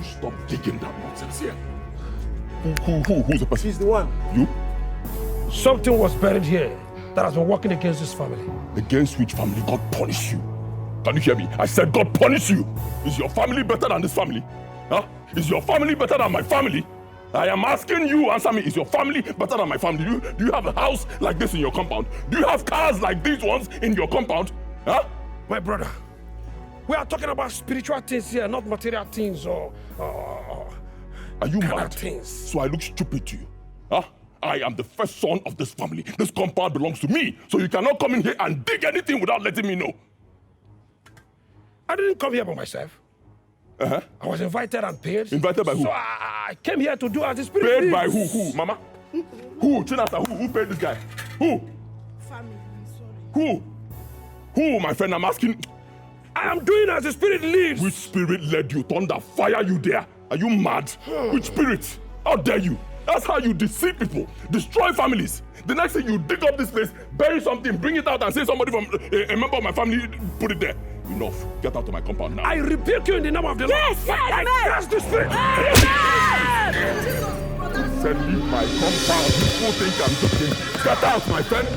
stop digging that nonsense here. Who's the person? He's the one. You? Something was buried here that has been working against this family. Against which family God punish you? Can you hear me? I said God punish you. Is your family better than this family? Huh? Is your family better than my family? I am asking you, answer me, is your family better than my family? Do you have a house like this in your compound? Do you have cars like these ones in your compound? Huh? My brother, we are talking about spiritual things here, not material things or are you mad? Things. So I look stupid to you? Huh? I am the first son of this family. This compound belongs to me. So you cannot come in here and dig anything without letting me know. I didn't come here by myself. Uh-huh. I was invited and paid. Invited by who? So I came here to do as the spirit Paid leads. by who? Who? Mama? Who? Chinasa, who paid this guy? Who? Family, sorry. Who, my friend? I'm asking. I am doing as the spirit leads. Which spirit led you? Thunder, fire you there? Are you mad? Which spirit? How dare you? That's how you deceive people, destroy families. The next thing you dig up this place, bury something, bring it out and say somebody from a member of my family put it there. Enough. Get out of my compound now. I rebuke you in the name of the Lord. Yes, I curse the spirit. Said leave my compound. People think I'm joking. Get out, my friend.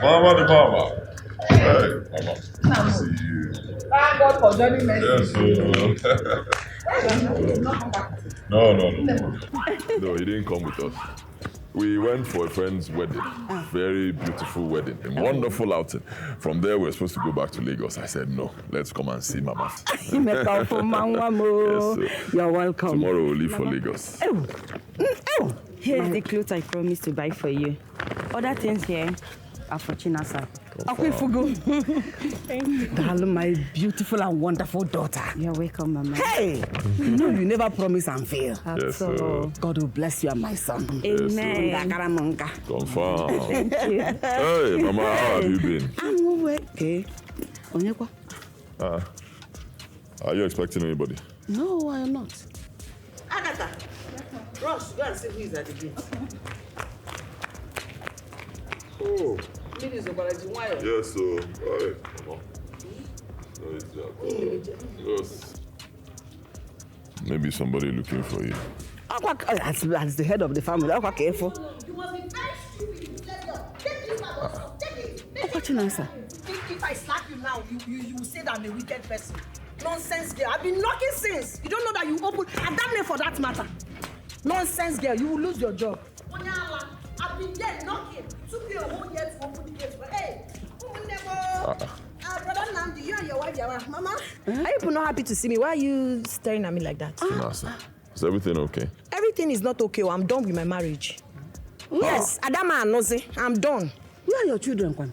Mama the mama. Hey, mama. See you. Thank God for joining me. Yes, No, No, he didn't come with us. We went for a friend's wedding. Very beautiful wedding. A wonderful outing. From there, we were supposed to go back to Lagos. I said, no, let's come and see Mama. Yes, you're welcome. Tomorrow we'll leave for Lagos. Here's the clothes I promised to buy for you. Other things here are for Chinasa. Okay, Fugu. Thank you. Darling, my beautiful and wonderful daughter. You're welcome, Mama. Hey! You know you never promise and fail. Yes, sir. God will bless you and my son. Amen. Yes, Confirm. thank you. Hey, Mama, how have you been? I'm okay. Onyekwa? Are you expecting anybody? No, I am not. Agatha, Ross, go and see who is at the gate. Oh, yes, sir. Hey, Mama. Yes. Maybe somebody looking for you. As the head of the family, I'm careful. You must be very stupid. Take this out. Take it. If I slap you now, you will say that I'm a wicked person. Nonsense girl. I've been knocking since. You don't know that you open. And that name for that matter. Nonsense girl. You will lose your job. I've been there knocking. It took me a whole year to open the gate. But hey, brother Namdi, you and your wife, Mama. Are you people not happy to see me? Why are you staring at me like that? Is everything okay? Everything is not okay. I'm done with my marriage. Yes, Adama and Noze, I'm done. Where are your children, Kwan?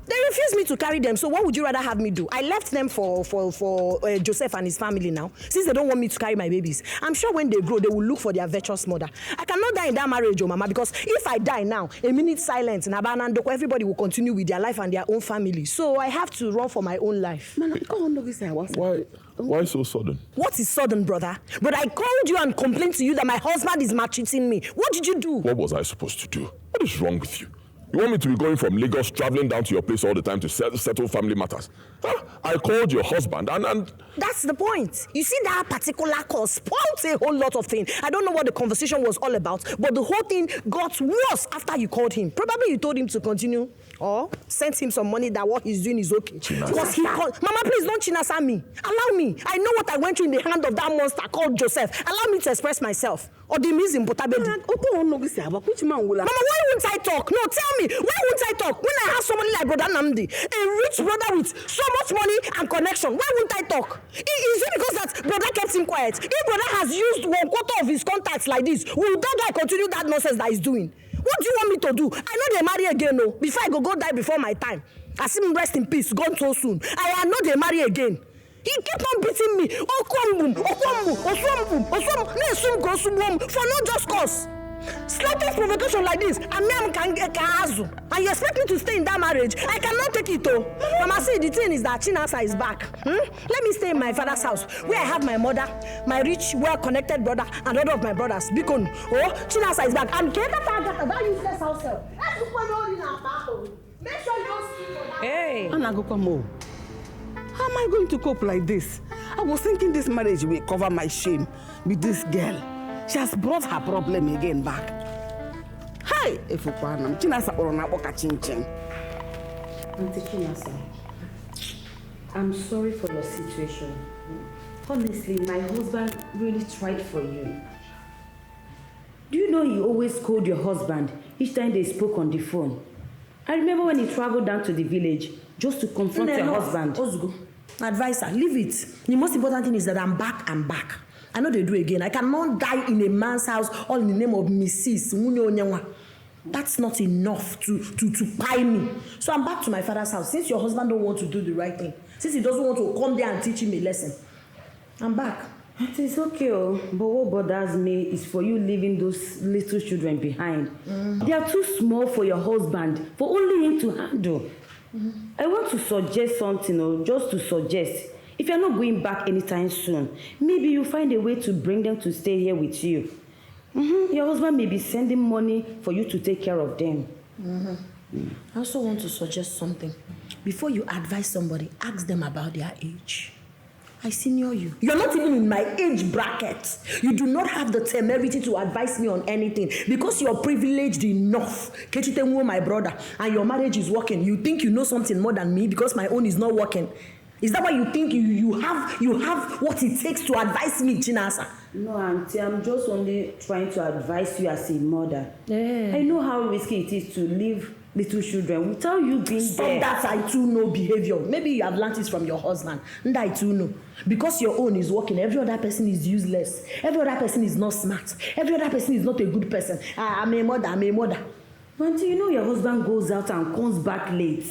They refused me to carry them, so what would you rather have me do? I left them for Joseph and his family now, since they don't want me to carry my babies. I'm sure when they grow, they will look for their virtuous mother. I cannot die in that marriage, oh Mama, because if I die now, a minute silence, everybody will continue with their life and their own family. So I have to run for my own life. Why Why so sudden? What is sudden, brother? But I called you and complained to you that my husband is maltreating me. What did you do? What was I supposed to do? What is wrong with you? You want me to be going from Lagos, traveling down to your place all the time to settle family matters? Huh? I called your husband and... That's the point. You see, that particular call spoiled a whole lot of things. I don't know what the conversation was all about, but the whole thing got worse after you called him. Probably you told him to continue or sent him some money that what he's doing is okay. Because he called... Mama, please don't chinasa me. Allow me. I know what I went through in the hand of that monster called Joseph. Allow me to express myself. Or the means in Botabedi. Mama, why won't I talk? No, tell me. Why won't I talk? When I have somebody like Brother Namdi, a rich brother with so much money and connection, why won't I talk? Is it because that brother kept him quiet? If brother has used 1/4 of his contacts like this, will that guy continue that nonsense that he's doing? What do you want me to do? I know they marry again, no. Before I go die before my time. I see him rest in peace, gone so soon. I know they marry again. He kept on beating me. For no just cause. Slightest provocation like this, and you expect me to stay in that marriage? I cannot take it, though. Mama, see, the thing is that Chinasa is back. Let me stay in my father's house, where I have my mother, my rich, well-connected brother, and all of my brothers. Bikon, Chinasa is back. And get that useless house help. Make sure you don't sleep for that. Hey, Anagokomo. How am I going to cope like this? I was thinking this marriage will cover my shame with this girl. She has brought her problem again back. Hi, Efukwanam. Chinasa orona boka chinchin. Auntie Chinasa, I'm sorry for your situation. Honestly, my husband really tried for you. Do you know you always called your husband each time they spoke on the phone? I remember when he traveled down to the village just to confront your husband. Ozgo, advisor, leave it. The most important thing is that I'm back. I know they do again. I cannot die in a man's house all in the name of Mrs. Onyenwa. That's not enough to buy me. So I'm back to my father's house. Since your husband don't want to do the right thing, since he doesn't want to come there and teach him a lesson, I'm back. It is okay, but what bothers me is for you leaving those little children behind. They are too small for your husband, for only him to handle. I want to suggest something, just to suggest. If you're not going back anytime soon, maybe you'll find a way to bring them to stay here with you. Your husband may be sending money for you to take care of them. I also want to suggest something. Before you advise somebody, ask them about their age. I senior you. You're not even in my age bracket. You do not have the temerity to advise me on anything because you're privileged enough. Ketutemu, my brother, and your marriage is working. You think you know something more than me because my own is not working. Is that why you think you have what it takes to advise me, Chinasa? No, Auntie, I'm just only trying to advise you as a mother. I know how risky it is to leave little children without you being there. Stop that I too know behavior. Maybe you have learned it from your husband. And I too know. Because your own is working, every other person is useless. Every other person is not smart. Every other person is not a good person. I'm a mother. Auntie, you know your husband goes out and comes back late.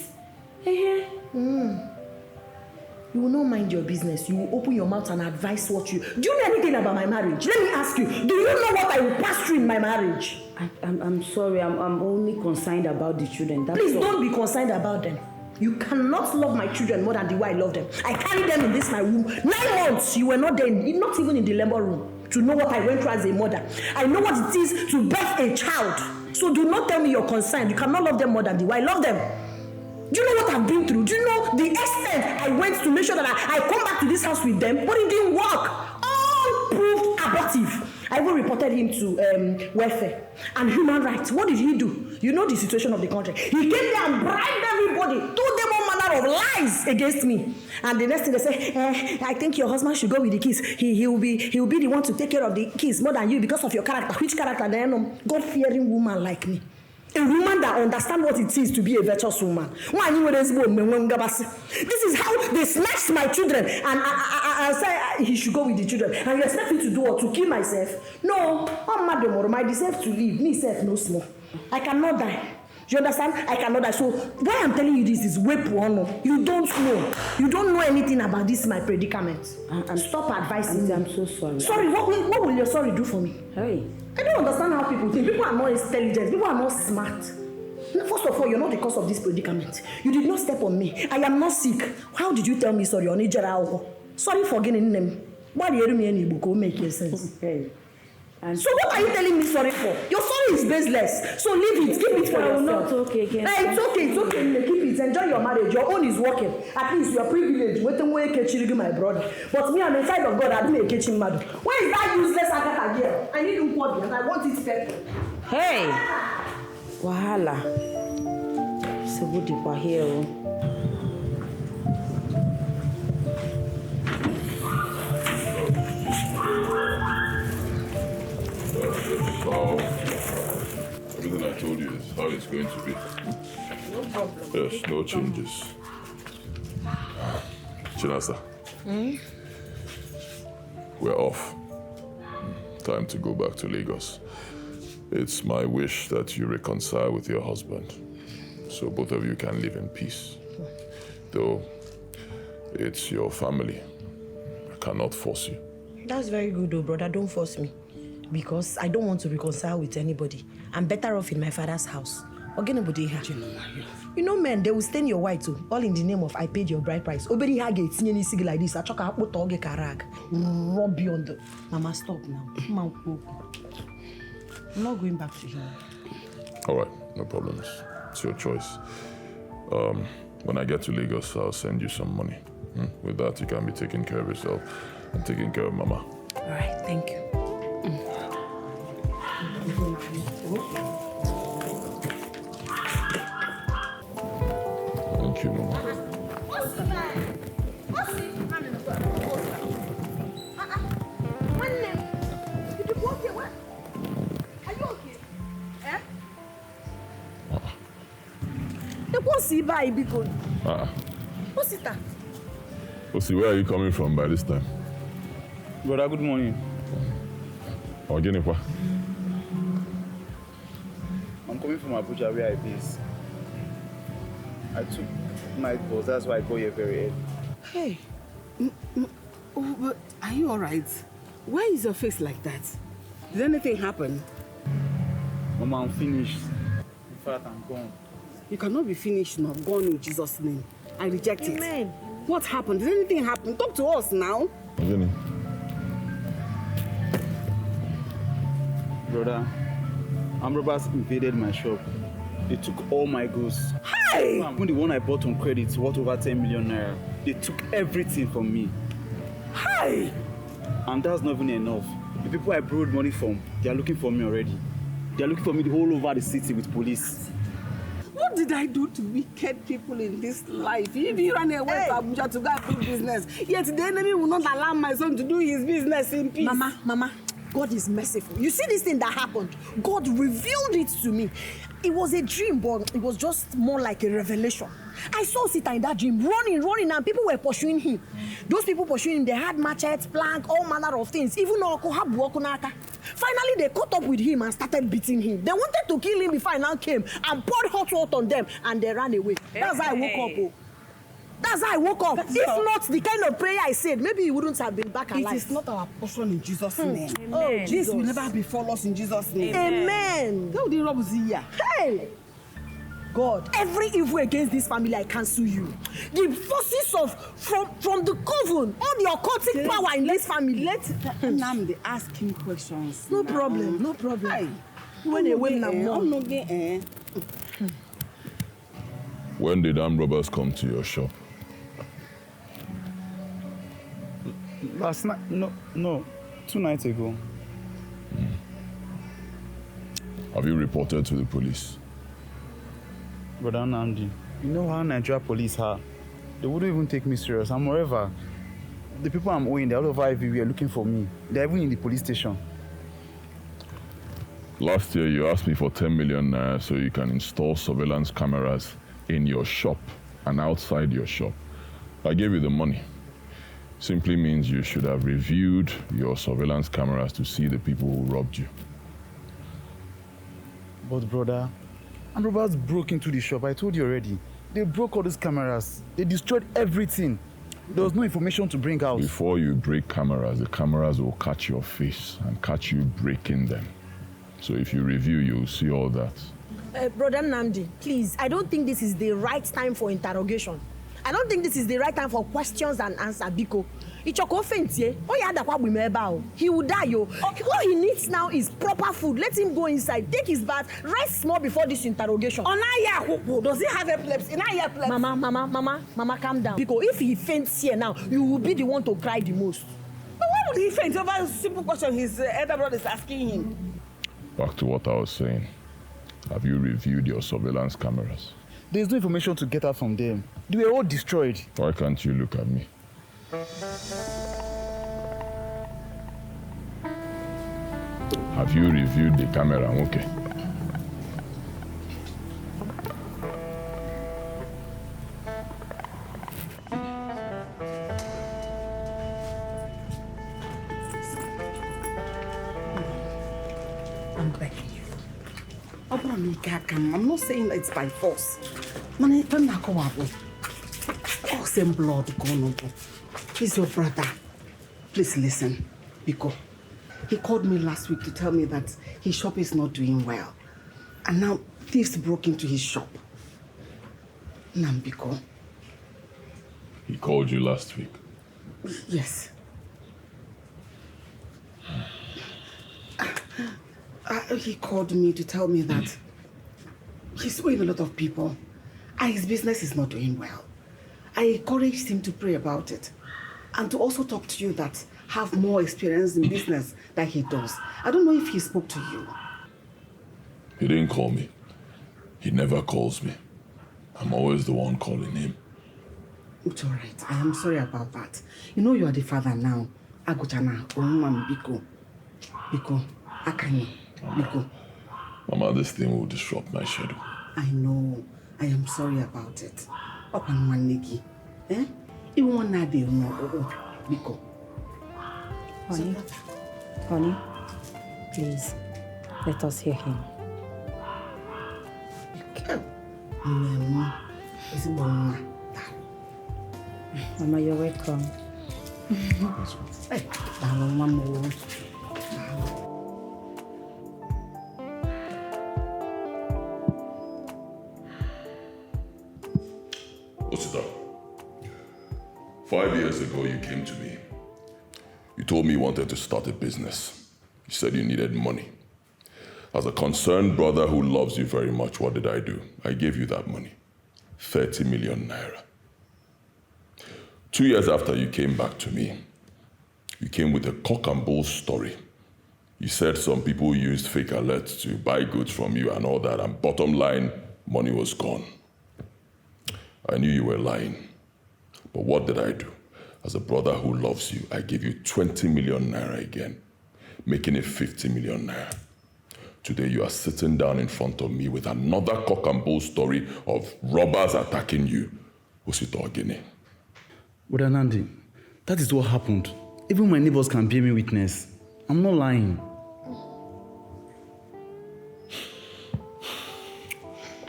You will not mind your business. You will open your mouth and advise what you... Do you know anything about my marriage? Let me ask you. Do you know what I will pass through in my marriage? I'm sorry. I'm only concerned about the children. Please don't be concerned about them. You cannot love my children more than the way I love them. I carried them in this my womb. 9 months. You were not there, not even in the labor room, to know what I went through as a mother. I know what it is to birth a child. So do not tell me you're concerned. You cannot love them more than the way I love them. Do you know what I've been through? Do you know the extent I went to make sure that I come back to this house with them? But it didn't work. All proved abortive. I even reported him to welfare and human rights. What did he do? You know the situation of the country. He came there and bribed everybody, told them all manner of lies against me. And the next thing they say, I think your husband should go with the kids. He will be the one to take care of the kids more than you because of your character. Which character? Then God-fearing woman like me. A woman that understands what it is to be a virtuous woman. This is how they snatched my children and I said he should go with the children. And you expect me to do what? To kill myself? No, I'm mad tomorrow. I deserve to live. Me self no small. I cannot die. Do you understand? I cannot die. So why I'm telling you this is way poor. You don't know. You don't know anything about this my predicament. And stop advising me. I'm so sorry. Sorry, what will your sorry do for me? Hey. I don't understand how people think. People are not intelligent. People are not smart. First of all, you're not the cause of this predicament. You did not step on me. I am not sick. How did you tell me sorry? Sorry for getting them. Why do you me any book will make sense? Okay. And So what are you telling me sorry for? Your sorry is baseless. So leave it. Keep it for I will yourself. not talk again. It's okay. It's okay. Keep it. Enjoy your marriage. Your own is working. At least you are privileged. Wait till we catch you, my brother. But me, I'm inside of God. I don't catch him, mad. Where is that useless Agatha girl? I need to and I want it better. Hey! Wahala. So good you are here. So, everything I told you is how it's going to be. No problem. Yes, no changes. Chinasa, we're off. Time to go back to Lagos. It's my wish that you reconcile with your husband, so both of you can live in peace. Though it's your family, I cannot force you. That's very good, though, brother. Don't force me. Because I don't want to reconcile with anybody. I'm better off in my father's house. You know, men, they will stain your white too, all in the name of I paid your bride price. Obedi hage it's any sig like this. I chuck out oge karag. Rub you on the Mama, stop now. I'm not going back to him. All right, no problems. It's your choice. When I get to Lagos, I'll send you some money. With that, you can be taking care of yourself and taking care of Mama. All right, thank you. Thank you, Mama. Osi, where are you coming from by this time? Brother, good morning. Ogenipa. I'm coming from Abuja where I base. I took night bus, that's why I go here very early. Hey, but are you all right? Why is your face like that? Did anything happen? Mama, I'm finished. In fact, I'm gone. You cannot be finished nor gone in Jesus' name. I reject it. Amen. What happened? Did anything happen? Talk to us now. Ogeni. Brother, armed robbers invaded my shop. They took all my goods. Hey! Even the one I bought on credit worth over 10 million naira. They took everything from me. Hey! And that's not even enough. The people I borrowed money from, they are looking for me already. They are looking for me all over the city with police. What did I do to wicked people in this life? If you ran away to Abuja to go and do business, yet the enemy will not allow my son to do his business in peace. Mama, God is merciful. You see this thing that happened? God revealed it to me. It was a dream, but it was just more like a revelation. I saw Sita in that dream, running, and people were pursuing him. Those people pursuing him, they had machetes, plank, all manner of things. Even Okohabu. Finally, they caught up with him and started beating him. They wanted to kill him before I now came and poured hot water on them, and they ran away. That's how I woke up. Oh. That's how I woke up. If not the kind of prayer I said, maybe he wouldn't have been back alive. It is not our portion in Jesus' name. Amen. Oh, Jesus. this will never befall us in Jesus' name. Amen. How do you rob here? Hey! God, every evil against this family, I cancel you. The forces from the coven, all the occultic power in this family. Let Namdi ask him questions. No problem, no problem. Hey. When did armed robbers come to your shop? Last night? No. 2 nights ago. Have you reported to the police? Brother Namdi, you know how Nigeria police are. They wouldn't even take me serious. And moreover, the people I'm owing, they're all over everywhere looking for me. They're even in the police station. Last year, you asked me for 10 million naira so you can install surveillance cameras in your shop and outside your shop. I gave you the money. Simply means you should have reviewed your surveillance cameras to see the people who robbed you. But brother, armed robbers broke into the shop. I told you already. They broke all these cameras. They destroyed everything. There was no information to bring out. Before you break cameras, the cameras will catch your face and catch you breaking them. So if you review, you'll see all that. Brother Namdi, please, I don't think this is the right time for interrogation. I don't think this is the right time for questions and answers, Biko. Ichoko faintie. Oh yeah, that we remember. He will die, yo. What he needs now is proper food. Let him go inside, take his bath, rest small before this interrogation. Does he have epilepsy? Mama, calm down. Because if he faints here now, you will be the one to cry the most. But why would he faint over a simple question his elder brother is asking him? Back to what I was saying. Have you reviewed your surveillance cameras? There's no information to get out from them. They were all destroyed. Why can't you look at me? Have you reviewed the camera? Okay. I'm begging you. I'm not saying that it's by force. All same blood going. He's your brother. Please listen, Biko. He called me last week to tell me that his shop is not doing well. And now thieves broke into his shop. Biko. He called you last week? Yes. He called me to tell me that he's owing a lot of people and his business is not doing well. I encouraged him to pray about it and to also talk to you that have more experience in business than he does. I don't know if he spoke to you. He didn't call me. He never calls me. I'm always the one calling him. It's all right. I am sorry about that. You know you are the father now. Agutana, Omumam, Biko. Biko, Akanyi, Biko. Mama, this thing will disrupt my schedule. I know. I am sorry about it. Open one Nikki. Eh? Even one night they know. Biko. Honey, please, let us hear him. Mama, you're welcome. What's it up? 5 years ago, you came to me. You told me you wanted to start a business. You said you needed money. As a concerned brother who loves you very much, what did I do? I gave you that money. 30 million naira. 2 years after you came back to me, you came with a cock and bull story. You said some people used fake alerts to buy goods from you and all that, and bottom line, money was gone. I knew you were lying. But what did I do? As a brother who loves you, I gave you 20 million naira again, making it 50 million naira. Today you are sitting down in front of me with another cock and bull story of robbers attacking you. Osito Ogene. Brother Nandi, that is what happened. Even my neighbors can bear me witness. I'm not lying.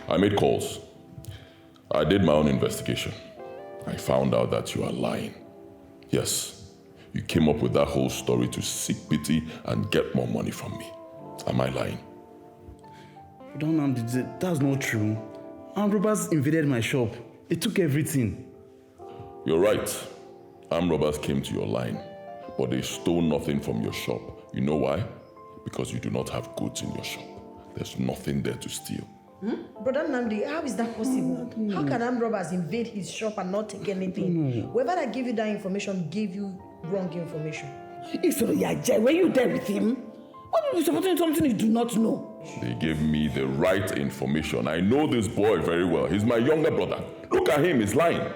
I made calls. I did my own investigation. I found out that you are lying. Yes, you came up with that whole story to seek pity and get more money from me. Am I lying? Brother Nandi, that's not true. Armed robbers invaded my shop. They took everything. You're right. Armed robbers came to your line, but they stole nothing from your shop. You know why? Because you do not have goods in your shop. There's nothing there to steal. Brother Nandi, how is that possible? How can armed robbers invade his shop and not take anything? Whoever that gave you that information gave you wrong information. Were you there with him? Why would you supporting something you do not know? They gave me the right information. I know this boy very well. He's my younger brother. Look at him, he's lying.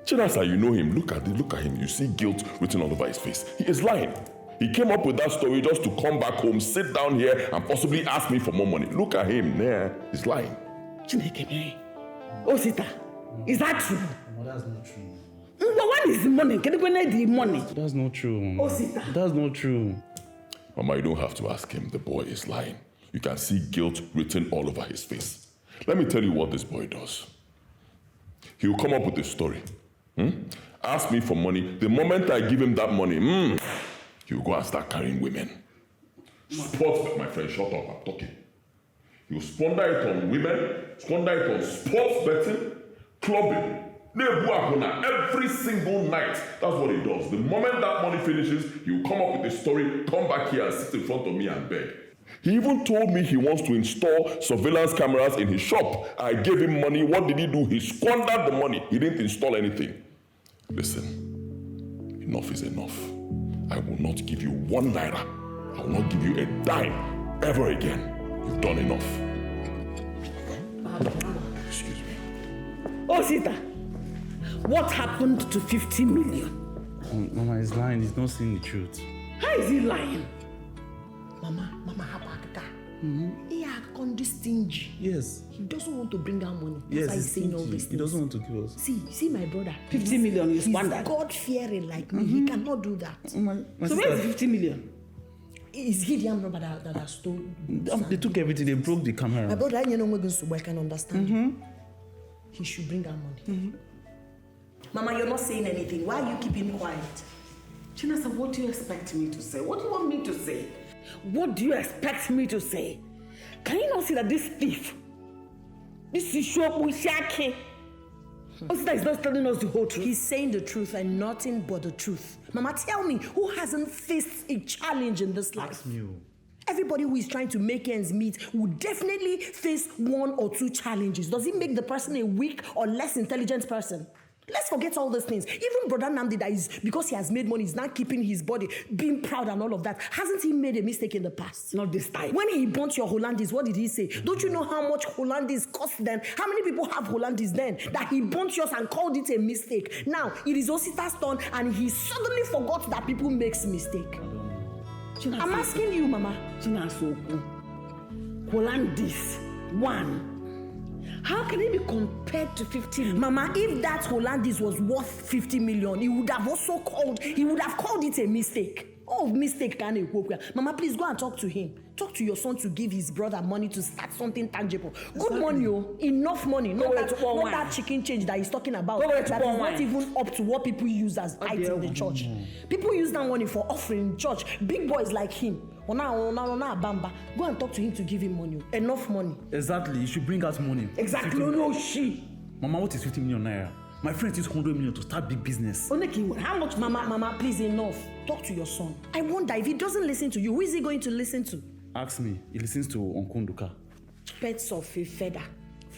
Chinasa, you know him. Look at him. You see guilt written all over his face. He is lying. He came up with that story just to come back home, sit down here, and possibly ask me for more money. Look at him there. He's lying. Chineke, Osita, is that true? No, that's not true. But what is the money? Can you need the money? That's not true, Mama. Osita. That's not true. Mama, you don't have to ask him. The boy is lying. You can see guilt written all over his face. Let me tell you what this boy does. He will come up with a story. Ask me for money. The moment I give him that money, he will go and start carrying women. Sports, my friend, shut up, I'm talking. He will squander it on women, squander it on sports betting, clubbing, Every single night, that's what he does. The moment that money finishes, he'll come up with a story, come back here and sit in front of me and beg. He even told me he wants to install surveillance cameras in his shop. I gave him money. What did he do? He squandered the money. He didn't install anything. Listen, enough is enough. I will not give you 1 naira. I will not give you a dime ever again. You've done enough. Excuse me. Oh, Sita, what happened to 50 million? Mama is lying. He's not saying the truth. How is he lying? Mama, Habakaka. He had gone this stingy. Yes. He doesn't want to bring down money. That's Yes, why he's saying all these things. he doesn't want to kill us. See my brother. 50 million is He's squandered. God-fearing like me. He cannot do that. My So where's the 50 million? Is he the arm robber that stole? They took everything. They broke the camera. My brother, I can understand. He should bring our money. Mama, you're not saying anything. Why are you keeping quiet? Chinasa, what do you expect me to say? What do you want me to say? What do you expect me to say? Can you not see that this thief, this Ishoko, Osita is not telling us the whole truth? He's saying the truth and nothing but the truth. Mama, tell me, who hasn't faced a challenge in this life? Ask me. Everybody who is trying to make ends meet will definitely face 1 or 2 challenges. Does it make the person a weak or less intelligent person? Let's forget all those things. Even Brother Namdi, that is because he has made money, he's not keeping his body, being proud and all of that. Hasn't he made a mistake in the past? Not this time. When he burnt your Hollandis, what did he say? Don't you know how much Hollandis cost then? How many people have Hollandis then? That he burnt yours and called it a mistake. Now, it is Osita's turn and he suddenly forgot that people makes mistake. I'm asking you, Mama. Chinasoku, Hollandis, 1. How can it be compared to 50 million? Mama, if that Hollandis was worth 50 million, he would have called it a mistake. Oh, mistake can you? Mama, please go and talk to him. Talk to your son to give his brother money to start something tangible. Good money, enough money. Not that chicken change that he's talking about. That is not even up to what people use as items in the church. People use that money for offering in church. Big boys like him. Go and talk to him to give him money. Enough money. Exactly. You should bring out money. Exactly. No, she. Mama, what is 50 million naira? My friend used 100 million to start big business. How much? Mama, please, enough. Talk to your son. I wonder if he doesn't listen to you, who is he going to listen to? Ask me. He listens to Onkunduka. Pets of a feather.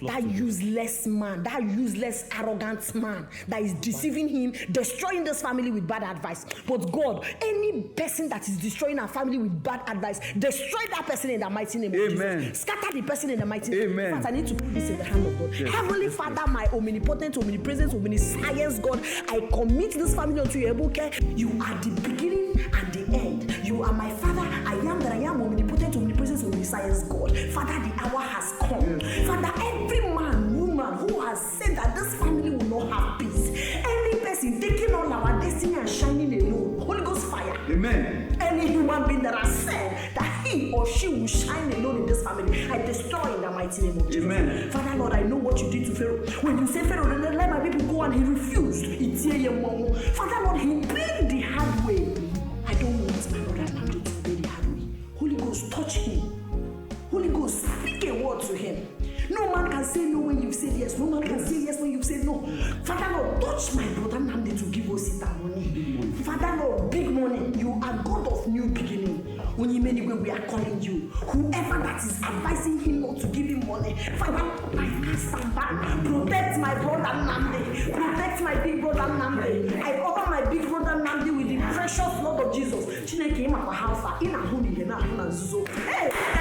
That useless man, that useless, arrogant man that is deceiving him, destroying this family with bad advice. But God, any person that is destroying our family with bad advice, destroy that person in the mighty name of Jesus. Scatter the person in the mighty name. Amen. In fact, I need to put this in the hand of God. Yes. Heavenly Father, my omnipotent, omnipresent, omniscience God, I commit this family unto your able care. You are the beginning and the end. You are my Father. I am that I am, omnipotent, omnipresent, omniscience God. Father, the hour has come. Father, every man, woman who has said that this family will not have peace, any person taking on our destiny and shining alone, Holy Ghost fire. Amen. Any human being that has said that he or she will shine alone in this family, I destroy in the mighty name of Jesus. Amen. Father Lord, I know what you did to Pharaoh. When you say Pharaoh, then let my people go, and he refused. Father Lord, he paid the hard way. I don't want my brother Nando to pay the hard way. Holy Ghost, touch him. Holy Ghost, speak a word to him. No man can say no when you've said yes. No man can say yes when you've said no. Father Lord, touch my brother Namdi to give us that money. Father Lord, big money. You are God of new beginning. When you many way we are calling you. Whoever that is advising him not to give him money, Father, I can't stand back. Protect my brother Namdi. Protect my big brother Namdi. I cover my big brother Namdi with the precious blood of Jesus. Hey,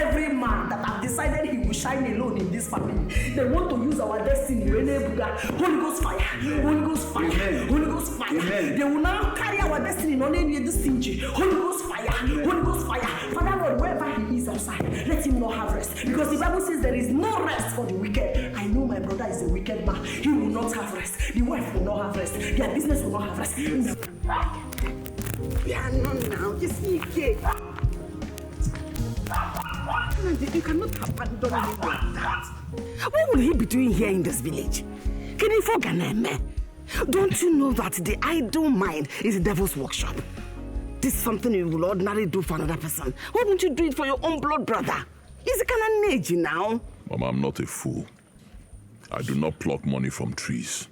every man that have decided he will shine alone in this family, they want to use our destiny. Holy Ghost fire. Holy Ghost fire. Amen. Holy Ghost fire. Amen. They will now carry our destiny not only in this stingy. Holy Ghost fire. Amen. Holy Ghost fire. Father Lord, wherever he is outside, let him not have rest. Because the Bible says there is no rest for the wicked. I know my brother is a wicked man. He will not have rest. The wife will not have rest. Their business will not have rest. Yeah, no, now, just here. You cannot abandon him like that. What will he be doing here in this village? Can he forget me? Don't you know that the idle mind is the devil's workshop? This is something you will ordinarily do for another person. Why won't you do it for your own blood brother? He's a kind of age now. Mama, I'm not a fool. I do not pluck money from trees.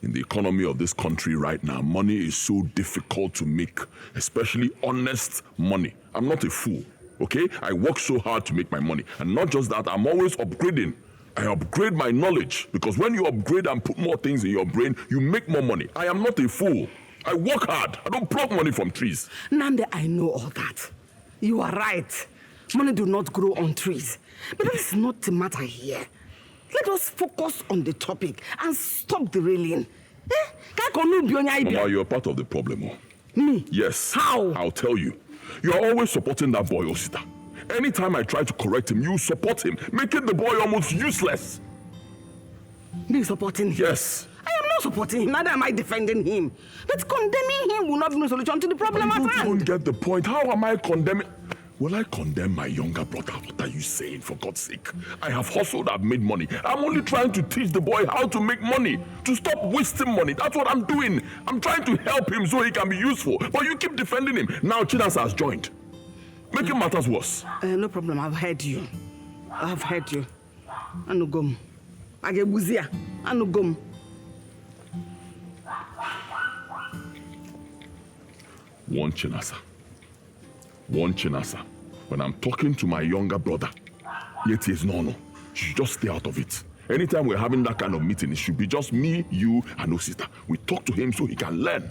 In the economy of this country right now, money is so difficult to make, especially honest money. I'm not a fool, okay? I work so hard to make my money. And not just that, I'm always upgrading. I upgrade my knowledge, because when you upgrade and put more things in your brain, you make more money. I am not a fool. I work hard. I don't pluck money from trees. Nande, I know all that. You are right. Money do not grow on trees. But that is not the matter here. Let us focus on the topic and stop the railing. Mama, you're part of the problem. Me? Yes. How? I'll tell you. You are always supporting that boy, Osita. Anytime I try to correct him, you support him, making the boy almost useless. Me supporting him? Yes. I am not supporting him, neither am I defending him. But condemning him will not be a solution to the problem at hand. You don't get the point. How am I condemning? Will I condemn my younger brother? What are you saying, for God's sake? I have hustled, I've made money. I'm only trying to teach the boy how to make money, to stop wasting money. That's what I'm doing. I'm trying to help him so he can be useful. But you keep defending him. Now Chinasa has joined. Making matters worse. No problem, I've heard you. I've heard you. Anugum. Agebuzia. Anugum. One Chinasa. When I'm talking to my younger brother, yet he is no. You should just stay out of it. Anytime we're having that kind of meeting, it should be just me, you, and Osita. We talk to him so he can learn.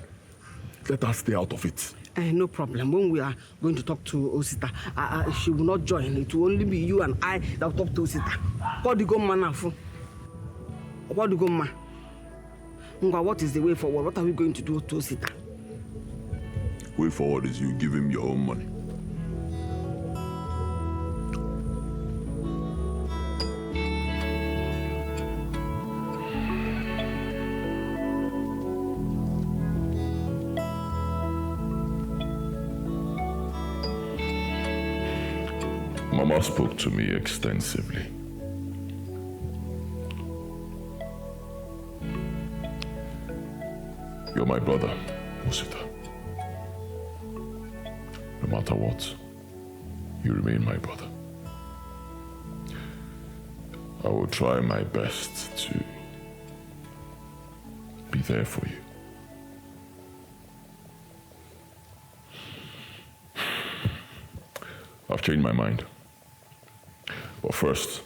Let us stay out of it. No problem. When we are going to talk to Osita, she will not join. It will only be you and I that will talk to Osita. What is the way forward? What are we going to do to Osita? Way forward is you give him your own money. Mama spoke to me extensively. You're my brother, Osita. No matter what, you remain my brother. I will try my best to be there for you. I've changed my mind. But first,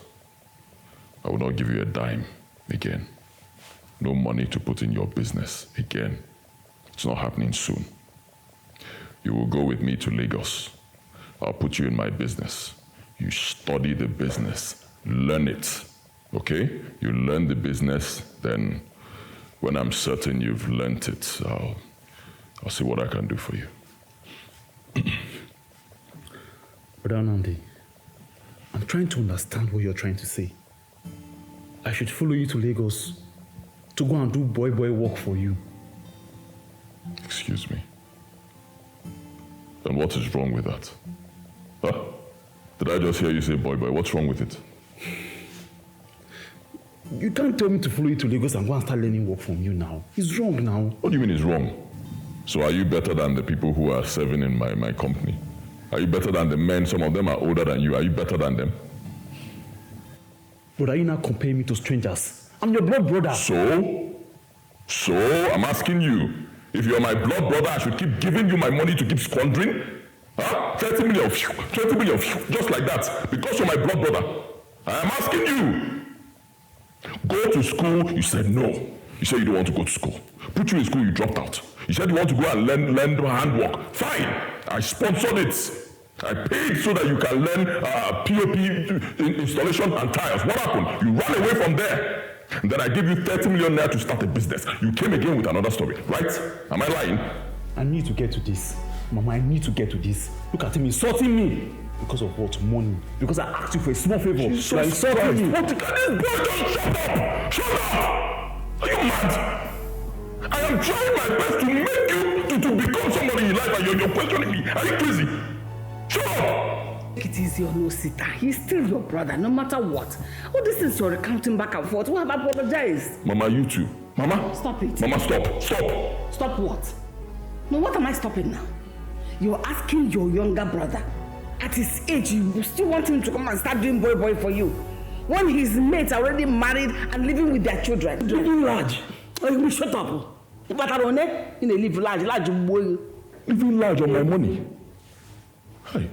I will not give you a dime again. No money to put in your business again. It's not happening soon. You will go with me to Lagos. I'll put you in my business. You study the business, learn it, okay? You learn the business, then when I'm certain you've learned it, I'll see what I can do for you. Brother Nandi, I'm trying to understand what you're trying to say. I should follow you to Lagos to go and do boy work for you. Excuse me. Then what is wrong with that? Huh? Did I just hear you say boy? What's wrong with it? You can't tell me to follow you to Lagos and go and start learning work from you now. It's wrong now. What do you mean it's wrong? So are you better than the people who are serving in my company? Are you better than the men? Some of them are older than you. Are you better than them? But are you not comparing me to strangers? I'm your blood brother. So, I'm asking you, if you're my blood brother, I should keep giving you my money to keep squandering? Huh? 30 million, 20 million, just like that, because you're my blood brother. I am asking you. Go to school, you said no. You said you don't want to go to school. Put you in school, you dropped out. You said you want to go and learn handwork. Fine, I sponsored it. I paid so that you can learn POP installation and tiles. What happened? You ran away from there. And then I gave you 30 million naira to start a business. You came again with another story, right? Am I lying? I need to get to this. Mama, I need to get to this. Look at him insulting me. Because of what? Money. Because I asked you for a small favor. You are insulting me. What can this boy just shut up? Shut up! Are you mad? I am trying my best to make you to become somebody in life and you're questioning me. Are you crazy? Shut up! Take it easy on Osita. He's still your brother, no matter what. All these things you're recounting back and forth. We have apologized. Mama, you too. Mama? Stop it. Mama, stop. Stop. Stop what? No, what am I stopping now? You're asking your younger brother. At his age, you still want him to come and start doing boy for you. When his mates are already married and living with their children. You're large. You shut up. But I don't know. You live large boy. Living large on my money. Hey.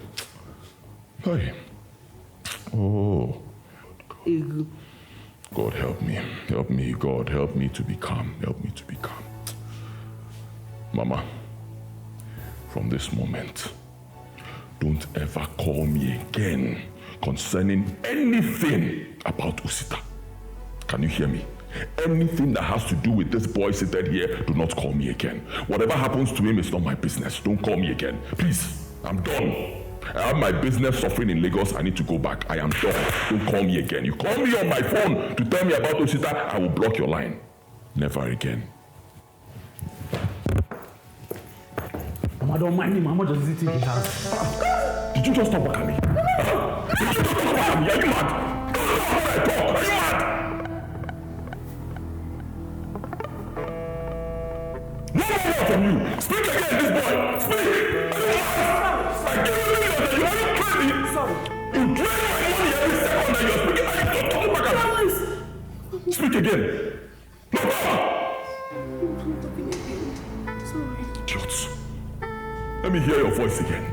Hey. Oh. God help me. Help me, God. Help me to be calm. Help me to be calm. Mama, from this moment, don't ever call me again concerning anything about Osita. Can you hear me? Anything that has to do with this boy seated here, do not call me again. Whatever happens to him is not my business. Don't call me again. Please, I'm done. I have my business suffering in Lagos. I need to go back. I am done. Don't call me again. You call me on my phone to tell me about Osita, I will block your line. Never again. Mama, don't mind me. Mama just visiting the house. Did you just stop working me? Did you just stop working me? Are you mad? Are you mad? No more from you. Speak again, this boy. Speak. I give you millions. You want to train me? Sorry. You drain my money every second that you're speaking. I don't talk back at me. Speak again. No more. Sorry. Idiots. Let me hear your voice again.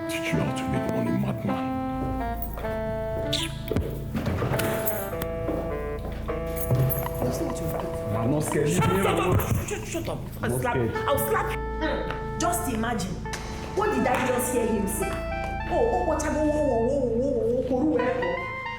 Teach you how to make money, madman. I'm not scared. Shut up. I'll slap you. Just imagine. What did I just hear him say?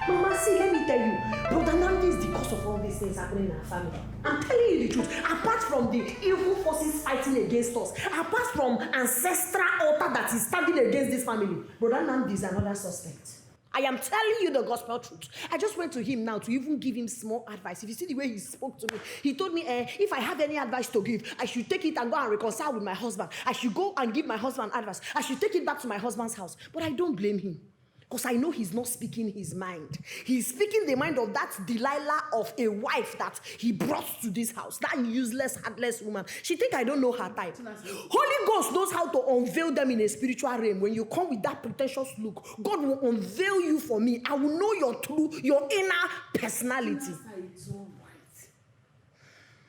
Mama, see, let me tell you. Brother Nandi is the cause of all these things happening in our family. I'm telling you the truth. Apart from the evil forces fighting against us, apart from ancestral altar that is standing against this family, Brother Nandi is another suspect. I am telling you the gospel truth. I just went to him now to even give him small advice. If you see the way he spoke to me, he told me if I have any advice to give, I should take it and go and reconcile with my husband. I should go and give my husband advice. I should take it back to my husband's house. But I don't blame him. Because I know he's not speaking his mind. He's speaking the mind of that Delilah of a wife that he brought to this house. That useless, heartless woman. She think I don't know her type. Holy Ghost knows how to unveil them in a spiritual realm. When you come with that pretentious look, God will unveil you for me. I will know your true, your inner personality. It's all right.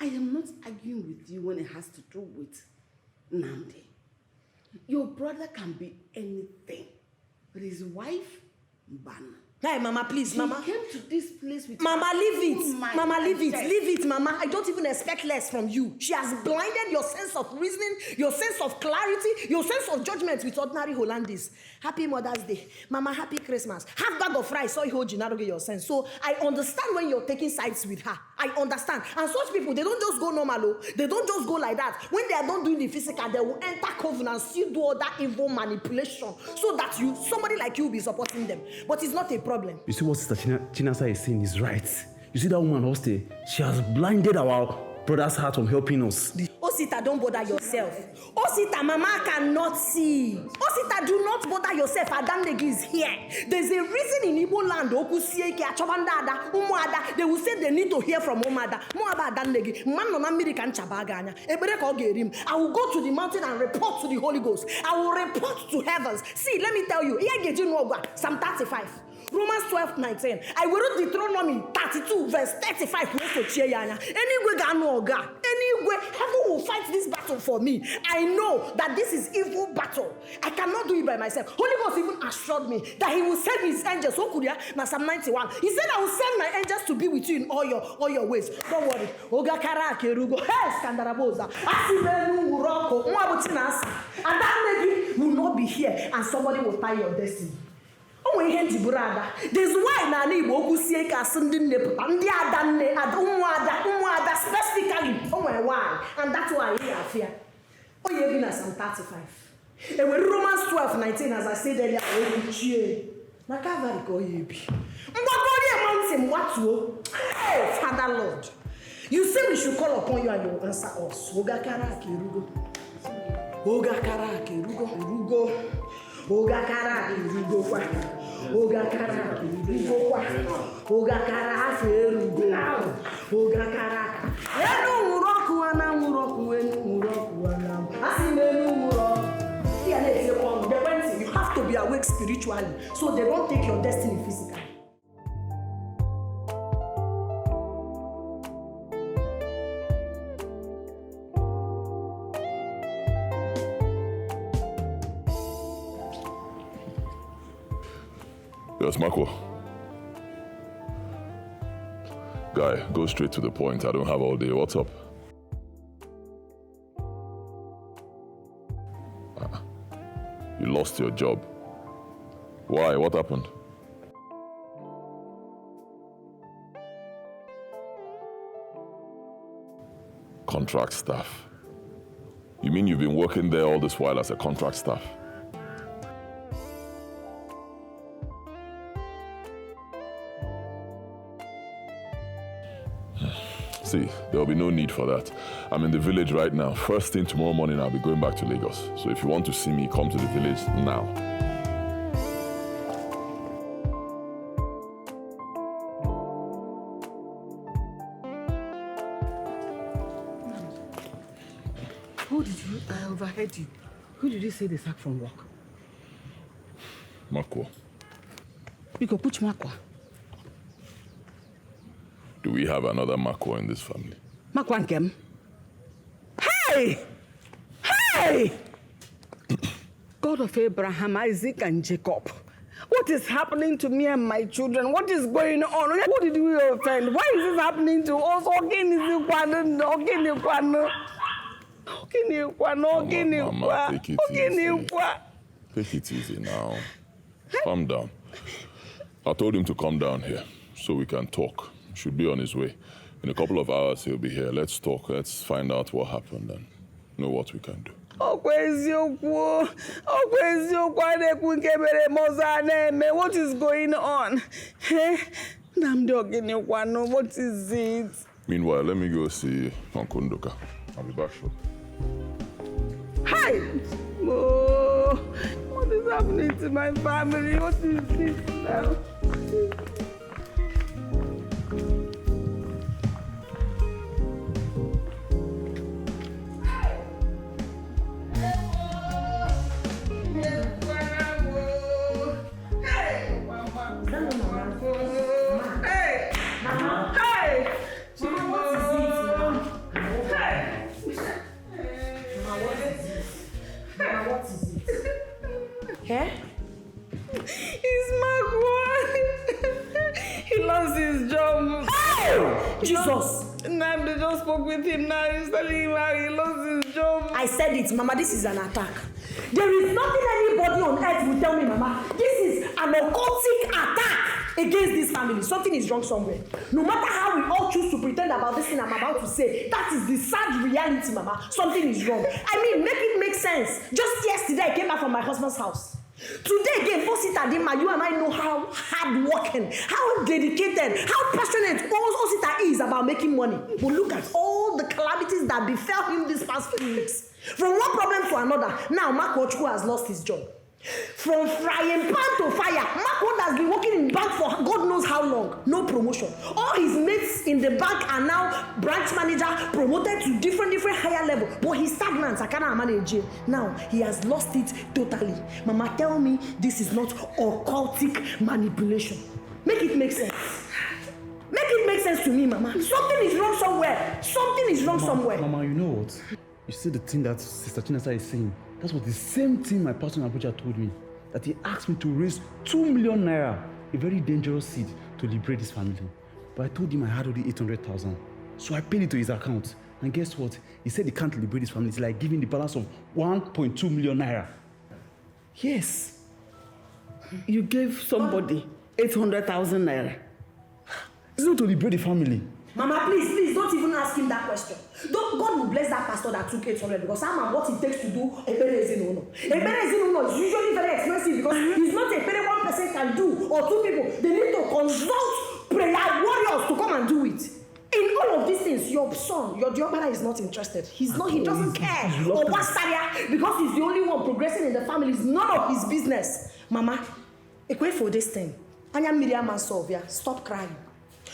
I am not arguing with you when it has to do with Nandi. Your brother can be anything. But his wife, Ban. Hey, Mama, please, Mama. He came to this place with Mama, leave it. Mama, leave it. Yes. Leave it, Mama. I don't even expect less from you. She has blinded your sense of reasoning, your sense of clarity, your sense of judgment with ordinary Hollandese. Happy Mother's Day. Mama, happy Christmas. Half bag of rice, so you hold you your sense. So I understand when you're taking sides with her. I understand. And such people, they don't just go normal. They don't just go like that. When they are not doing the physical, they will enter covenant, still do all that evil manipulation so that somebody like you will be supporting them. But it's not a problem. You see what Sister Chinasa is saying is right. You see that woman, Hoste, she has blinded our brother's heart from helping us. Osita, don't bother yourself. Osita, Mama cannot see. Osita, do not bother yourself. Adamnegi is here. There's a reason in Igbo land, they will say they need to hear from Omada. I will go to the mountain and report to the Holy Ghost. I will report to heavens. See, let me tell you, Psalm 35. Romans 12:19. I will read Deuteronomy 32, verse 35. Anyway, heaven will fight this battle for me. I know that this is evil battle. I cannot do it by myself. Holy Ghost even assured me that he will send his angels. Now Psalm 91. He said, I will send my angels to be with you in all your ways. Don't worry. And that lady will not be here, and somebody will tie your destiny. There's why Nani Igbo say specifically. Why? And that's why he are fear. Oh, you're even at Psalm 35. And when Romans 12:19, as I said earlier, oh, Father Lord, you say we should call upon you and you will answer us. Ogakara irugo kwa. Ogakara irugo kwa. Ogakara aferugo. Ogakara. Enu muroku ana muroku enu muroku ana. Asimenu muroku. You have to be awake spiritually so they don't take your destiny physically. Yes, Marco. Guy, go straight to the point. I don't have all day. What's up? You lost your job. Why? What happened? Contract staff. You mean you've been working there all this while as a contract staff? See, there'll be no need for that. I'm in the village right now. First thing tomorrow morning, I'll be going back to Lagos. So if you want to see me, come to the village now. Who did you? I overheard you. Who did you say they sacked from work? Makwa. Biko, which Makwa? Do we have another Makwa in this family? Makwa Nkem? Hey! Hey! God of Abraham, Isaac, and Jacob. What is happening to me and my children? What is going on? Who did we offend? Why is this happening to us? Mama, take it easy. Take it easy now. Calm down. I told him to come down here so we can talk. He should be on his way. In a couple of hours, he'll be here. Let's talk. Let's find out what happened and know what we can do. What is going on? What is it? Meanwhile, let me go see Uncle Nduka. I'll be back shortly. Hi! Oh, what is happening to my family? What is this now? Eh? It's Magua. He lost his job. Hey! Jesus! Now they just spoke with him now. He's telling him how he lost his job. I said it, Mama, this is an attack. There is nothing anybody on earth will tell me, Mama. This is an occultic attack against this family. Something is wrong somewhere. No matter how we all choose to pretend about this thing I'm about to say, that is the sad reality, Mama. Something is wrong. I mean, make it make sense. Just yesterday, I came back from my husband's house. Today again, Osita Dima, you and I know how hardworking, how dedicated, how passionate Osita is about making money. But look at all the calamities that befell him these past few weeks. From one problem to another, now Mark Ochukwu has lost his job. From frying pan to fire, Mark has been working in bank for God knows how long. No promotion. All his mates in the bank are now branch manager, promoted to different higher level. But he's stagnant. I cannot manage it. Now he has lost it totally. Mama, tell me this is not occultic manipulation. Make it make sense. Make it make sense to me, Mama. Something is wrong somewhere. Something is wrong somewhere. Mama, you know what? You see the thing that Sister Chinasa is saying? That's what the same thing my pastor in Abuja told me. That he asked me to raise 2 million naira, a very dangerous seed, to liberate his family. But I told him I had only 800,000. So I paid it to his account. And guess what? He said he can't liberate his family. It's like giving the balance of 1.2 million naira. Yes. You gave somebody 800,000 naira. It's not to liberate the family. Mama, please, don't even ask him that question. God will bless that pastor that took 800 because I'm what it takes to do a Ebenezer is usually very expensive because it's not a very one person can do or two people. They need to consult prayer warriors to come and do it. In all of these things, your son, your Diobara is not interested. He doesn't care. Or Wastaria, because he's the only one progressing in the family. It's none of his business. Mama, equate for this thing. Anya Miriam and Sylvia, stop crying.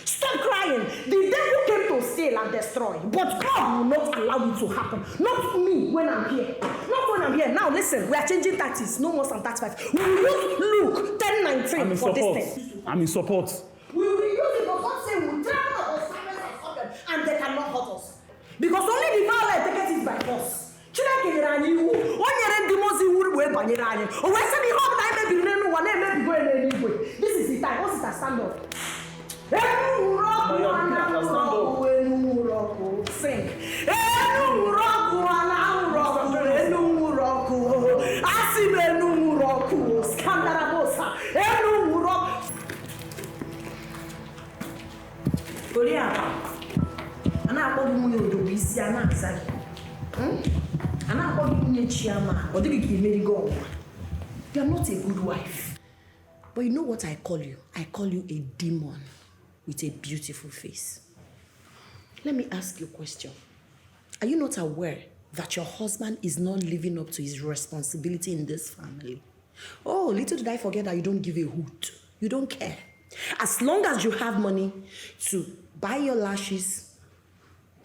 Stop crying. The devil came to steal and destroy, but God will not allow it to happen. Not me when I'm here. Not when I'm here. Now listen, we are changing tactics. No more than 35. We will use Luke 10:19 for this thing. I'm in support. We will use it, but God say we'll drown our assignments and stop them, and they cannot hurt us. Because only the violent take it by force. This is sister, stand up. Sing. You are not a good wife. But you know what I call you? I call you a demon with a beautiful face. Let me ask you a question. Are you not aware that your husband is not living up to his responsibility in this family? Oh, little did I forget that you don't give a hoot. You don't care. As long as you have money to buy your lashes,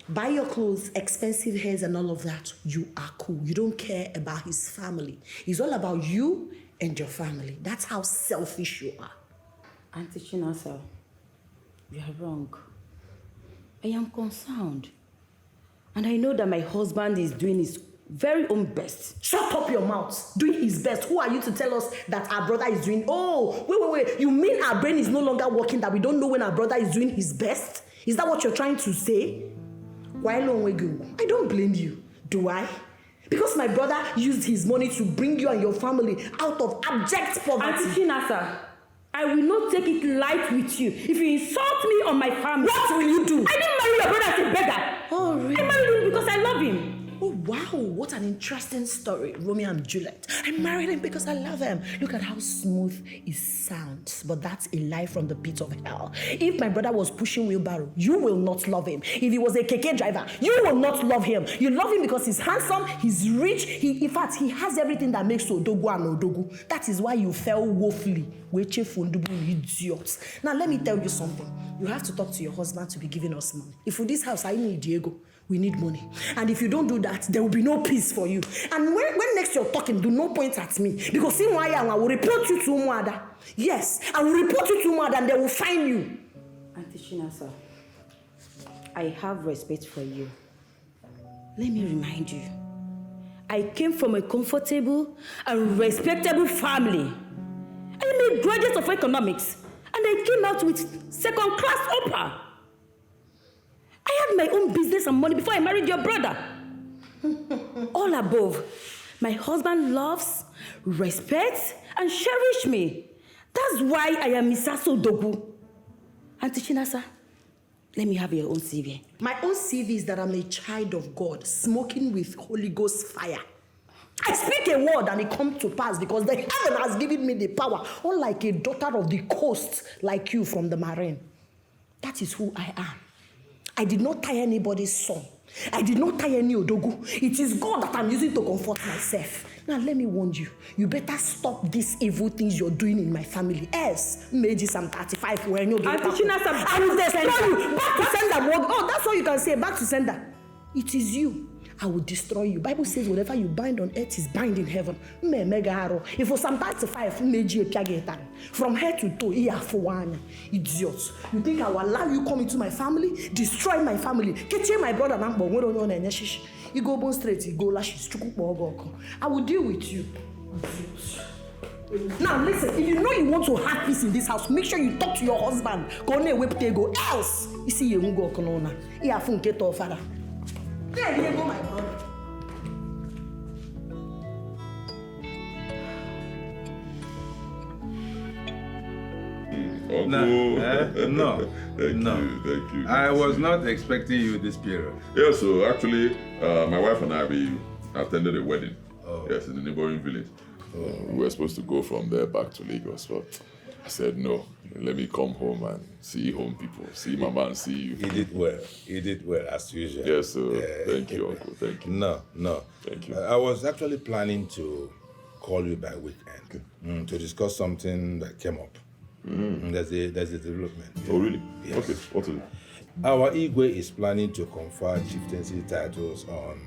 buy your clothes, expensive hairs and all of that, you are cool. You don't care about his family. It's all about you and your family. That's how selfish you are. Auntie Chinasa, you are wrong. I am concerned. And I know that my husband is doing his very own best. Shut up your mouth. Doing his best. Who are you to tell us that our brother is doing? Oh, wait. You mean our brain is no longer working, that we don't know when our brother is doing his best? Is that what you're trying to say? Why long ago? I don't blame you. Do I? Because my brother used his money to bring you and your family out of abject poverty. Auntie Chinasa, I will not take it light with you if you insult me or my family. What will you do? I didn't marry your brother as a beggar. Oh, really? I married him because I love him. Oh, wow. What an interesting story. Romeo and Juliet. I married him because I love him. Look at how smooth it sounds. But that's a lie from the pit of hell. If my brother was pushing wheelbarrow, you will not love him. If he was a keke driver, you will not love him. You love him because he's handsome, he's rich. In fact, he has everything that makes Odogu and Odogu. That is why you fell woefully. Idiots. Now, let me tell you something. You have to talk to your husband to be giving us money. If for this house, I need Diego. We need money. And if you don't do that, there will be no peace for you. And when next you're talking, do not point at me. Because see why I will report you to Mwada. Yes, I will report you to Mwada and they will find you. Auntie Chinasa, I have respect for you. Let me remind you. I came from a comfortable and respectable family. I'm a graduate of economics. And I came out with second-class upper. I had my own business and money before I married your brother. All above, my husband loves, respects, and cherishes me. That's why I am Misaso Dogu. Auntie Chinasa, let me have your own CV. My own CV is that I'm a child of God, smoking with Holy Ghost fire. I speak a word and it comes to pass because the heaven has given me the power, unlike a daughter of the coast like you from the marine. That is who I am. I did not tie anybody's son. I did not tie any Odogu. It is God that I'm using to comfort myself. Now, let me warn you. You better stop these evil things you're doing in my family. Else, maybe some 35 when you get Auntie Chinasa, I will destroy you. Back to sender. Oh, that's all you can say. Back to sender. It is you. I will destroy you. Bible says whatever you bind on earth is bind in heaven. If for some 35, from head to toe, idiots. You think I will allow you come into my family, destroy my family, get my brother number? You go born straight, you go lashes. I will deal with you. Now listen, if you know you want to have peace in this house, make sure you talk to your husband. Go else. You see you go konona. You have to get off father. There you go, my brother. No. Thank you. I was not expecting you this period. Yeah, so actually, my wife and I, we attended a wedding. Oh. Yes, in the neighboring village. We were supposed to go from there back to Lagos, but I said no. Let me come home and see home people, see Mama and see you. He did well. He did well, as usual. Yes, sir. Thank you, Uncle. Thank you. No. Thank you. I was actually planning to call you by weekend to discuss something that came up. There's a development. Oh, really? Yes. Okay. What is it? Our Igwe is planning to confer chieftaincy titles on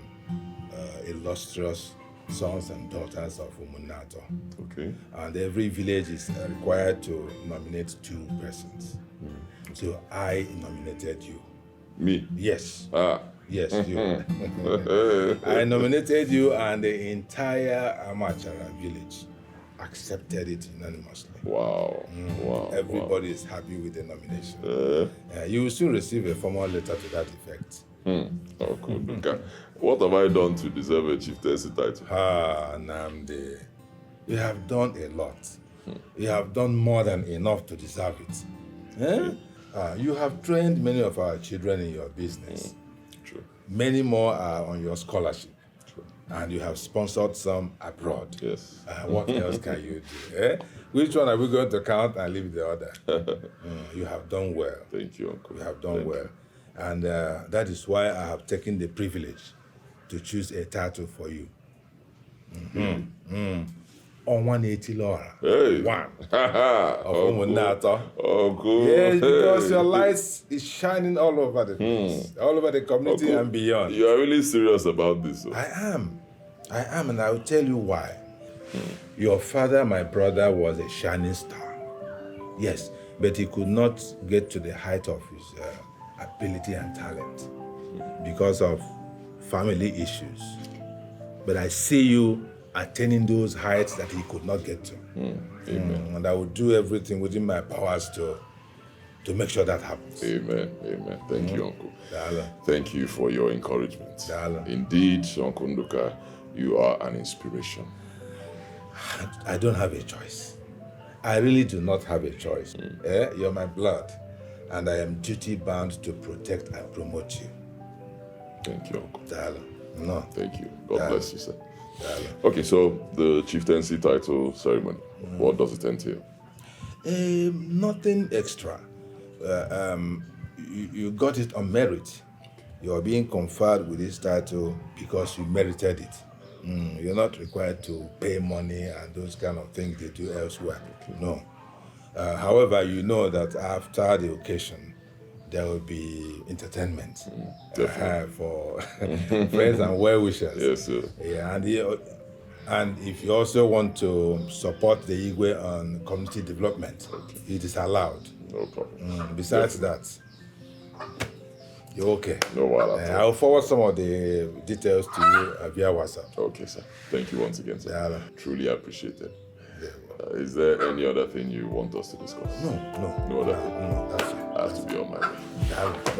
illustrious sons and daughters of Umunato. Okay. And every village is required to nominate 2 persons. So I nominated you. Me? Yes. Yes, you. I nominated you and the entire Amachara village accepted it unanimously. Wow. Wow. Everybody is happy with the nomination. You will soon receive a formal letter to that effect. Oh, cool. Okay. What have I done to deserve a chieftaincy title? Namde, you have done a lot. You have done more than enough to deserve it. You have trained many of our children in your business. True. Many more are on your scholarship. True. And you have sponsored some abroad. Yes. What else can you do? Which one are we going to count and leave the other? You have done well. Thank you, Uncle. You have done well. And that is why I have taken the privilege to choose a title for you. On 180 Laura. Hey. One. Oh, cool. Yes, because your light is shining all over the place, all over the community and beyond. You are really serious about this? I am, and I will tell you why. Your father, my brother, was a shining star. Yes, but he could not get to the height of his ability and talent because of family issues. But I see you attaining those heights that he could not get to. Amen. And I will do everything within my powers to make sure that happens. Amen. Amen. Thank you, Uncle. Dala. Thank you for your encouragement. Dala. Indeed, Uncle Nduka, you are an inspiration. I don't have a choice. I really do not have a choice. You're my blood, and I am duty-bound to protect and promote you. Thank you, Uncle. Dala. No. Thank you. God bless you, sir. Okay, so the chieftaincy title ceremony, what does it entail? Nothing extra. You got it on merit. You are being conferred with this title because you merited it. You're not required to pay money and those kind of things they do elsewhere. No. However, you know that after the occasion, there will be entertainment for friends and well-wishers. Yes, sir. Yeah, and if you also want to support the Igwe on community development, it is allowed. No problem. Besides that, you're okay. No worries. I'll forward some of the details to you via WhatsApp. Okay, sir. Thank you once again, sir. Yeah. Truly appreciate it. Is there any other thing you want us to discuss? No other thing? No, that's it. I have to be on my way.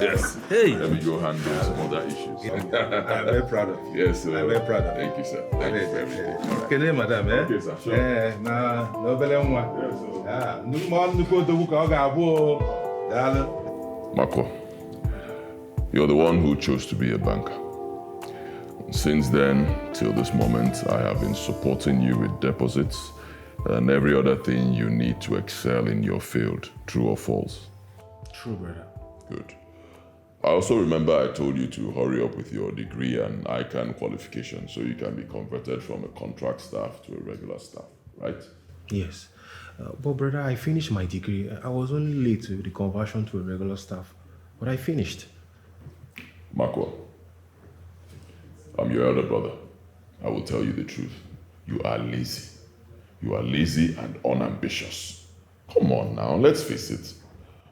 Yes. Hey. Let me go handle some other issues. I'm very proud of you. Yes, sir. I'm very proud of you. Thank you, sir. Thank you for everything. Can you, madam? Okay, sir. Sure. Mako, you're the one who chose to be a banker. Since then, till this moment, I have been supporting you with deposits and every other thing you need to excel in your field, true or false? True, brother. Good. I also remember I told you to hurry up with your degree and ICANN qualification so you can be converted from a contract staff to a regular staff, right? Yes. But brother, I finished my degree. I was only late with the conversion to a regular staff, but I finished. Marco, I'm your elder brother. I will tell you the truth. You are lazy. You are lazy and unambitious. Come on now, let's face it.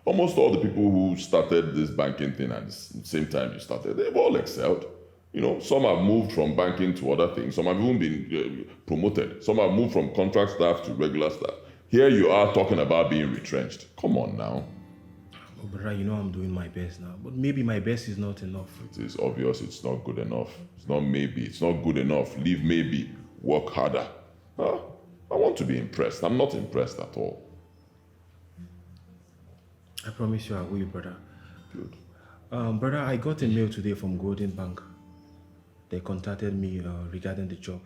Almost all the people who started this banking thing at the same time you started, they've all excelled. You know, some have moved from banking to other things. Some have even been promoted. Some have moved from contract staff to regular staff. Here you are talking about being retrenched. Come on now. Oh, brother, you know I'm doing my best now, but maybe my best is not enough. It is obvious it's not good enough. It's not maybe. It's not good enough. Leave maybe. Work harder. Huh? I want to be impressed. I'm not impressed at all. I promise you I will, brother. Good. Brother, I got a mail today from Golden Bank. They contacted me regarding the job.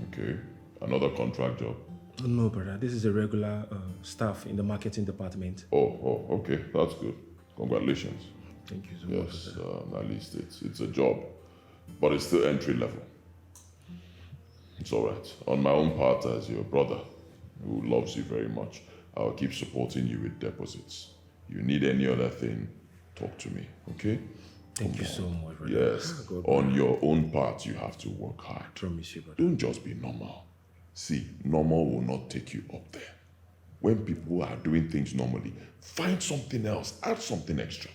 Okay. Another contract job? No, brother. This is a regular staff in the marketing department. Oh, okay. That's good. Congratulations. Thank you so much. Yes, at least it's a job, but it's still entry level. It's all right. On my own part, as your brother, who loves you very much, I'll keep supporting you with deposits. You need any other thing, talk to me, okay? Thank you so much, brother. Yes. On your own part, you have to work hard. I promise you, brother. Don't just be normal. See, normal will not take you up there. When people are doing things normally, find something else, add something extra.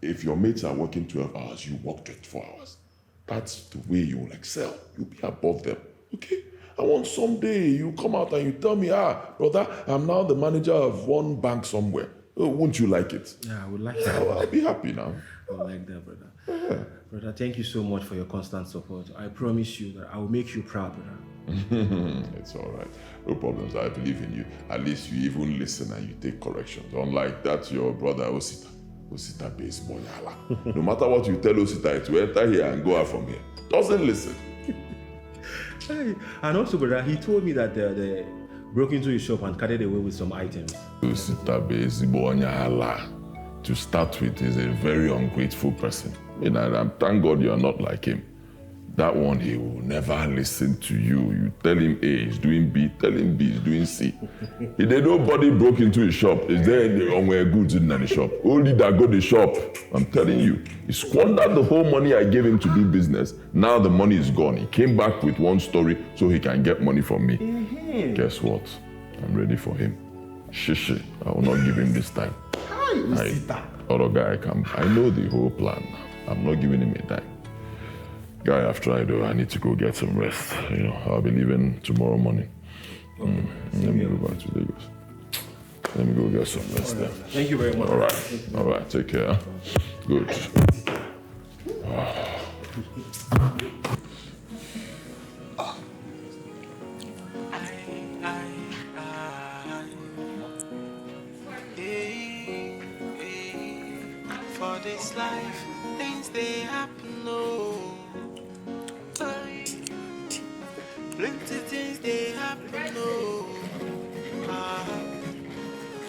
If your mates are working 12 hours, you work 24 hours. That's the way you will excel. You'll be above them, okay? I want someday you come out and you tell me, brother, I'm now the manager of one bank somewhere. Won't you like it? Yeah, I would like that. I'll be happy now. I would like that, brother. Brother, thank you so much for your constant support. I promise you that I will make you proud, brother. It's all right. No problems. I believe in you. At least you even listen and you take corrections. Unlike that, your brother Osita. Osita base boy. No matter what you tell Osita, it will enter here and go out from here. Doesn't listen. Hey, and also, brother, he told me that they broke into his shop and carried away with some items. Osita base boy. To start with, is a very ungrateful person. And thank God you are not like him. That one, he will never listen to you. You tell him A, he's doing B, tell him B, he's doing C. If nobody broke into his shop, is there any goods in the shop? Only that go to the shop. I'm telling you, he squandered the whole money I gave him to do business. Now the money is gone. He came back with one story so he can get money from me. Guess what? I'm ready for him. Shishi, I will not give him this time. Other guy, I know the whole plan. I'm not giving him a dime. Guy, I've tried though. I need to go get some rest. I'll be leaving tomorrow morning. Okay. Let me go back to Lagos. Let me go get some rest there. Thank you very much. All right. Take care. Good. For this life, things they happen, no. Plenty things they happen, no.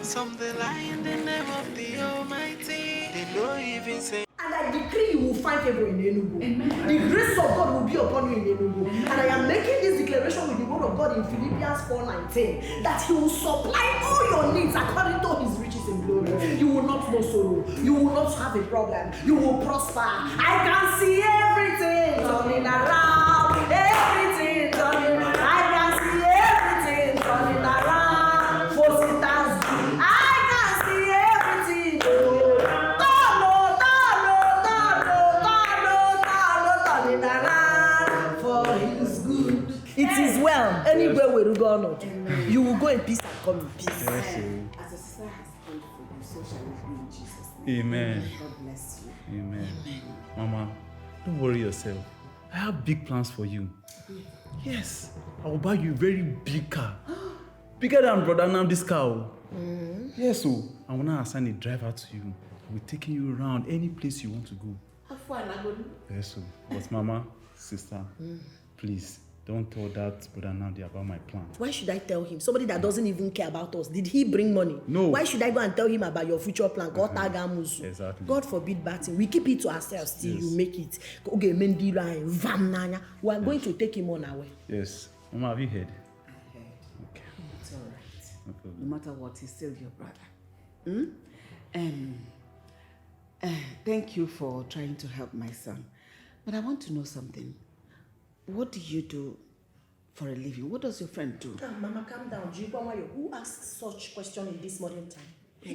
Some they lie in the name of the Almighty. They don't even say. And I decree you will find favor in Enugu. Amen. The grace of God will be upon you in Enugu. And I am making this declaration with the word of God in Philippians 4:19 that He will supply all your needs according to His riches in glory. You will not know sorrow. You will not have a problem. You will prosper. I can see everything turning around. Everything turning around. I can see everything turning around. For Satan's good. I can see everything. It is well. Anywhere where you go not, you will go in peace and come in peace. Yes, As a sister has prayed for you, so shall it be in Jesus' name. Amen. God bless you. Amen. Mama, don't worry yourself. I have big plans for you. Yes, I will buy you a very big car. Bigger than brother now this car. Yes, so I will now assign a driver to you. We're taking you around any place you want to go. How far am I going? Yes, so. But mama, sister, please don't tell that brother Nandi about my plan. Why should I tell him? Somebody that doesn't even care about us. Did he bring money? No. Why should I go and tell him about your future plan? Exactly. God forbid bad thing. We keep it to ourselves till Yes. you make it. Okay, Mendira, Vamnanya. We are going to take him on our way. Yes. Mama, have you heard? I heard. Okay. It's all right. No problem. No matter what, he's still your brother. Thank you for trying to help my son. But I want to know something. What do you do for a living? What does your friend do? Mama, calm down. Who asks such question in this modern time? The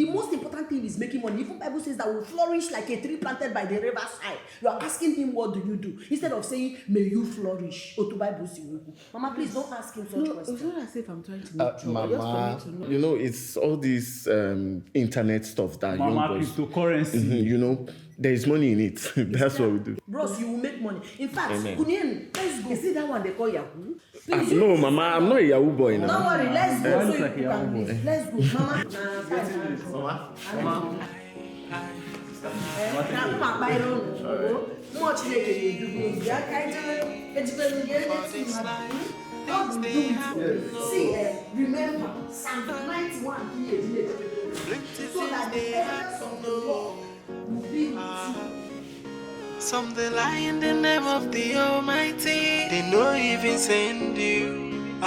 most important thing is making money. Even Bible says that will flourish like a tree planted by the riverside. You are asking him, what do you do? Instead of saying, may you flourish. Mama, please don't ask him such questions. It's not as if I'm trying to make trouble. Mama, Just for me to know. you know, it's all this internet stuff that Mama, young boys... cryptocurrency. You know, there is money in it. That's what we do. Bros, you will make money. In fact, let's go. Is it that one they call Yahoo? No, Mama, I'm not a Yahoo boy now. Don't worry, let's go. Looks like a Yahoo boy. Let's go, Mama. See, remember, Psalm 91 so that the elders of the Lord will be with you. Some they lie in the name of the Almighty. They know even send you.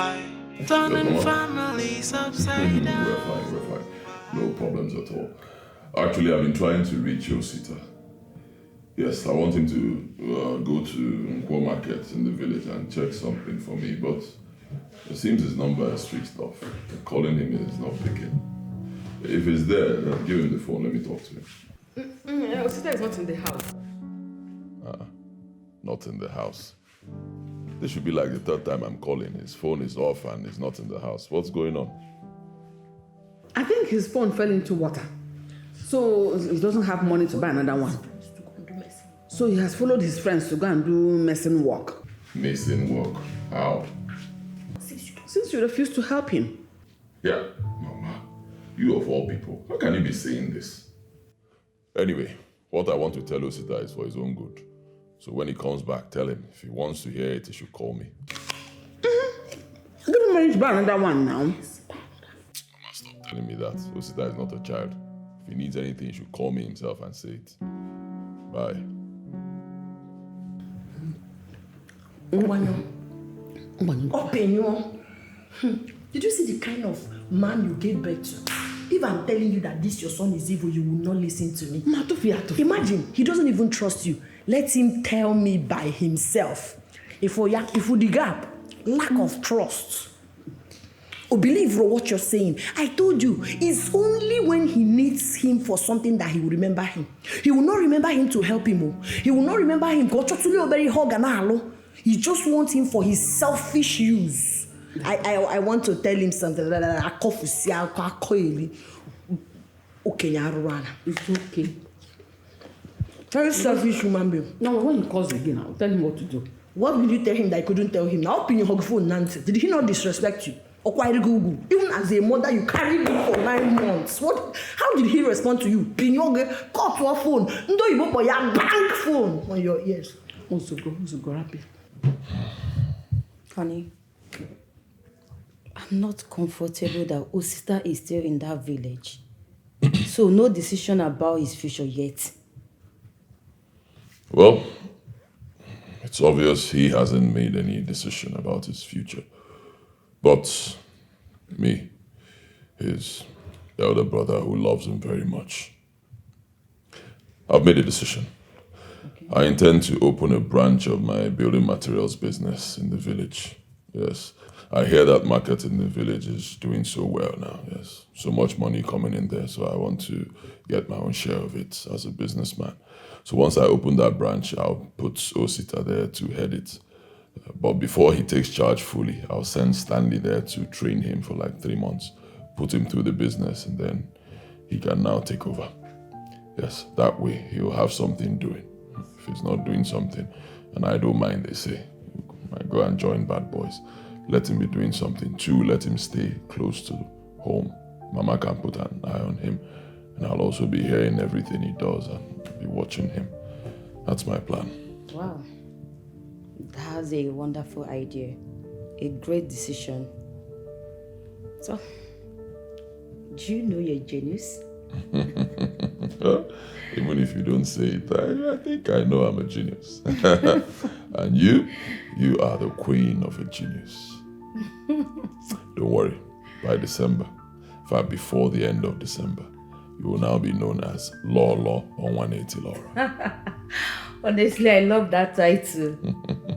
Turning families upside down. We're fine. No problems at all. Actually, I've been trying to reach Osita. Yes, I want him to go to Nkwo Market in the village and check something for me, but it seems his number is switched off. Calling him is not picking. If he's there, give him the phone. Let me talk to him. Osita is not in the house. Not in the house. This should be like the third time I'm calling. His phone is off and he's not in the house. What's going on? I think his phone fell into water. So he doesn't have money to buy another one. So he has followed his friends to go and do messing work. Messing work? How? Since you refuse to help him. Yeah, Mama. You of all people, how can you be saying this? Anyway, what I want to tell Osita is for his own good. So when he comes back, tell him if he wants to hear it, he should call me. Give him money to buy another one now. Mama, stop telling me that. Osita is not a child. If he needs anything, he should call me himself and say it. Bye. Did you see the kind of man you gave birth to? If I'm telling you that this your son is evil, you will not listen to me. Imagine, he doesn't even trust you. Let him tell me by himself. If we the gap, lack of trust. Or believe what you're saying. I told you, it's only when he needs him for something that he will remember him. He will not remember him to help him. He will not remember him. He just wants him for his selfish use. I want to tell him something. Okay, it's okay. Very selfish human being. Now, when he calls again, I'll tell him what to do. What will you tell him that I couldn't tell him? Now, open your hug phone, Nancy. Did he not disrespect you? Even as a mother, you carried him for 9 months. What? How did he respond to you? Pinyoge, cut your phone. Ndo you for your bank phone on your ears. Also go happy. Honey, I'm not comfortable that Osita is still in that village. So no decision about his future yet. Well, it's obvious he hasn't made any decision about his future. But me, his elder brother who loves him very much, I've made a decision. Okay. I intend to open a branch of my building materials business in the village. Yes, I hear that market in the village is doing so well now. Yes, so much money coming in there, so I want to get my own share of it as a businessman. So once I open that branch, I'll put Osita there to head it. But before he takes charge fully, I'll send Stanley there to train him for like 3 months, put him through the business, and then he can now take over. Yes, that way he'll have something doing. If he's not doing something, and I don't mind, they say, I go and join bad boys. Let him be doing something too. Let him stay close to home. Mama can put an eye on him, and I'll also be hearing everything he does and be watching him. That's my plan. Wow. That's a wonderful idea. A great decision. So, do you know you're a genius? Even if you don't say it, I think I know I'm a genius. And you are the queen of a genius. Don't worry, by December, in fact before the end of December, you will now be known as Law on 180 Laura. Honestly, I love that title.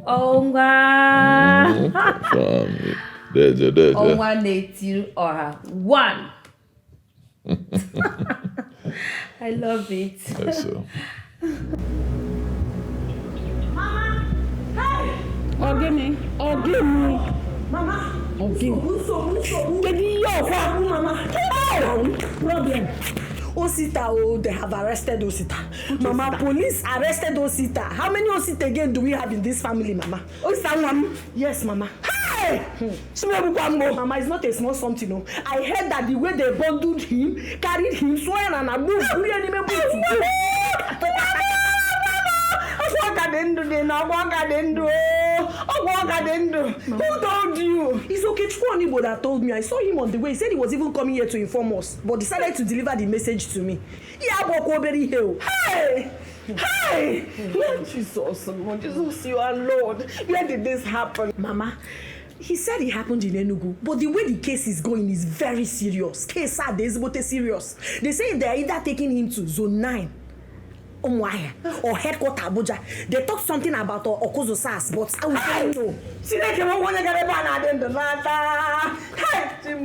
On 180 or 1. I love it. Yes, so. Mama! Hey! Oh, give me. Mama! Oh, give me. Baby, Mama! Hey! Problem. Osita, they have arrested Osita. Mama, police arrested Osita. How many Osita again do we have in this family, Mama? Osita one? Yes, Mama. Hey! Mama, it's not a small something, no. I heard that the way they bundled him, carried him, swung and abused. Who told you? It's okay, Chuanibo that told me. I saw him on the way. He said he was even coming here to inform us, but decided to deliver the message to me. Hey! Hey! Jesus, Jesus, you are Lord. Where did this happen? Mama, he said it happened in Enugu, but the way the case is going is very serious. Case is serious. They say they're either taking him to Zone 9 or headquarters Abuja. They talk something about Okozo SARS, but I will don't know.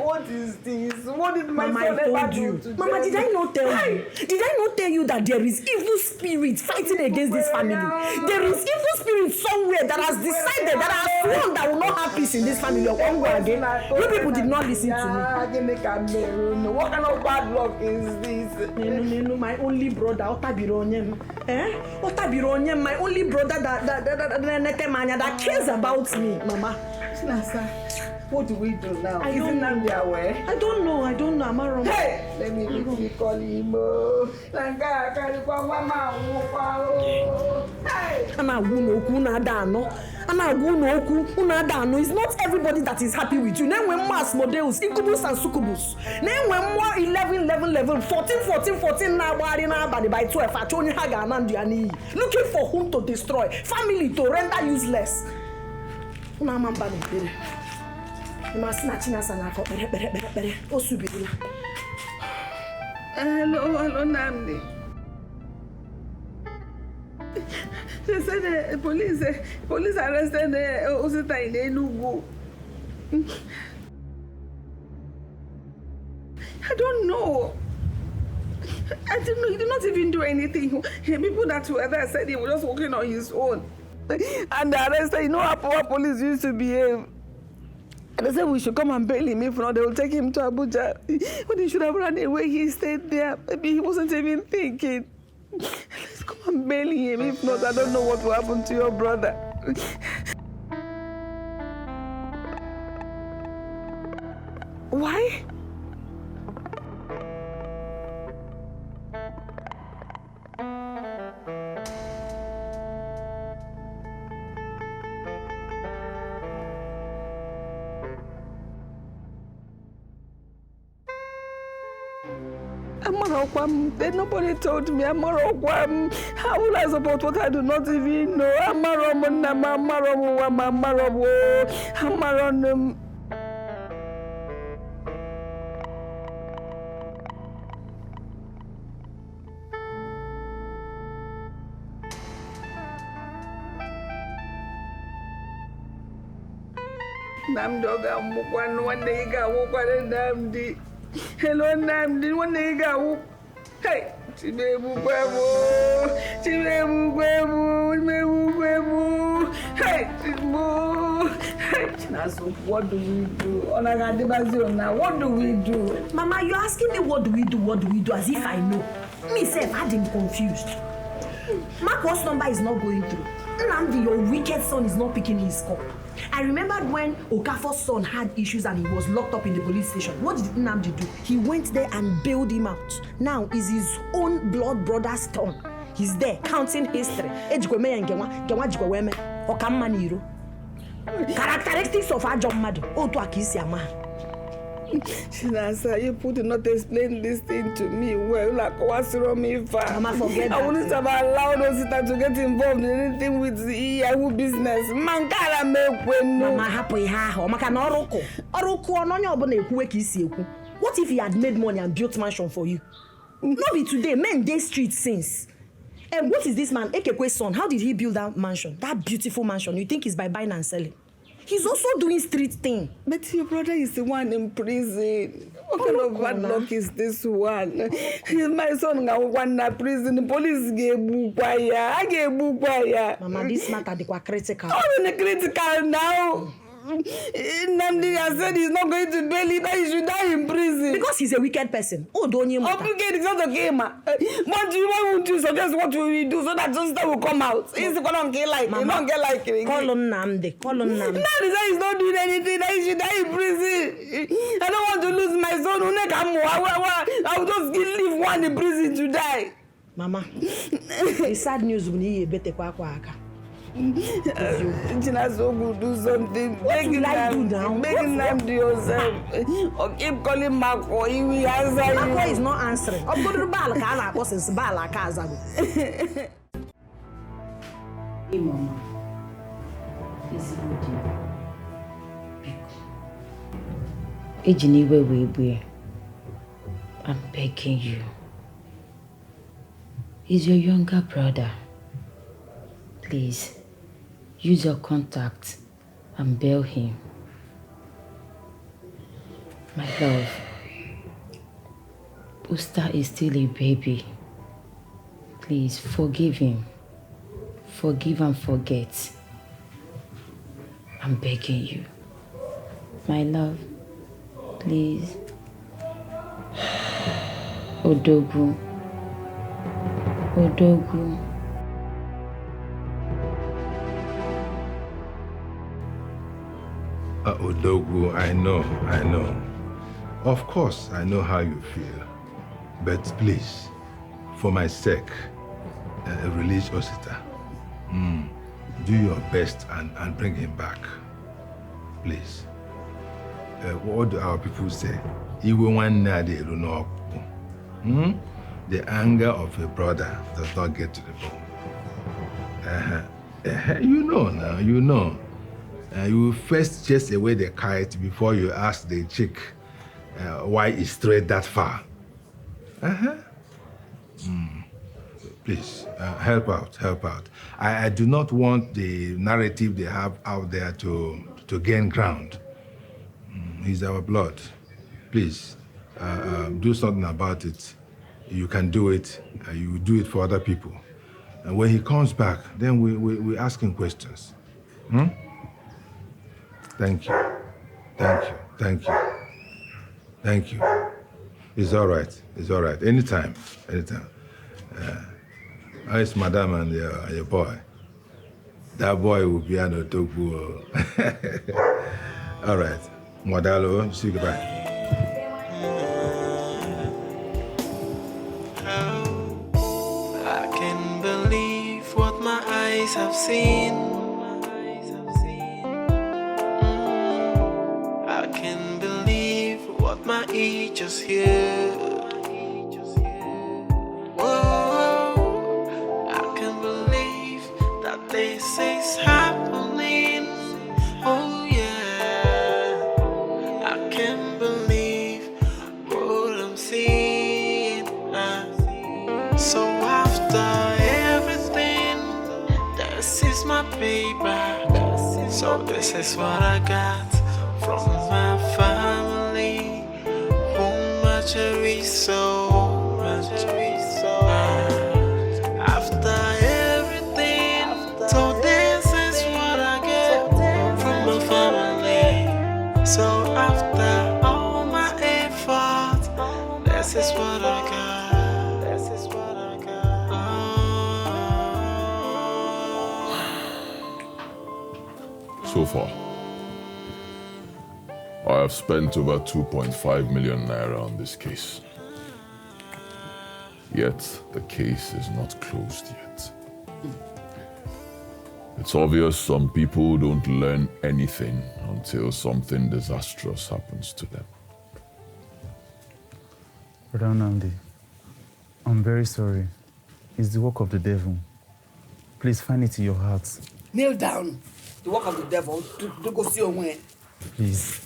What is is this? What did my Mama, son I ever told do you. to Mama, them? did I not tell you? Did I not tell you that there is evil spirit fighting against this family? There is evil spirit somewhere that has decided, that has sworn that will not have peace in this family. Again. You people did not listen to me. What kind of bad luck is this? No, my only brother, Otabironyem. Otabironyem, my only brother that cares about me, Mama. What do we do now? Isn't that aware? I don't know. Am I wrong? Hey! Let me call him. It's not everybody that is happy with you. Then when mass models, incubus and succubus. Then when more 11, 14 now by 12. Looking for whom to destroy, family to render useless. Hello, Namdi. They said the police arrested Osita in Enugu. I don't know. I don't know. He did not even do anything. People that were there said he was just walking on his own. And the arrested, you know how poor police used to behave. And they said we should come and bail him. If not, they will take him to Abuja. But he should have run away. He stayed there. Maybe he wasn't even thinking. Let's come and bail him. If not, I don't know what will happen to your brother. Why? Nobody told me. How will I support what I do not even know? Hello, Namdi. One day go. Hey, Chibebu. Hey, what do we do? Now, what do we do? Mama, you're asking me what do we do as if I know. Me self had him confused. Marcos' number is not going through. Nnamdi, your wicked son is not picking his call. I remembered when Okafor's son had issues and he was locked up in the police station. What did Nnamdi do? He went there and bailed him out. Now is his own blood brother's turn. He's there counting history. Characteristics of a John Madu. Chinasa, you could not explain this thing to me well. Like, what's wrong with me? Mama, forget that. I wouldn't have allowed Osita to get involved in anything with the Yahoo business. Man, can't make when Mama, happy ha. Mama, can Oroko. Oroko, no, no, no. What if he had made money and built mansion for you? Not be today. Men day street since. And what is this man, Ekekwe's son? How did he build that mansion? That beautiful mansion? You think it's by buying and selling? He's also doing street thing. But your brother is the one in prison. What kind of bad luck is this one? My son now one in prison. The police gave bukwaya. I gave bukwaya. Mama, this matter is critical. Oh, critical now. Nnamdi has said he's not going to bail him, that he should die in prison. Because he's a wicked person. Oh, don't you matter? Obligate is not okay, ma. Why won't you suggest what we do so that justice will come out? He's the one get like it. Don't get like it. Call on Nnamdi. Nnamdi said he's not doing anything, that he should die in prison. I don't want to lose my son. I will just leave one in prison to die. Mama, the sad news will be better. Chinaso will do something. What will I do now? Making them do yourself. Or keep calling Marco. He will answer you. Marco is not answering. I'm going to Balaka since Balaka. Hey, Mama. Is it good? I'm begging you. He's your younger brother. Please. Use your contact and bail him. My love, Buster is still a baby. Please forgive him. Forgive and forget. I'm begging you. My love, please. Odogu. Odogu. Odogu, I know. Of course, I know how you feel. But please, for my sake, release Osita. Do your best and bring him back. Please. What do our people say? The anger of a brother does not get to the bone. You know now, you know. You will first chase away the kite before you ask the chick why it strayed that far. Please, help out. I do not want the narrative they have out there to gain ground. He's our blood. Please, do something about it. You can do it. You will do it for other people. And when he comes back, then we ask him questions. Thank you. It's all right. Anytime. How is Madam and your boy? That boy will be an Otogu. All right. Modalo, see you goodbye. I can't believe what my eyes have seen. I can't believe what my ears just hear. I can't believe that this is happening. Oh yeah, I can't believe what I'm seeing. So after everything, this is my paper. So this is what I got from my family. Who much I so much. After everything, so this is what I get from my family. So after all my effort, this is what I got. So far, I have spent over 2.5 million naira on this case. Yet, the case is not closed yet. It's obvious some people don't learn anything until something disastrous happens to them. Brother Nnamdi, I'm very sorry. It's the work of the devil. Please find it in your heart. Kneel down. The work of the devil. To go see your way. Please.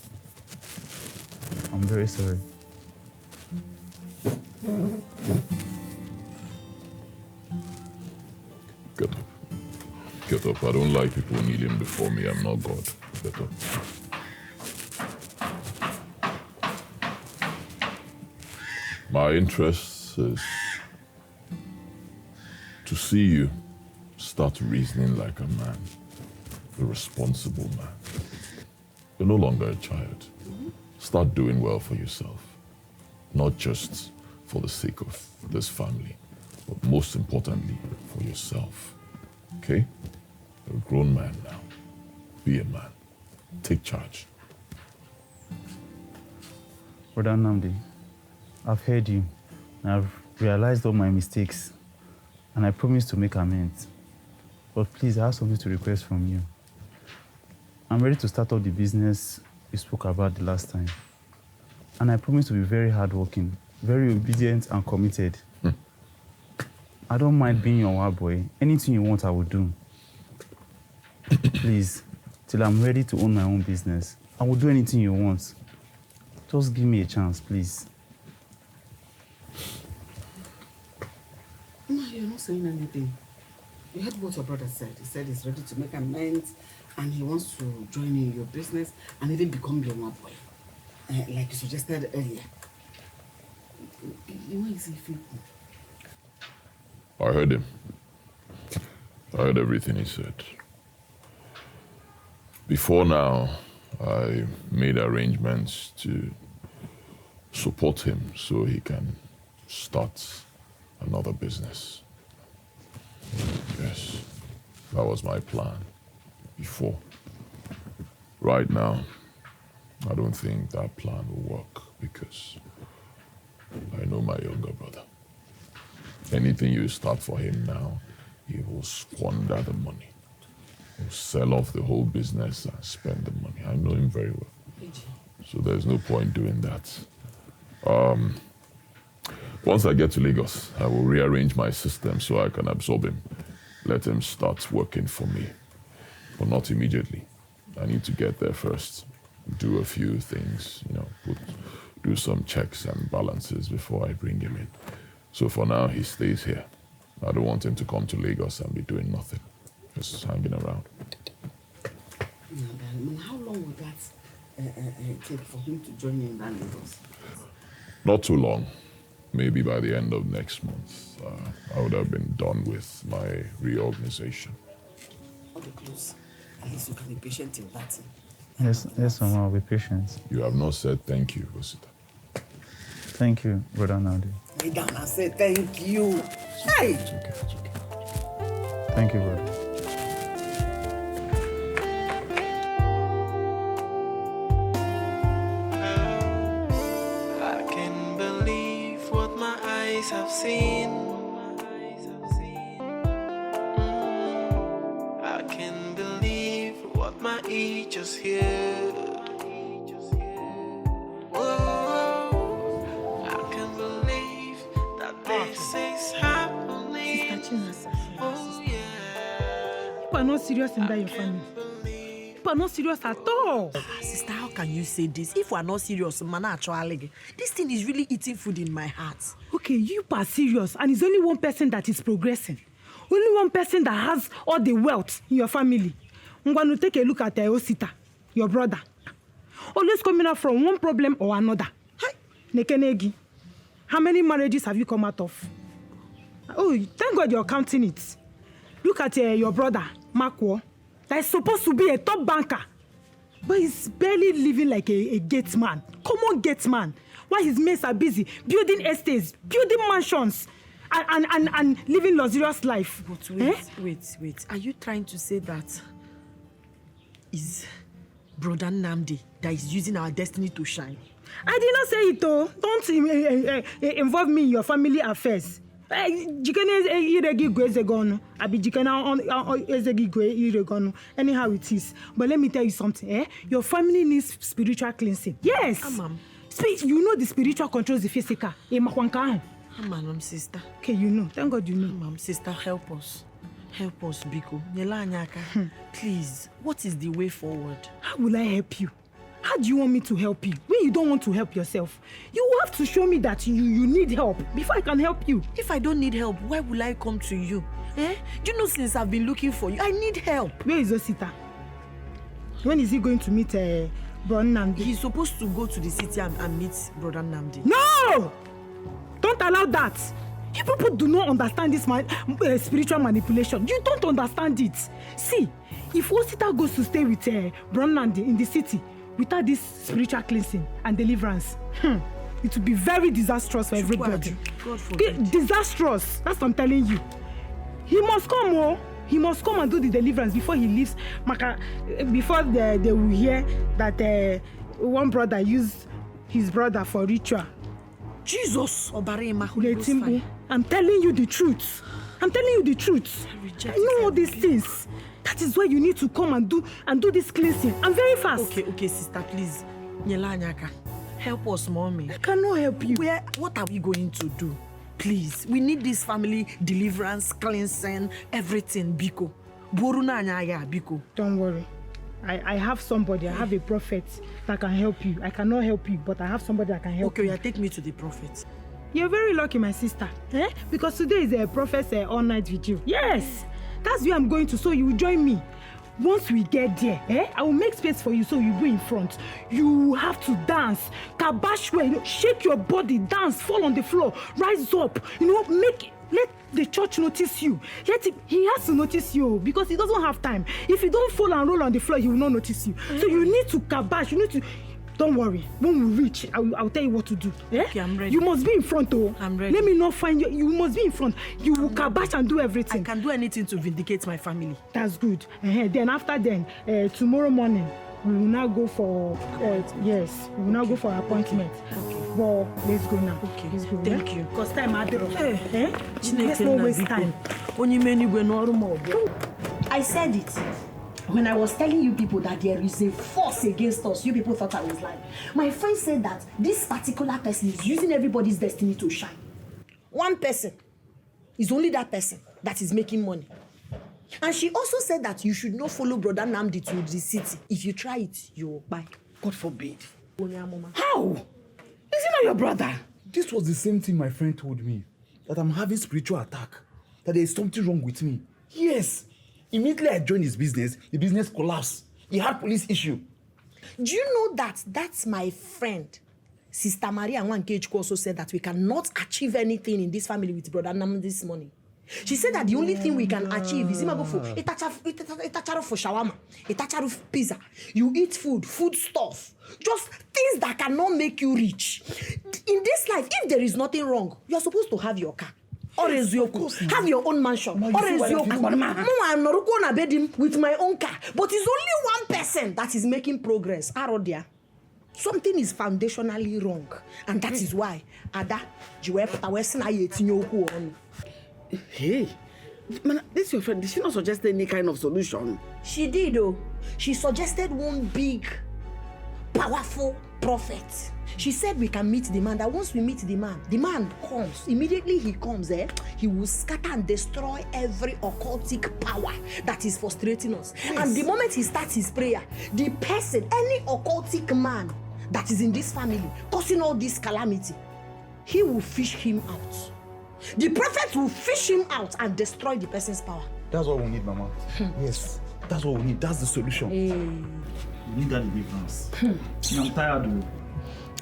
I'm very sorry. Get up. I don't like people kneeling before me. I'm not God. Get up. My interest is to see you start reasoning like a man, a responsible man. You're no longer a child. Start doing well for yourself, not just for the sake of this family, but most importantly, for yourself. Okay? You're a grown man now. Be a man. Take charge. Brother Nnamdi, I've heard you, and I've realized all my mistakes, and I promise to make amends. But please, I have something to request from you. I'm ready to start up the business you spoke about the last time. And I promise to be very hardworking, very obedient and committed. I don't mind being your wild boy. Anything you want, I will do. Please, till I'm ready to own my own business, I will do anything you want. Just give me a chance, please. No, you're not saying anything. You heard what your brother said. He said he's ready to make amends and he wants to join in your business and even become your one boy. like you suggested earlier. Where is he feeling? I heard him. I heard everything he said. Before now, I made arrangements to support him so he can start another business. Yes, that was my plan before. Right now, I don't think that plan will work because I know my younger brother. Anything you start for him now, he will squander the money. He'll sell off the whole business and spend the money. I know him very well. So there's no point doing that. Once I get to Lagos, I will rearrange my system so I can absorb him. Let him start working for me. But not immediately. I need to get there first. Do a few things, do some checks and balances before I bring him in. So for now, he stays here. I don't want him to come to Lagos and be doing nothing. Just hanging around. How long will that take for him to join you in that Lagos? Not too long. Maybe by the end of next month, I would have been done with my reorganization. Okay, close. At least you can be patient till that. Yes, Mama, I'll be patient. You have not said thank you, Rosita. Thank you, Brother Naldi. Lay down and say thank you. Hey! It's okay. Thank you, brother. I can believe what my eyes have seen. I can believe what my ears just heard. Oh, I can believe that this is happening. Oh yeah. People are not serious in that your family. People are not serious at all. Sister, how can you say this? If we are not serious, man, actually, this thing is really eating food in my heart. Okay, you are serious, and it's only one person that is progressing. Only one person that has all the wealth in your family. I'm going to take a look at Osita, your brother. Always coming out from one problem or another. Nekenegi, how many marriages have you come out of? Oh, thank God you're counting it. Look at your brother, Makwo, that is supposed to be a top banker. But he's barely living like a gate man. Common gate man. While his mates are busy building estates, building mansions, and living luxurious life. But wait. Are you trying to say that is Brother Namdi that is using our destiny to shine? I did not say it though. Don't involve me in your family affairs. Anyhow it is. But let me tell you something. Your family needs spiritual cleansing. Yes. You know the spiritual controls the physical. Sister. Okay, you know. Thank God you know. Sister, help us. Help us, Biko. Please, what is the way forward? How will I help you? How do you want me to help you when you don't want to help yourself? You have to show me that you need help before I can help you. If I don't need help, why will I come to you? Do you know since I've been looking for you, I need help. Where is Osita? When is he going to meet Brother Namdi? He's supposed to go to the city and meet Brother Namdi. No! Don't allow that. You people do not understand this spiritual manipulation. You don't understand it. See, if Osita goes to stay with Brother Namdi in the city, without this spiritual cleansing and deliverance, it will be very disastrous for everybody. God forbid. Disastrous. That's what I'm telling you. He must come, He must come and do the deliverance before he leaves. Before they will hear that one brother used his brother for ritual. Jesus! I'm telling you the truth. I know all these things. That is why you need to come and do this cleansing. And very fast. Okay, sister, please. Help us, mommy. I cannot help you. What are we going to do? Please, we need this family deliverance, cleansing, everything, Biko. Biko. Don't worry. I have somebody, I have a prophet that can help you. I cannot help you, but I have somebody that can help you. Okay, take me to the prophet. You're very lucky, my sister. Because today is a prophet's all-night vigil. Yes! That's where I'm going to, so you will join me. Once we get there, I will make space for you so you go in front. You have to dance. Kabash way, shake your body, dance, fall on the floor, rise up. Let the church notice you. He has to notice you because he doesn't have time. If you don't fall and roll on the floor, he will not notice you. So you need to kabash. You need to. Don't worry. When we reach, I'll tell you what to do. Okay, I'm ready. You must be in front, oh. I'm ready. Let me not find you. You must be in front. You will kabash and do everything. I can do anything to vindicate my family. That's good. Then after tomorrow morning, we will now go for we will now go for appointment. Okay. Well, let's go now. Okay. Let's go. Thank you. Because time I let's not not waste time. I said it. When I was telling you people that there is a force against us, you people thought I was lying. My friend said that this particular person is using everybody's destiny to shine. One person is only that person that is making money. And she also said that you should not follow Brother Namdi to the city. If you try it, you'll buy. God forbid. How? Is he not your brother? This was the same thing my friend told me. That I'm having spiritual attack. That there is something wrong with me. Yes. Immediately I joined his business, the business collapsed. He had police issue. Do you know that that's my friend? Sister Maria Nwankechukwu also said that we cannot achieve anything in this family with Brother Namdi's money. She said that the only thing we can achieve is itacharu for shawarma, itacharu pizza. You eat food stuff, just things that cannot make you rich. In this life, if there is nothing wrong, you are supposed to have your car. Or is your have your own mansion. Or is your I'm not going to bed him with my own car. But it's only one person that is making progress. Arodia. Something is foundationally wrong. And that is why Ada Hey, man, this is your friend. Did she not suggest any kind of solution? She did, though. She suggested one big, powerful prophet. She said we can meet the man, that once we meet the man comes. Immediately he comes, he will scatter and destroy every occultic power that is frustrating us. Yes. And the moment he starts his prayer, the person, any occultic man that is in this family, causing all this calamity, he will fish him out. The prophet will fish him out and destroy the person's power. That's what we need, Mama. Yes, that's what we need. That's the solution. We need that deliverance. I'm tired of it.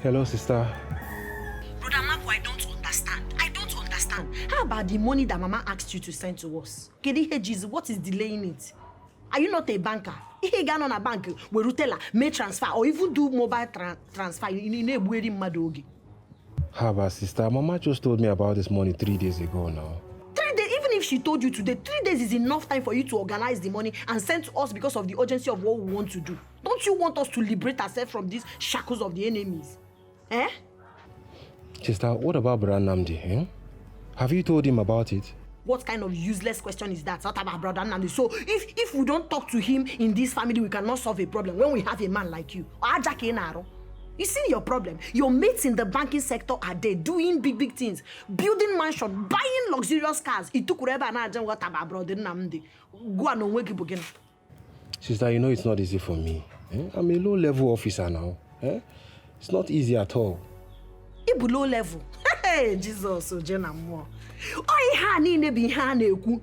Hello, sister. Brother Marco, I don't understand. How about the money that Mama asked you to send to us? Jesus, what is delaying it? Are you not a banker? If you go on a bank, where you tell her, make transfer or even do mobile transfer, you need to How about sister? Mama just told me about this money 3 days ago now. 3 days? Even if she told you today, 3 days is enough time for you to organize the money and send to us because of the urgency of what we want to do. Don't you want us to liberate ourselves from these shackles of the enemies? Sister, what about Brother Namdi? Have you told him about it? What kind of useless question is that? What about Brother Namdi? So if we don't talk to him in this family, we cannot solve a problem when we have a man like you. You see your problem. Your mates in the banking sector are there doing big things, building mansions, buying luxurious cars. Sister, you know it's not easy for me. I'm a low-level officer now. It's not easy at all. Ibu low level. Hey, Jesus, Ojena more.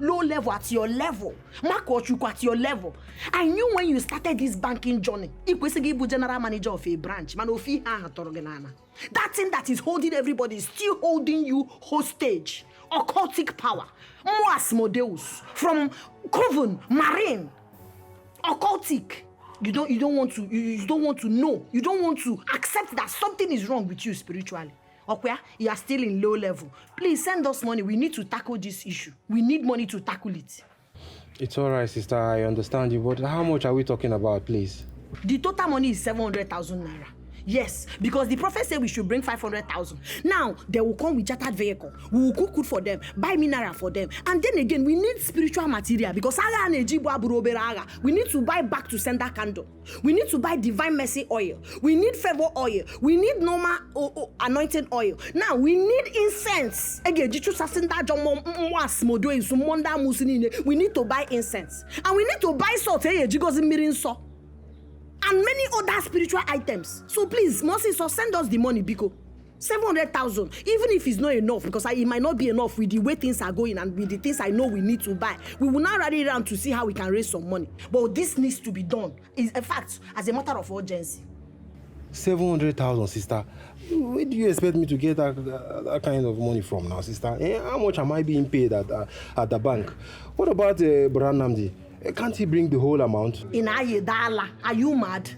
Low level at your level. Marco at your level. I knew when you started this banking journey. Ibu general manager of a branch. That thing that is holding everybody is still holding you hostage. Occultic power. Moas Modeus. From Coven, Marine. Occultic. You don't want to know. You don't want to accept that something is wrong with you spiritually. Okay, you are still in low level. Please send us money. We need to tackle this issue. We need money to tackle it. It's all right, sister. I understand you, but how much are we talking about, please? The total money is 700,000 naira. Yes, because the prophet said we should bring 500,000. Now, they will come with chartered vehicle. We will cook food for them, buy mineral for them. And then again, we need spiritual material because we need to buy back to sender candle. We need to buy divine mercy oil. We need favor oil. We need normal anointing oil. Now, we need incense. We need to buy incense. And we need to buy salt. And many other spiritual items. So please, Moses, send us the money, Biko. 700,000, even if it's not enough, because it might not be enough with the way things are going and with the things I know we need to buy. We will now rally around to see how we can raise some money. But this needs to be done. It's a fact, as a matter of urgency. 700,000, sister. Where do you expect me to get that kind of money from now, sister? How much am I being paid at the bank? What about Brother Namdi? Can't he bring the whole amount? Are you mad?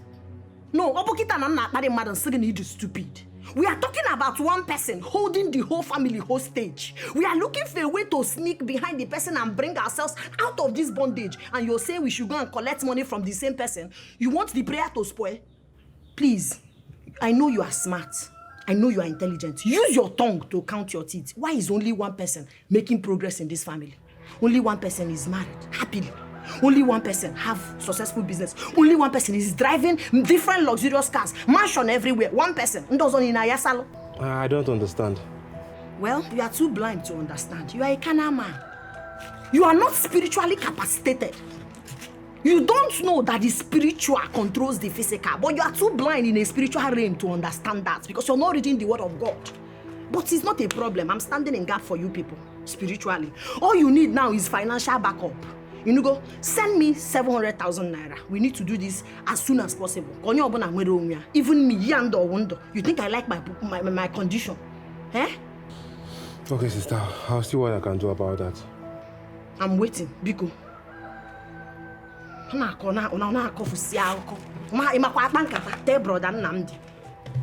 No, I'm not mad and saying you stupid. We are talking about one person holding the whole family hostage. We are looking for a way to sneak behind the person and bring ourselves out of this bondage. And you're saying we should go and collect money from the same person. You want the prayer to spoil? Please, I know you are smart. I know you are intelligent. Use your tongue to count your teeth. Why is only one person making progress in this family? Only one person is married happily. Only one person have successful business. Only one person is driving different luxurious cars, mansion everywhere. One person. I don't understand. Well, you are too blind to understand. You are a carnal man. You are not spiritually capacitated. You don't know that the spiritual controls the physical, but you are too blind in a spiritual realm to understand that because you're not reading the word of God. But it's not a problem. I'm standing in gap for you people, spiritually. All you need now is financial backup. You know, go send me 700,000 naira. We need to do this as soon as possible. Even me, you think I like my condition? Eh? Okay, sister. I'll see what I can do about that. I'm waiting, Biko.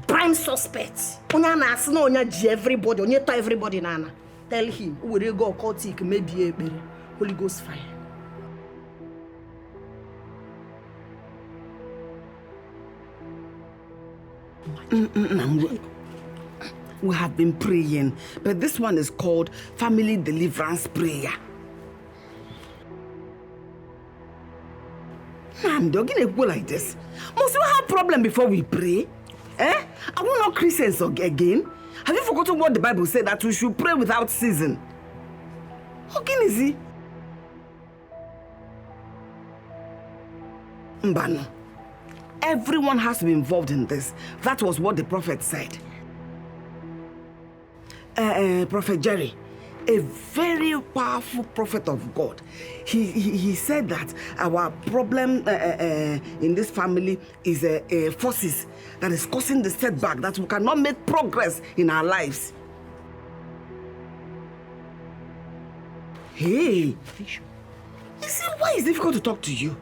Prime suspect. Everybody, everybody. Tell him, we will go cultic, maybe a Holy Ghost fire. We have been praying, but this one is called Family Deliverance Prayer. I'm dogging a go like this. Must we have problem before we pray? Eh? Are we not Christians again? Have you forgotten what the Bible said that we should pray without ceasing? How can is he? Mbano. Everyone has to be involved in this. That was what the prophet said. Prophet Jerry, a very powerful prophet of God. He said that our problem in this family is forces that is causing the setback, that we cannot make progress in our lives. Hey, you see why it's difficult to talk to you?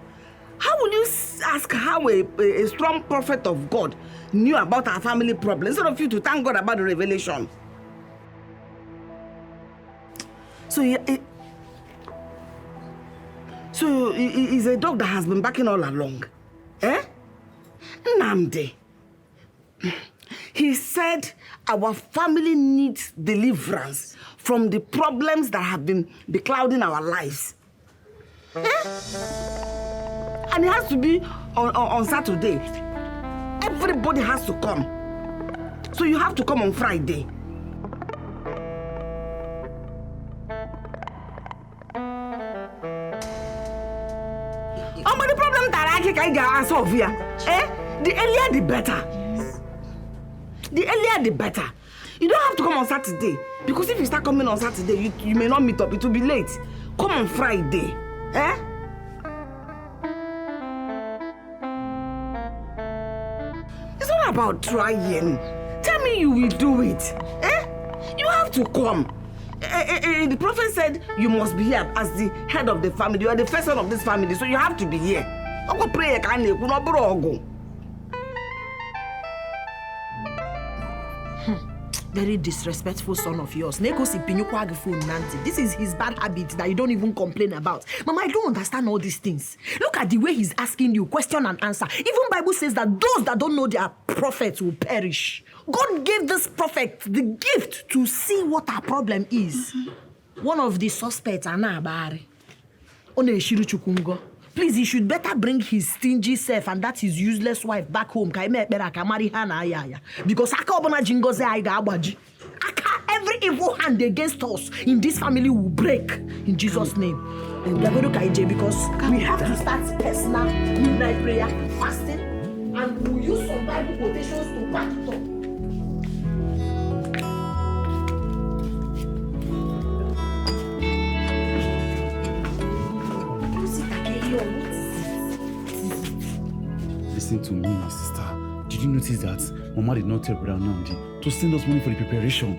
How will you ask how a strong prophet of God knew about our family problems instead of you to thank God about the revelation? So he's a dog that has been barking all along. Eh? Namde. He said our family needs deliverance from the problems that have been beclouding our lives. Eh? And it has to be on Saturday. Everybody has to come. So you have to come on Friday. But the problem that I can solve here, the earlier the better. The earlier the better. You don't have to come on Saturday. Because if you start coming on Saturday, you may not meet up. It will be late. Come on Friday. Eh? It's not about trying. Tell me you will do it. Eh? You have to come. The prophet said you must be here as the head of the family. You are the first son of this family, so you have to be here. I'm going to pray. Very disrespectful son of yours. This is his bad habit that you don't even complain about. Mama, I don't understand all these things. Look at the way he's asking you question and answer. Even Bible says that those that don't know their prophets will perish. God gave this prophet the gift to see what our problem is. One of the suspects, Anabari. Please, he should better bring his stingy self and that his useless wife back home. Because every evil hand against us in this family will break in Jesus' name. Because we have to start personal midnight prayer, fasting, and we'll use some Bible quotations to back it up. listen to me, sister. Did you notice that Mama did not tell Brother Nnamdi to send us money for the preparation?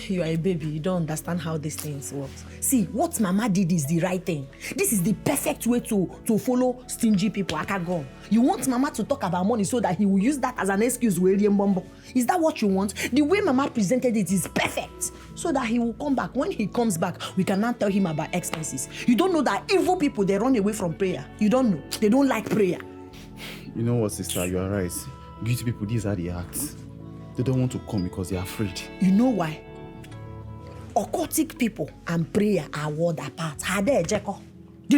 You are a baby. You don't understand how these things work. See, what Mama did is the right thing. This is the perfect way to follow stingy people. I can't go. You want Mama to talk about money so that he will use that as an excuse. Is that what you want? The way Mama presented it is perfect. So that he will come back. When he comes back, we can now tell him about expenses. You don't know that evil people, they run away from prayer. You don't know. They don't like prayer. You know what, sister? You are right. Guilty people, these are the acts. They don't want to come because they are afraid. You know why? Occultic people and prayer are world apart. They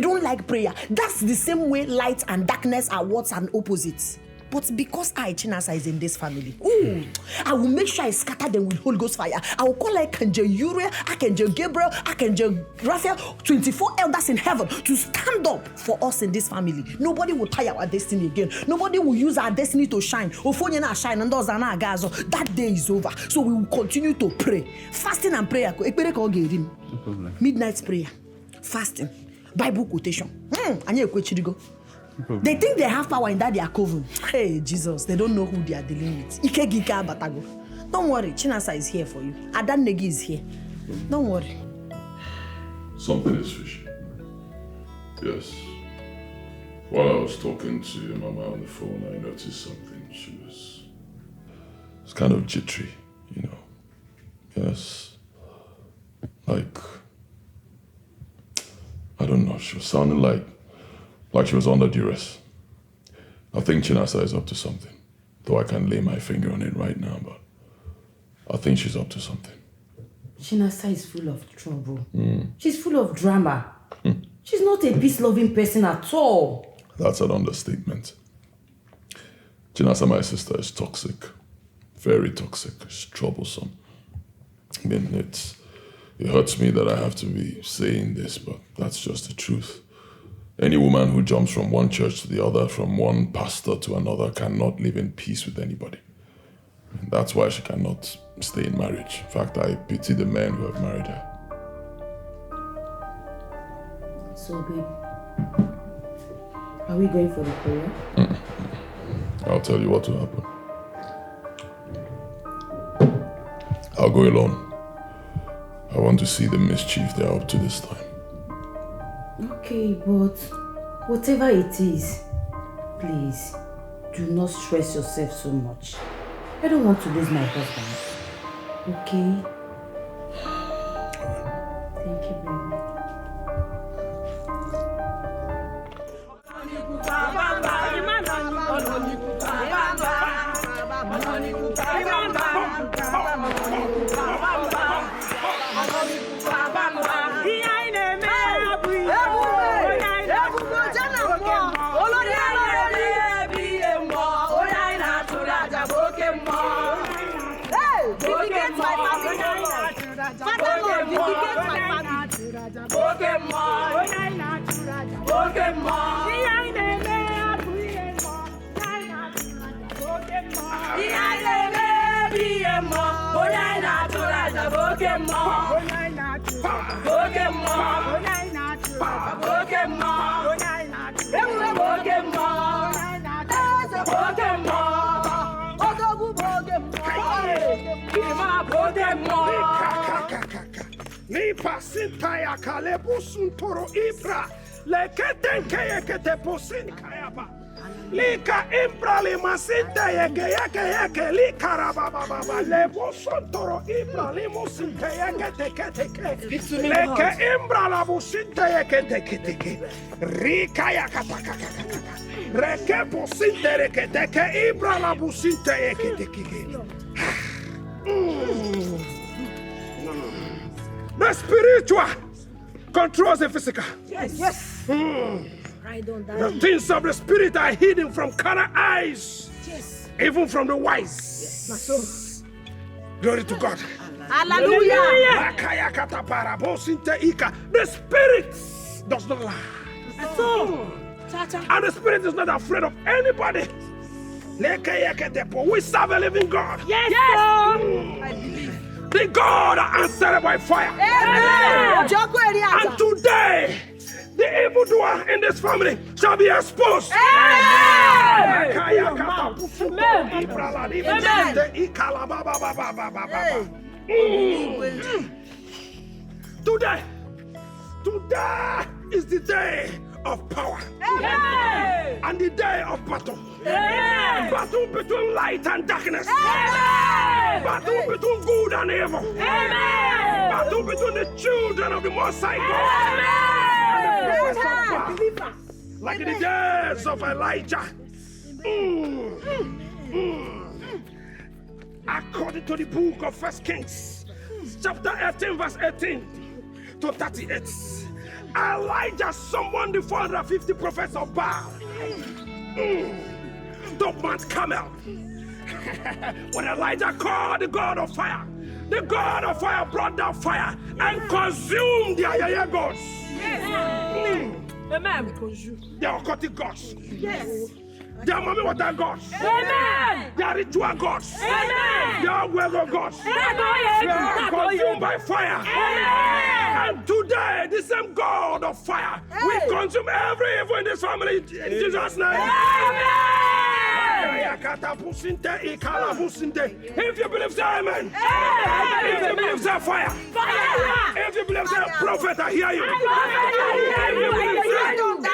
don't like prayer. That's the same way light and darkness are words and opposites. But because Chinasa is in this family, I will make sure I scatter them with Holy Ghost fire. I will call Archangel Uriel, Archangel Gabriel, Archangel Raphael, 24 elders in heaven to stand up for us in this family. Nobody will tie our destiny again. Nobody will use our destiny to shine. That day is over. So we will continue to pray. Fasting and prayer. No problem. Midnight prayer. Fasting. Bible quotation. They think they have power in that they are coven. Hey, Jesus, they don't know who they are dealing with. Ikegika Batago. Don't worry, Chinasa is here for you. Adan Negi is here. Don't worry. Something is fishy. Yes. While I was talking to your mama on the phone, I noticed something. She was kind of jittery, you know. Yes. Like, I don't know, she was sounding like she was under duress. I think Chinasa is up to something. Though I can't lay my finger on it right now, but I think she's up to something. Chinasa is full of trouble. She's full of drama. She's not a peace-loving person at all. That's an understatement. Chinasa, my sister, is toxic. Very toxic. She's troublesome. I mean, it hurts me that I have to be saying this, but that's just the truth. Any woman who jumps from one church to the other, from one pastor to another, cannot live in peace with anybody. And that's why she cannot stay in marriage. In fact, I pity the men who have married her. So, babe, are we going for the prayer? I'll tell you what will happen. I'll go alone. I want to see the mischief they're up to this time. Okay, but whatever it is, please, do not stress yourself so much. I don't want to lose my husband. Okay? Thank you, baby. Lipa sintaya kalebu suntoro ibra leketenke yekete posin kayaba lika imbra lima sinte yeke lika rababa lebu suntoro ibra limu sinte yekete leke imbra labu sinte yekete rika yakata reke posinte rekete ibra labu sinte yekete. The spiritual controls the physical. Yes. Right on that. The things of the spirit are hidden from carnal eyes. Yes. Even from the wise. Yes. Glory to God. Hallelujah. The spirit does not lie. And the spirit is not afraid of anybody. We serve a living God. Yes. I believe. The God answered by fire. Amen. And today, the The evildoer in this family shall be exposed. Today is the day of power. And the day of battle. Battle between light and darkness. Battle between good and evil. Battle between the children of the Most High God. Like in the days of Elijah. According to the book of 1 Kings, chapter 18, verse 18 to 38, Elijah summoned the 450 prophets of Baal to Mount Carmel. When Elijah called the God of fire brought down fire and consumed their yaya gods. Amen. Their occultic gods. Yes. Their mommy water gods. Amen. Their ritual gods. Amen. Their weather gods. They are consumed by fire. Amen. And today, the same God of fire will consume every evil in this family in Jesus' name. Amen. If you believe, say amen. If you believe, say fire. If you believe, say prophet, I hear you.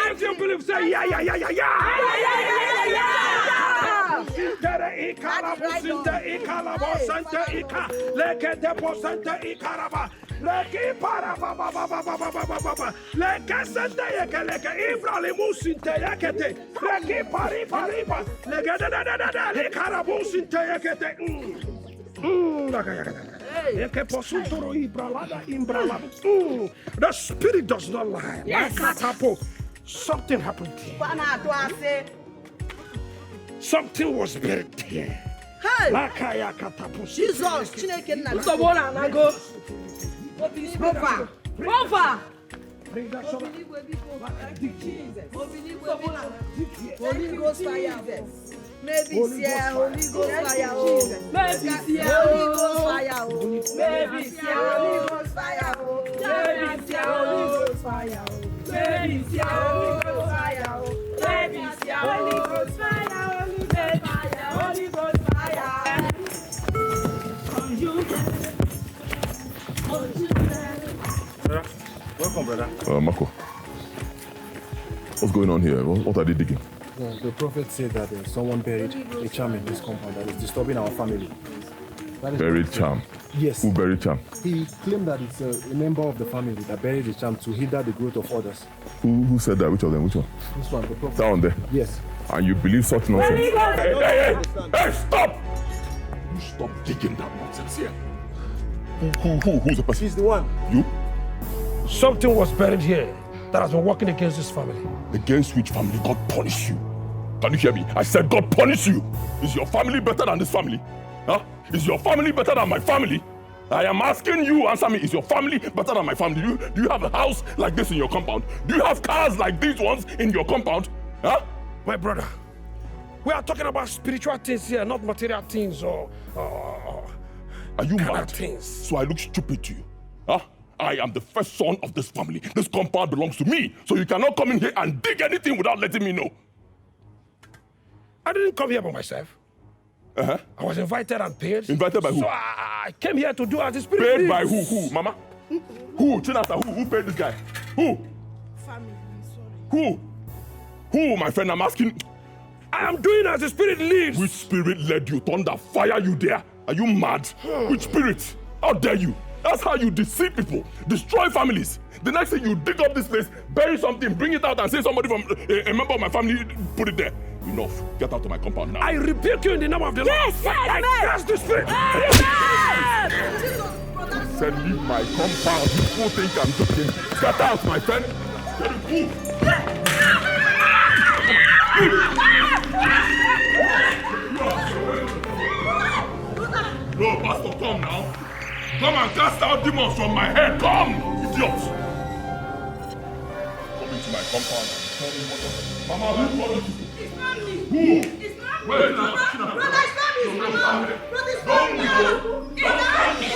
If you believe, say yeah. The spirit does not lie. Yes. Something happened here. Something was buried here. Hey! Jesus! Holy Ghost fire. Maybe Holy Ghost fire. Maybe Holy Ghost fire. Maybe Holy Ghost fire. Maybe Holy Ghost fire. Maybe Holy Ghost fire. Maybe Holy Ghost fire. Holy Ghost fire. Welcome, brother. Marco. What's going on here? What are they digging? The prophet said that someone buried a charm in this compound that is disturbing our family. Buried charm? Yes. Who buried charm? He claimed that it's a member of the family that buried the charm to hinder the growth of others. Who said that? Which of them? Which one? This one, the prophet. That one there? Yes. And you believe such nonsense? Hey, stop! You stop digging that nonsense here. Who's the person? He's the one. You? Something was buried here that has been working against this family. Against which family? God punish you. Can you hear me? I said God punish you. Is your family better than this family? Huh? Is your family better than my family? I am asking you, answer me. Is your family better than my family? Do you have a house like this in your compound? Do you have cars like these ones in your compound? Huh? My brother, we are talking about spiritual things here, not material things or are you mad? Things. So I look stupid to you? Huh? I am the first son of this family. This compound belongs to me. So you cannot come in here and dig anything without letting me know. I didn't come here by myself. I was invited and paid. Invited by who? So I came here to do as the spirit Paid leads. by who? Who? Mama? Who? Chinasa, who paid this guy? Who? Family, sorry. Who, my friend? I'm asking. I am doing as the spirit leads. Which spirit led you? Thunder, fire you there? Are you mad? Which spirit? How dare you? That's how you deceive people, destroy families. The next thing you dig up this place, bury something, bring it out and say somebody from a member of my family put it there. Enough. Get out of my compound now. I rebuke you in the name of the Lord. Yes, I curse the spirit. Said leave my compound. You people think I'm joking. Get out, my friend. No, Pastor, come now. Come and cast out demons from my head. Come, idiots. Come into my compound and tell me what. Mama, who called you? It's not me. Who? It's not me. Wait, Brother, it's not me. It's not me. Brother, it's not me. It's not me.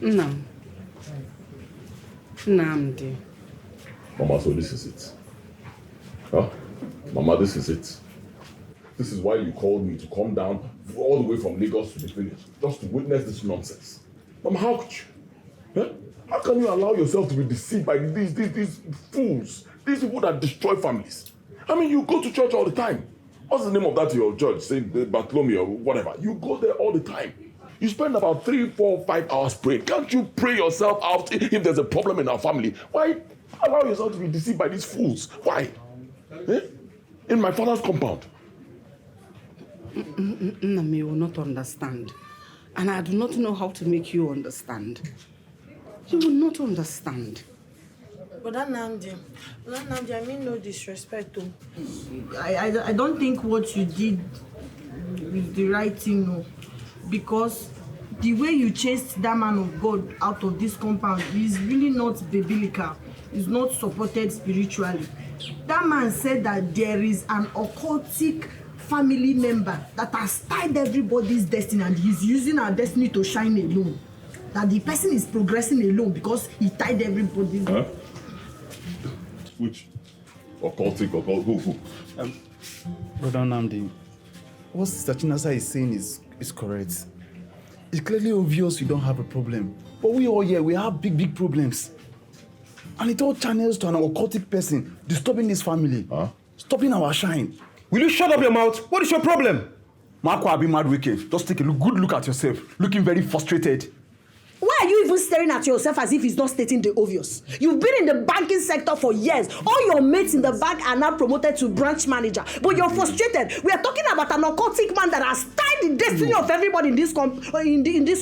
No. Namdi. Mama, so this is it. Huh? Mama, this is it. This is why you called me to come down all the way from Lagos to the village, just to witness this nonsense. Mama, how could you? Huh? How can you allow yourself to be deceived by these fools, these people that destroy families? I mean, you go to church all the time. What's the name of that your church? St. Bartholomew or whatever. You go there all the time. You spend about 3, 4, 5 hours praying. Can't you pray yourself out if there's a problem in our family? Why allow yourself to be deceived by these fools? Why? Eh? In my father's compound. Nami will not understand. And I do not know how to make you understand. You will not understand. But Namdi, I mean no disrespect. I don't think what you did is the right thing, no. Because the way you chased that man of God out of this compound is really not biblical. It's not supported spiritually. That man said that there is an occultic family member that has tied everybody's destiny and he's using our destiny to shine alone. That the person is progressing alone because he tied everybody. Huh? Which occultic, who? Brother Namdi, what Sister Chinasa is saying is correct. It's clearly obvious you don't have a problem. But we all here, we have big problems. And it all channels to an occultic person disturbing this family. Stopping our shine. Will you shut up your mouth? What is your problem? Marco Abi mad wicked. Just take a good look at yourself. Looking very frustrated. Why are you even staring at yourself as if it's not stating the obvious? You've been in the banking sector for years. All your mates in the bank are now promoted to branch manager. But you're frustrated. We are talking about an occultic man that has tied the destiny of everybody in this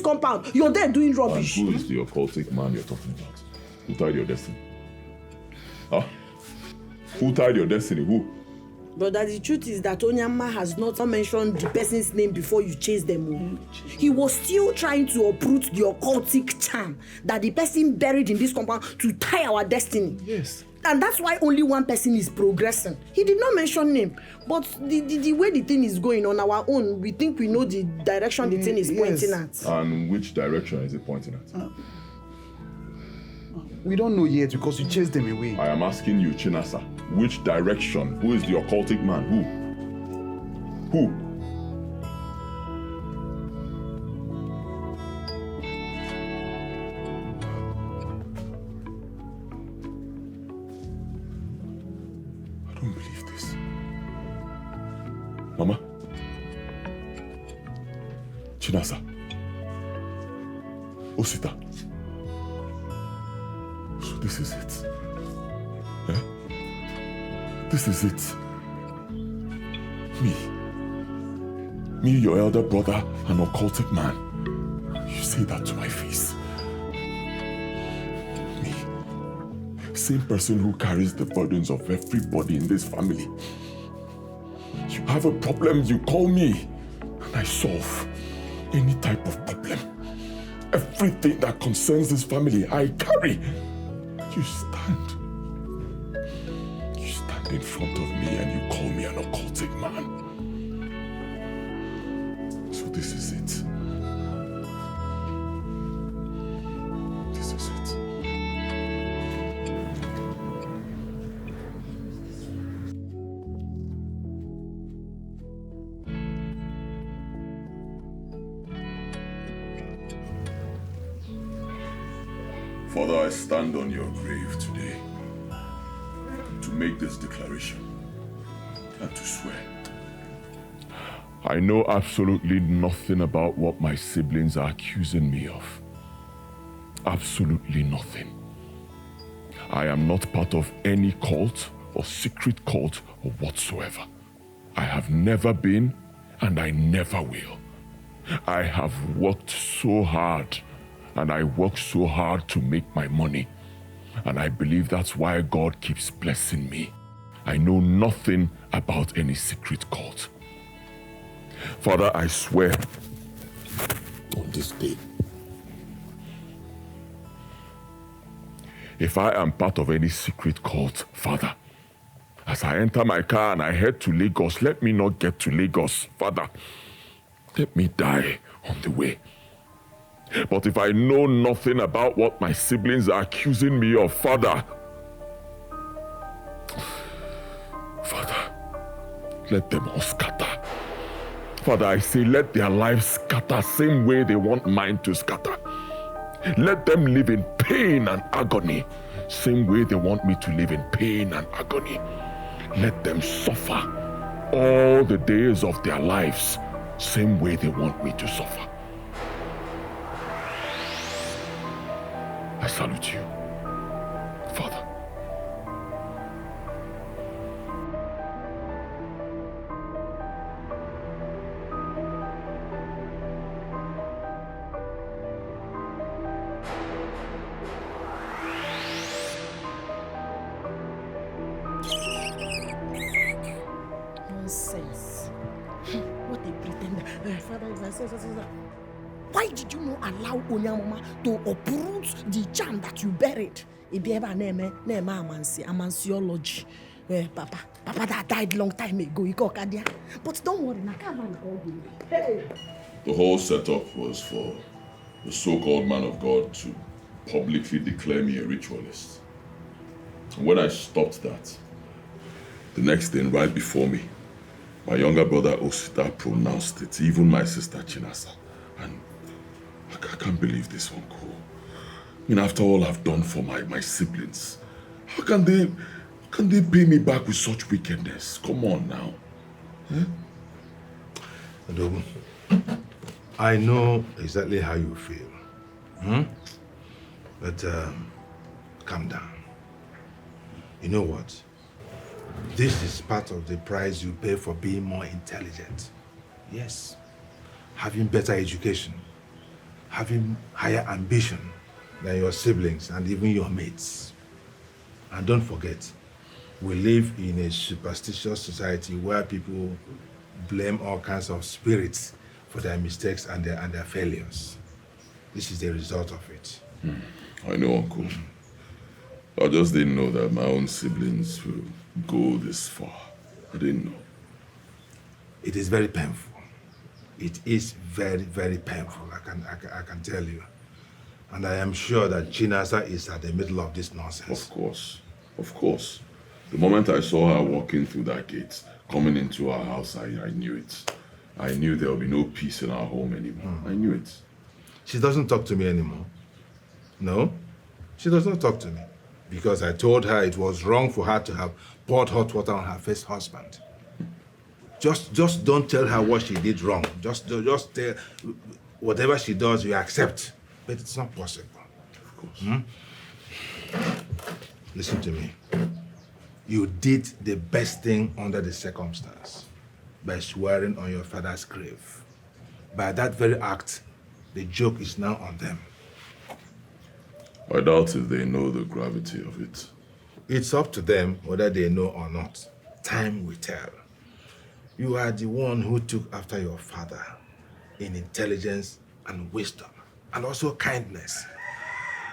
compound. You're there doing rubbish. And who is the occultic man you're talking about? Who tied your destiny? Huh? Who tied your destiny? Who? But the truth is that Onyama has not mentioned the person's name before you chase them. He was still trying to uproot the occultic charm that the person buried in this compound to tie our destiny. Yes. And that's why only one person is progressing. He did not mention name. But the way the thing is going on our own, we think we know the direction the thing is pointing at. And which direction is it pointing at? We don't know yet because you chased them away. I am asking you, Chinasa, which direction? Who is the occultic man? Who? I don't believe this. Mama? Chinasa? Osita? So this is it. Eh? This is it. Me, your elder brother, an occultic man. You say that to my face. Me, same person who carries the burdens of everybody in this family. You have a problem, you call me, and I solve any type of problem. Everything that concerns this family, I carry. You stand in front of me and you call me an occultic man. So this is it. This is it. Father, I stand on your grave today to make this declaration and to swear. I know absolutely nothing about what my siblings are accusing me of. Absolutely nothing. I am not part of any cult or secret cult or whatsoever. I have never been and I never will. I have worked so hard and I work so hard to make my money. And I believe that's why God keeps blessing me. I know nothing about any secret cult. Father, I swear on this day, if I am part of any secret cult, Father, as I enter my car and I head to Lagos, let me not get to Lagos, Father. let me die on the way. But if I know nothing about what my siblings are accusing me of, Father, let them all scatter. Father, I say, let their lives scatter same way they want mine to scatter. Let them live in pain and agony, same way they want me to live in pain and agony. Let them suffer all the days of their lives, same way they want me to suffer. I salute you, Father. Nonsense. What a pretender. Father, if I say, why did you not allow Onyamama to uproot the charm that you buried? Amansiology. Papa that died long time ago. But don't worry, I can't call you. Hey. The whole setup was for the so-called man of God to publicly declare me a ritualist. And when I stopped that, the next thing right before me, my younger brother Osita pronounced it, even my sister Chinasa. And I can't believe this one, Ko. I mean, after all I've done for my siblings, how can they pay me back with such wickedness? Come on now. Adobo, I know exactly how you feel. But calm down. You know what? This is part of the price you pay for being more intelligent. Yes. Having better education. Having higher ambition than your siblings and even your mates. And don't forget, we live in a superstitious society where people blame all kinds of spirits for their mistakes and their failures. This is the result of it. I know, Uncle. I just didn't know that my own siblings will go this far. I didn't know. It is very painful. It is very, very painful, I can tell you. And I am sure that Chinasa is at the middle of this nonsense. Of course. Of course. The moment I saw her walking through that gate, coming into our house, I knew it. I knew there would be no peace in our home anymore. I knew it. She doesn't talk to me anymore. No, she does not talk to me. Because I told her it was wrong for her to have poured hot water on her first husband. Just don't tell her what she did wrong. Just tell whatever she does, you accept. But it's not possible. Of course. Listen to me. You did the best thing under the circumstance by swearing on your father's grave. By that very act, the joke is now on them. I doubt if they know the gravity of it. It's up to them whether they know or not. Time will tell. You are the one who took after your father in intelligence and wisdom, and also kindness.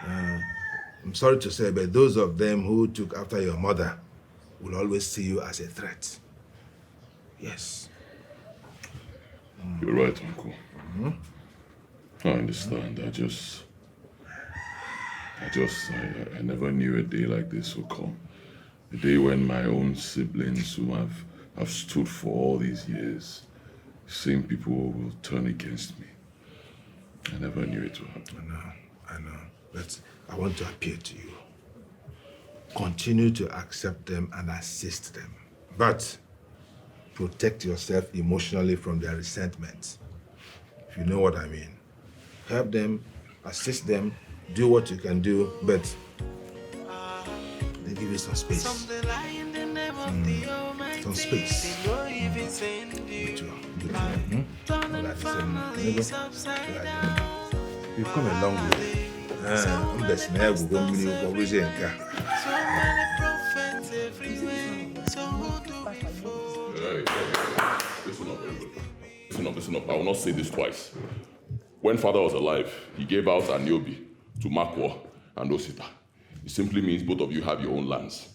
I'm sorry to say, but those of them who took after your mother will always see you as a threat. Yes. You're right, Uncle. I understand. I never knew a day like this would come. A day when my own siblings who have stood for all these years, same people will turn against me. I never knew it would happen. I know. But I want to appeal to you. Continue to accept them and assist them. But protect yourself emotionally from their resentment. If you know what I mean. Help them, assist them, do what you can do, but they give you some space. Some space. You've come a long way. Listen up. I will not say this twice. When father was alive, he gave out Aniobi to Makwa and Osita. It simply means both of you have your own lands.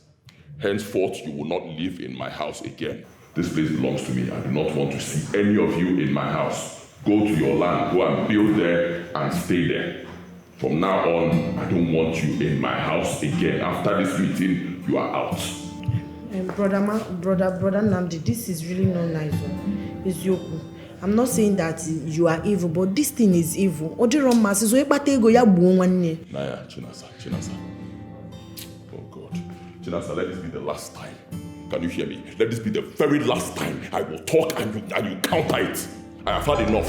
Henceforth, you will not live in my house again. This place belongs to me. I do not want to see any of you in my house. Go to your land, go and build there and stay there. From now on, I don't want you in my house again. After this meeting, you are out. Brother Nnamdi, this is really not nice. It's Yoku. I'm not saying that you are evil, but this thing is evil. Naya, Chinasa. Oh God. Chinasa, let this be the last time. Can you hear me? Let this be the very last time I will talk and you counter it. I have had enough,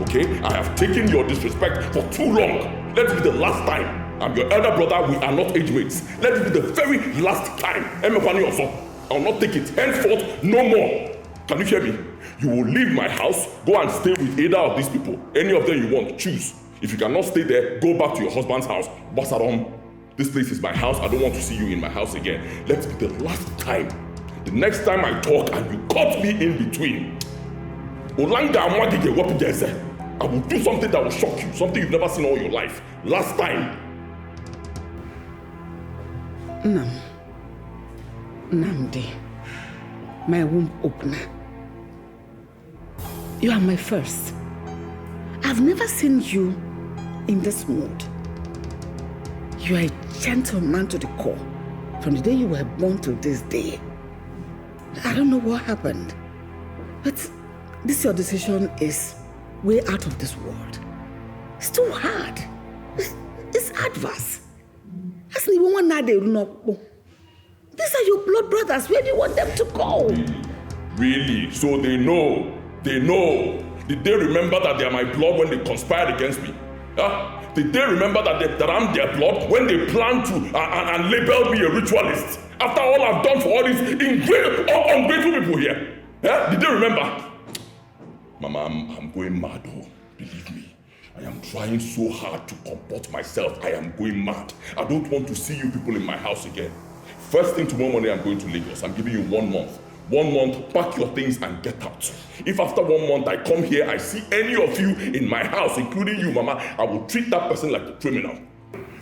okay? I have taken your disrespect for too long. Let it be the last time. I'm your elder brother, we are not age mates. Let it be the very last time. I will not take it. Henceforth, no more. Can you hear me? You will leave my house, go and stay with either of these people. Any of them you want, choose. If you cannot stay there, go back to your husband's house. Basarom, this place is my house. I don't want to see you in my house again. Let it be the last time. The next time I talk and you cut me in between, I will do something that will shock you, something you've never seen all your life. Last time. Nnamdi, my womb opener. You are my first. I've never seen you in this mood. You are a gentleman to the core. From the day you were born to this day. I don't know what happened, but this your decision is way out of this world. It's too hard. It's adverse. These are your blood brothers. Where do you want them to go? Really? So they know. They know. Did they remember that they are my blood when they conspired against me? Huh? Did they remember that I'm their blood when they planned to and labeled me a ritualist? After all I've done for all these ungrateful people here. Yeah? Did they remember? Mama, I'm going mad, oh. Believe me. I am trying so hard to comport myself. I am going mad. I don't want to see you people in my house again. First thing tomorrow morning, I'm going to Lagos. I'm giving you 1 month. 1 month, pack your things and get out. If after 1 month I come here, I see any of you in my house, including you, Mama, I will treat that person like a criminal.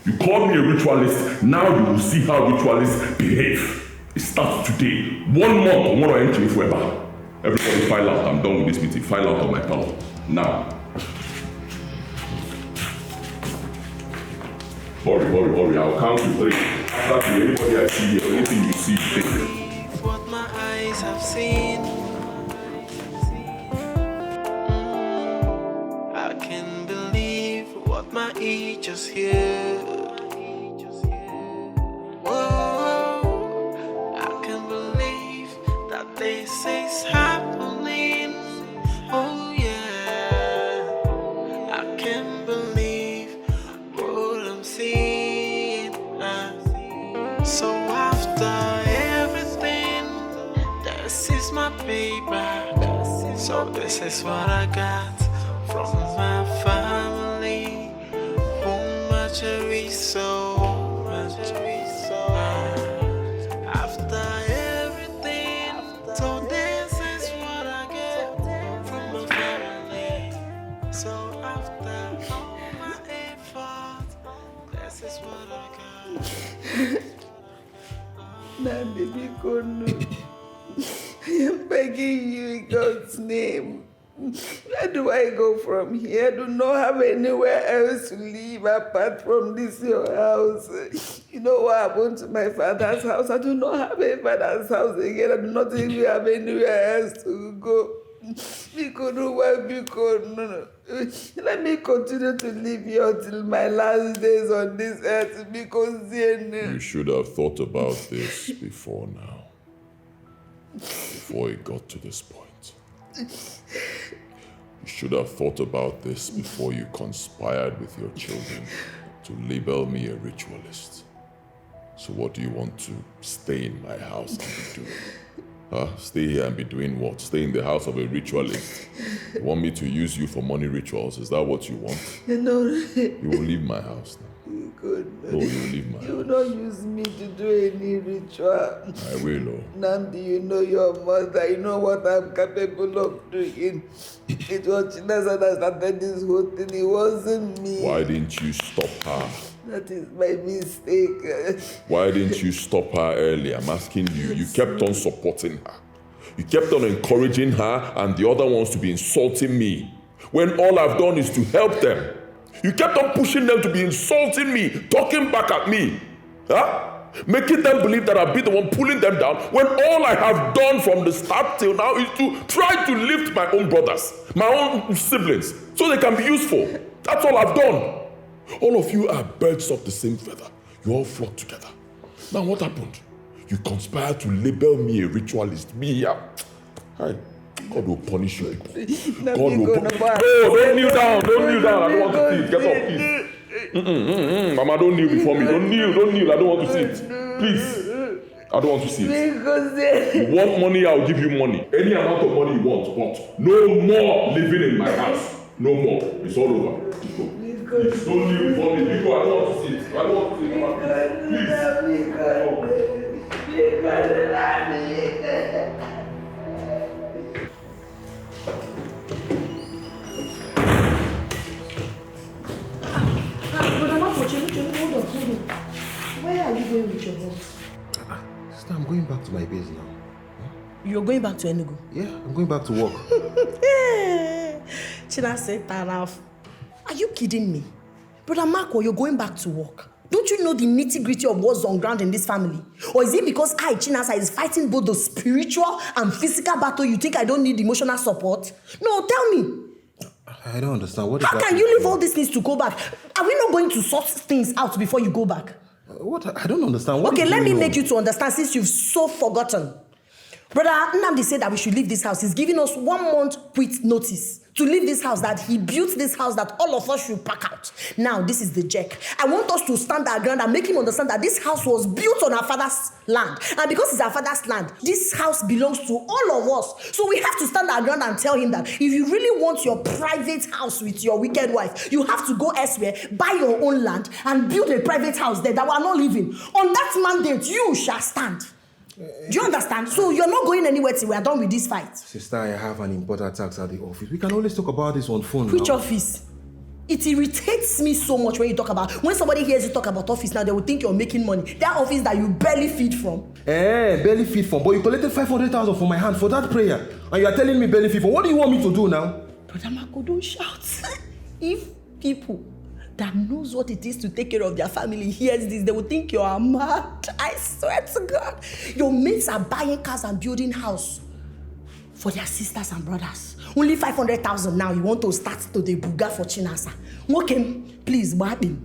You called me a ritualist. Now you will see how ritualists behave. It starts today. 1 month, I want to enter forever. Everybody file out. I'm done with this meeting. File out of my power. Now. Hurry. I'll count to 3. After anybody I see here, anything you see, take it. What my eyes have seen. I can believe what my ears just hear. Whoa, I can believe that this is happening. Oh yeah, I can believe what I'm seeing. So after everything, this is my paper. So this is what I got from my family. Who much I read so much. After everything, so this is what I get from my family. So after all my effort, this is what I got. Now, baby, I am begging you in God's name. Where do I go from here? I do not have anywhere else to live apart from this your house. You know what happened to my father's house? I do not have a father's house again. I do not even have anywhere else to go. No. Let me continue to live here till my last days on this earth because you should have thought about this before now. Before it got to this point. You should have thought about this before you conspired with your children to label me a ritualist. So what do you want to stay in my house and be doing? Stay here and be doing what? Stay in the house of a ritualist? You want me to use you for money rituals? Is that what you want? No. You will leave my house now. Good. No, you will leave my house. You will not use me to do any ritual. I will, oh. Nnamdi, you know your mother. You know what I'm capable of doing. It was Chinasa that started this whole thing. It wasn't me. Why didn't you stop her? That is my mistake. Why didn't you stop her earlier? I'm asking you. You kept on supporting her. You kept on encouraging her and the other ones to be insulting me. when all I've done is to help them. You kept on pushing them to be insulting me, talking back at me, making them believe that I've been the one pulling them down, when all I have done from the start till now is to try to lift my own brothers, my own siblings, so they can be useful. That's all I've done. All of you are birds of the same feather. You all flock together. Now what happened? You conspired to label me a ritualist. God will punish you. God will punish you. Oh, don't kneel down. Don't kneel down. I don't want to see it. Get up, please. Mama, don't kneel before me. Don't kneel. I don't want to see it. Please. I don't want to see it. You want money, I'll give you money. Any amount of money you want, but no more living in my house. No more. It's all over. Please don't kneel before me. I don't want to see it. I don't want to see it. Please. Where are you going with your boss? Sister, I'm going back to my base now. You're going back to Enugu? Yeah, I'm going back to work. Chinase, are you kidding me? Brother Marco, you're going back to work. Don't you know the nitty-gritty of what's on ground in this family? Or is it because I, Chinasa, is fighting both the spiritual and physical battle, you think I don't need emotional support? No, tell me. I don't understand. How can you leave all these things to go back? Are we not going to sort things out before you go back? What? I don't understand. Okay, let me make you to understand since you've so forgotten. Brother Nnamdi said that we should leave this house. He's giving us 1 month quit notice to leave this house, that he built this house that all of us should pack out. Now, this is the jerk. I want us to stand our ground and make him understand that this house was built on our father's land. And because it's our father's land, this house belongs to all of us. So we have to stand our ground and tell him that if you really want your private house with your wicked wife, you have to go elsewhere, buy your own land, and build a private house there that we are not living. On that mandate, you shall stand. Do you understand? So you're not going anywhere till we are done with this fight. Sister, I have an important task at the office. We can always talk about this on phone. Which office? It irritates me so much when you talk about, when somebody hears you talk about office now, they will think you're making money. That office that you barely feed from. Barely feed from. But you collected 500,000 from my hand for that prayer. And you are telling me barely feed from. What do you want me to do now? Brother Marco, don't shout. If people that knows what it is to take care of their family hears this, they will think you are mad. I swear to God. Your mates are buying cars and building house for their sisters and brothers. Only 500,000 now. You want to start to the buga for Chinasa. Okay, please, Babi.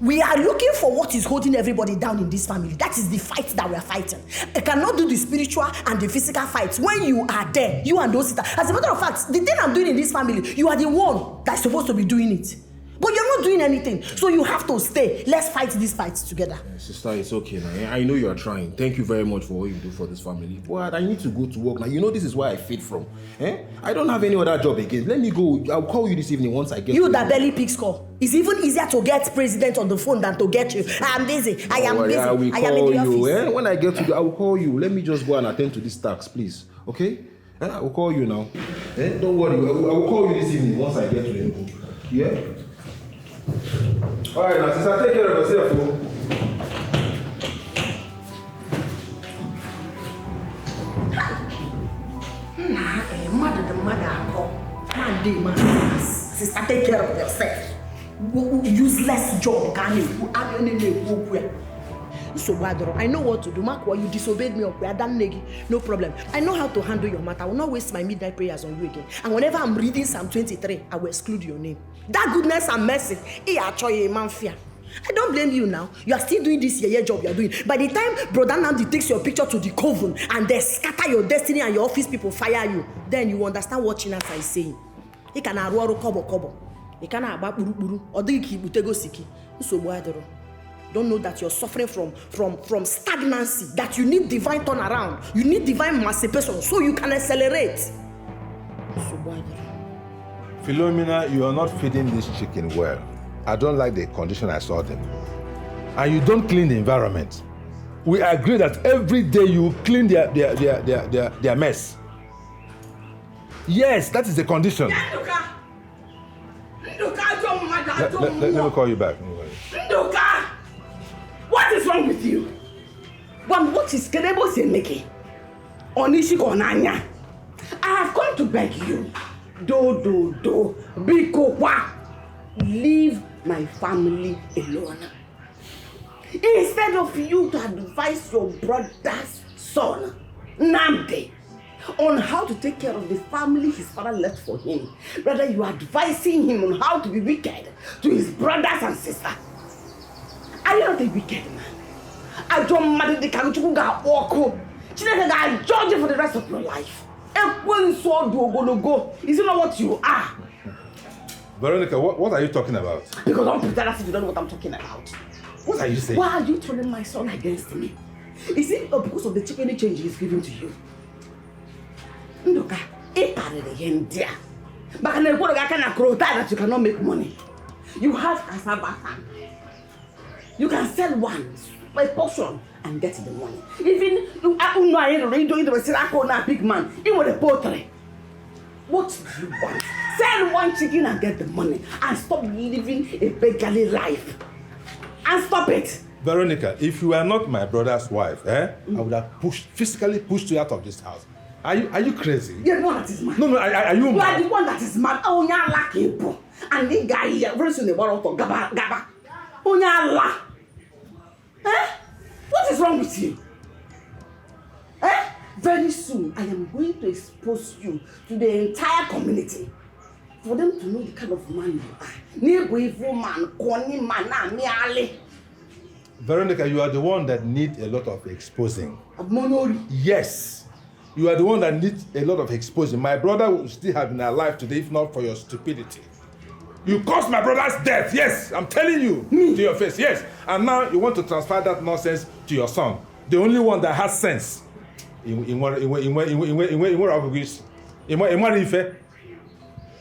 We are looking for what is holding everybody down in this family. That is the fight that we are fighting. I cannot do the spiritual and the physical fights when you are there, you and those sisters. As a matter of fact, the thing I'm doing in this family, you are the one that's supposed to be doing it. But you're not doing anything, so you have to stay. Let's fight these fights together. Sister, it's okay now. I know you are trying. Thank you very much for what you do for this family. But I need to go to work now. You know this is where I feed from. I don't have any other job again. Let me go. I'll call you this evening once I get you that barely picks call. It's even easier to get president on the phone than to get you. I am busy. I am busy. I will I am in the call you. office. When I get to you, I will call you. Let me just go and attend to this task, please. Okay? I will call you now. Don't worry. I will call you this evening once I get to the Yeah? All right, now, sister, take care of yourself. Sister, take care of yourself. Useless job, can you? So, I know what to do. Mark, you disobeyed me, no problem. I know how to handle your matter. I will not waste my midnight prayers on you again. And whenever I'm reading Psalm 23, I will exclude your name. That goodness and mercy, I don't blame you now. You are still doing this job you are doing. By the time Brother Nnamdi takes your picture to the coven and they scatter your destiny and your office people fire you, then you understand what Chinasa is saying. He can kobo. He can don't know that you're suffering from stagnancy, that you need divine turnaround, you need divine emancipation so you can accelerate. Philomena, you are not feeding this chicken well. I don't like the condition I saw them. And you don't clean the environment. We agree that every day you clean their mess. Yes, that is the condition. Let me call you back. Nduka! What is wrong with you? What is Kenebo making? Onishiko Nanya. I have come to beg you. Do. Biko, leave my family alone. Instead of you to advise your brother's son, Namde, on how to take care of the family his father left for him, rather you are advising him on how to be wicked to his brothers and sisters. Are you not a wicked man? I don't matter the Karuchuga walk. She doesn't judge you for the rest of your life. Is it not what you are? Veronica, what are you talking about? Because don't pretend as if you don't know what I'm talking about. What are you saying? Why are you turning my son against me? Is it because of the chicken change he's giving to you? Look, it parted again, dear. But can I that you cannot make money? You have cassava farm. You can sell one by portion and get the money. Even you are a big man, even with a poultry. What do you want? Sell one chicken and get the money and stop living a beggarly life. And stop it. Veronica, if you are not my brother's wife, I would have physically pushed you out of this house. Are you crazy? You're the one that is mad. No, are you mad? You are the one that is mad. Oh, you're lucky. And this guy here, very soon they want to gaba. Oh, you're lucky. What is wrong with you? Very soon, I am going to expose you to the entire community for them to know the kind of man you are. Veronica, you are the one that needs a lot of exposing. Yes, you are the one that needs a lot of exposing. My brother would still have been alive today if not for your stupidity. You caused my brother's death, yes, I'm telling you, to your face, yes. And now you want to transfer that nonsense to your son, the only one that has sense.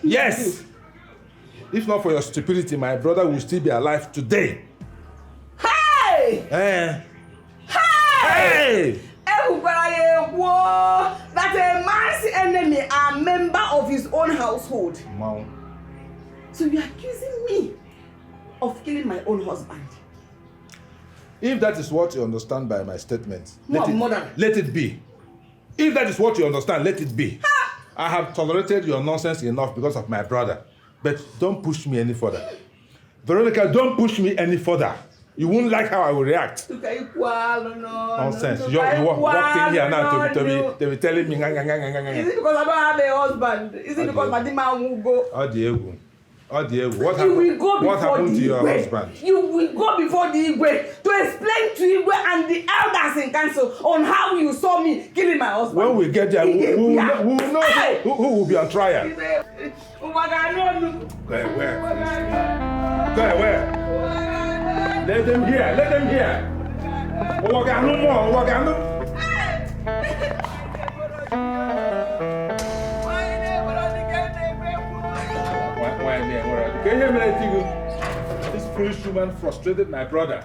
Yes. If not for your stupidity, my brother will still be alive today. Hey! Hey! That a man's enemy are member of his own household. Mom. So you are accusing me of killing my own husband. If that is what you understand by my statement, let it be. If that is what you understand, let it be. I have tolerated your nonsense enough because of my brother. But don't push me any further. Veronica, don't push me any further. You won't like how I will react. Nonsense. You walked in here now to be telling me. Is it because I don't have a husband? Is it because my demand will go? What happened to your husband? You will go before the Igwe to explain to Igwe and the elders in council on how you saw me killing my husband. When we get there, we will know who will be on trial. Go where? Let them hear. This foolish woman frustrated my brother.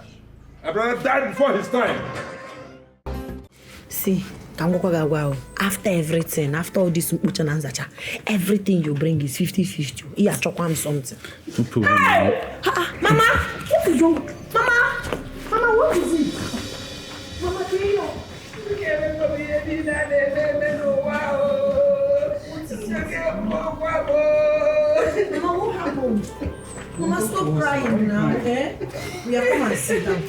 My brother died before his time. See, after everything, after all this, everything you bring is 50-50. He has chocolate something. No problem. Hey! Mama, what is wrong? Mama, what is it? Mama, what happened? Mama, stop crying now, eh? We are come and sit down.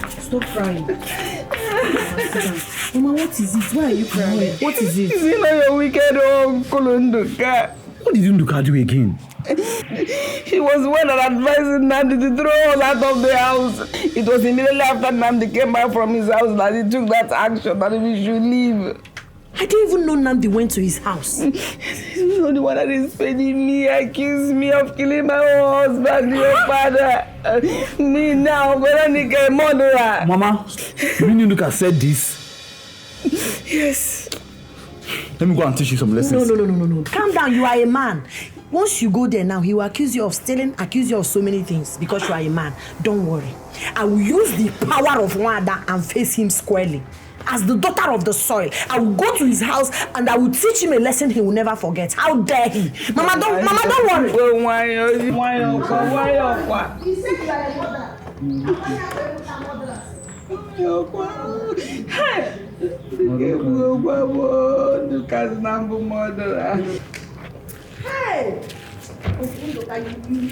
Stop crying. Mama, what is it? Why are you crying? What is it? Is it not your wicked uncle Nduka? What did Nduka do again? He was one that advised Nandi to throw us out of the house. It was immediately after Nandi came back from his house that he took that action that we should leave. I didn't even know Nandi went to his house. He's not the one that is paying me, accused me of killing my own husband, your father. Me now, Veronica, murderer. Mama, you mean Nduka said this? Yes. Let me go and teach you some lessons. No. Calm down, you are a man. Once you go there now, he will accuse you of stealing, accuse you of so many things because you are a man. Don't worry. I will use the power of Wanda and face him squarely. As the daughter of the soil, I will go to his house and I will teach him a lesson he will never forget. How dare he? Mama, don't worry. Why? He said you are a mother. Hey!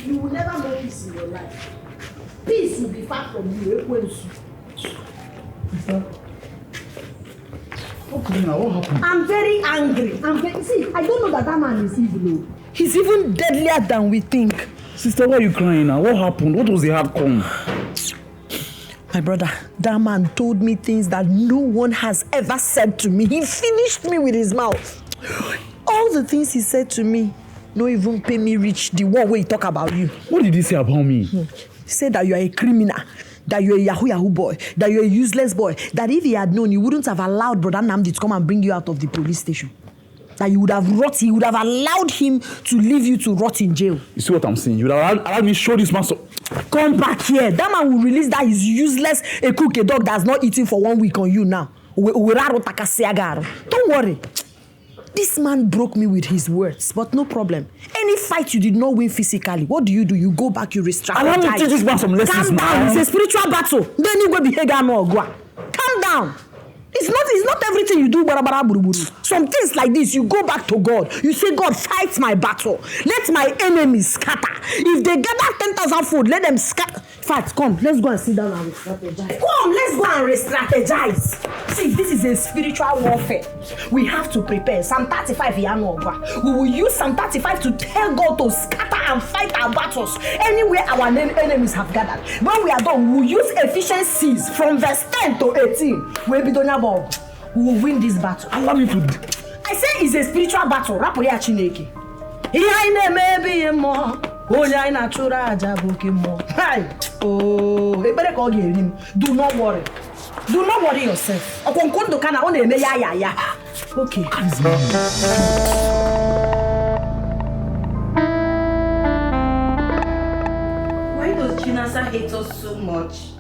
You will never know peace in your life. Peace will be far from you. Okay, now what happened? I'm very angry. See, I don't know that man is evil. He's even deadlier than we think. Sister, why are you crying now? What happened? What was the outcome? My brother, that man told me things that no one has ever said to me. He finished me with his mouth. All the things he said to me, no even pay me reach the one way he talk about you. What did he say about me? He said that you are a criminal, that you're a Yahoo boy, that you're a useless boy, that if he had known, he wouldn't have allowed Brother Namdi to come and bring you out of the police station. That you would have he would have allowed him to leave you to rot in jail. You see what I'm saying? You would have allowed me show this man so... Come back here. That man will release that he's useless, a cook, a dog that's not eating for 1 week on you now. Don't worry. This man broke me with his words, but no problem. Any fight you did not win physically, what do? You go back, you re-strategize. I want to teach this man some lessons. Calm down. It's a spiritual battle. Then you go behavior more. Calm down. It's not everything you do. Some things like this, you go back to God. You say, God, fight my battle. Let my enemies scatter. If they gather 10,000 food, let them scatter. Fight, come, let's go and sit down and re-strategize. Come, let's go and re-strategize. See, this is a spiritual warfare. We have to prepare. Psalm 35, we will use Psalm 35 to tell God to scatter and fight our battles anywhere our enemies have gathered. When we are done, we will use Ephesians 6 from verse 10 to 18. We will win this battle. Allow me to... I say it's a spiritual battle. Rapoya Chineke. Oh, you better call him. Do not worry. Do not worry yourself. Okay. Why does Chinasa hate us so much?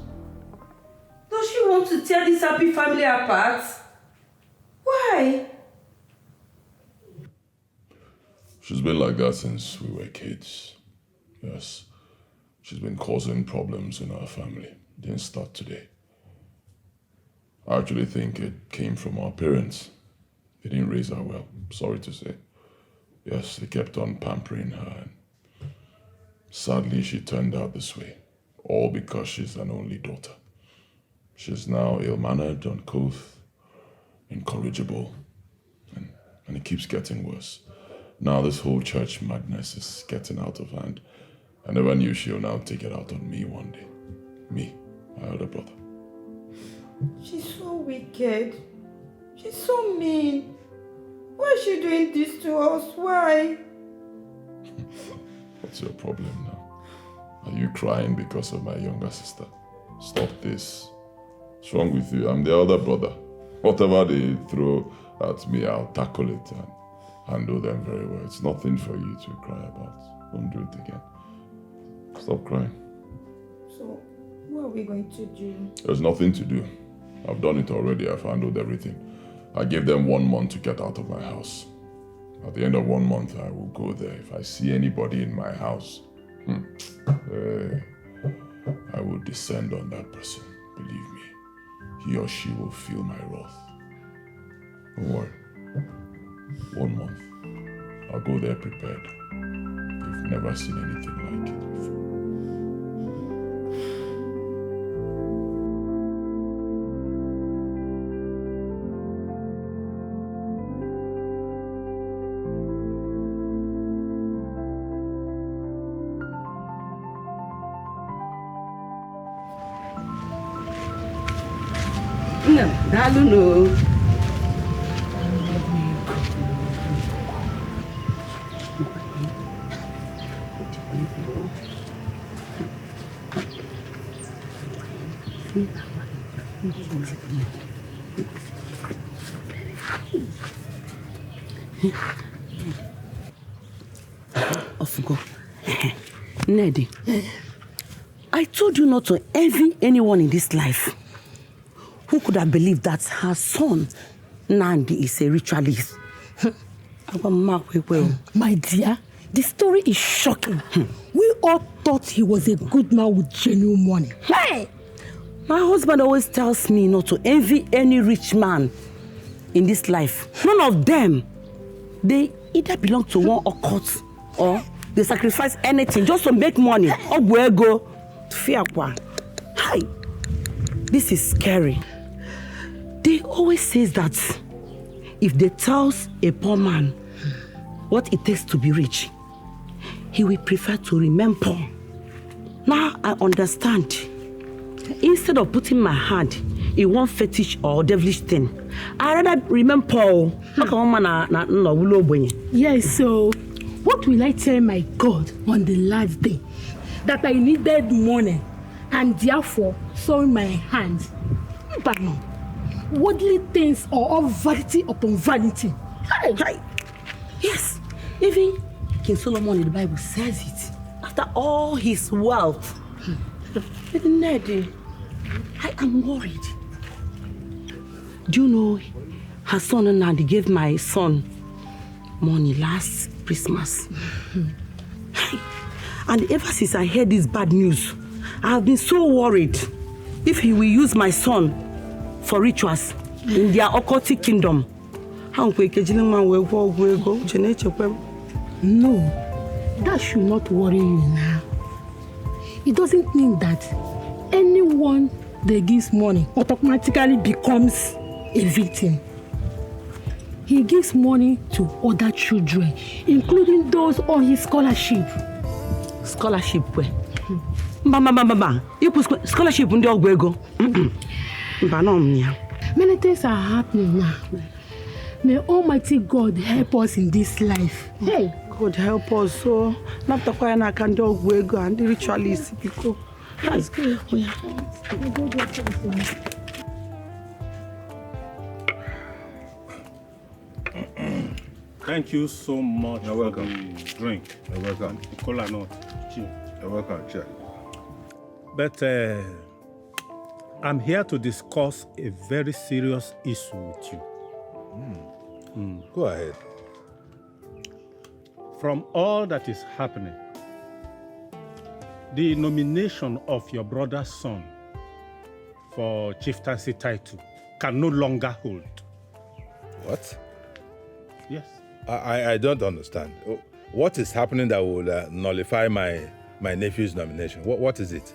Does she want to tear this happy family apart? Why? She's been like that since we were kids. Yes. She's been causing problems in our family. It didn't start today. I actually think it came from our parents. They didn't raise her well, sorry to say. Yes, they kept on pampering her. And sadly, she turned out this way. All because she's an only daughter. She's now ill-mannered, uncouth, incorrigible, and it keeps getting worse. Now this whole church madness is getting out of hand. I never knew she'll now take it out on me one day. Me, my elder brother. She's so wicked. She's so mean. Why is she doing this to us? Why? What's your problem now? Are you crying because of my younger sister? Stop this. What's wrong with you? I'm the elder brother. Whatever they throw at me, I'll tackle it and handle them very well. It's nothing for you to cry about. Don't do it again. Stop crying. So, what are we going to do? There's nothing to do. I've done it already. I've handled everything. I gave them 1 month to get out of my house. At the end of 1 month, I will go there. If I see anybody in my house, I will descend on that person. Believe me. He or she will feel my wrath. Don't worry. 1 month. I'll go there prepared. You've never seen anything like it before. No, I don't know. Ofugo. Neddy, I told you not to envy anyone in this life. Who could have believed that her son, Nandi, is a ritualist? My dear, the story is shocking. We all thought he was a good man with genuine money. Hey! My husband always tells me not to envy any rich man in this life. None of them. They either belong to one occult or they sacrifice anything just to make money. Or where go? Hi. This is scary. They always say that if they tell a poor man what it takes to be rich, he will prefer to remain poor. Now I understand. Instead of putting my hand in one fetish or devilish thing, I rather remain poor. Yes, so what will I tell my God on the last day? That I needed money and therefore saw my hands. But no, worldly things are all vanity upon vanity. Hi. Yes, even King Solomon in the Bible says it. After all his wealth, I am worried. Do you know her son and Nandi gave my son money last Christmas? And ever since I heard this bad news, I have been so worried if he will use my son for rituals in their occultic kingdom. No, that should not worry you now. It doesn't mean that anyone that gives money automatically becomes a victim. He gives money to other children, including those on his scholarship. Scholarship where? Mama, you put scholarship on the Ogwego. Many things are happening now. May Almighty God help us in this life. Hey, God help us. So, not the choir I can do Ogwego and the ritualist. That's good. Thank you so much. You're welcome. For the drink. You're welcome. The cola nut. Cheers. You're welcome. Cheers. But I'm here to discuss a very serious issue with you. Go ahead. From all that is happening, the nomination of your brother's son for chieftaincy title can no longer hold. What? Yes. I don't understand. What is happening that will nullify my nephew's nomination? What is it?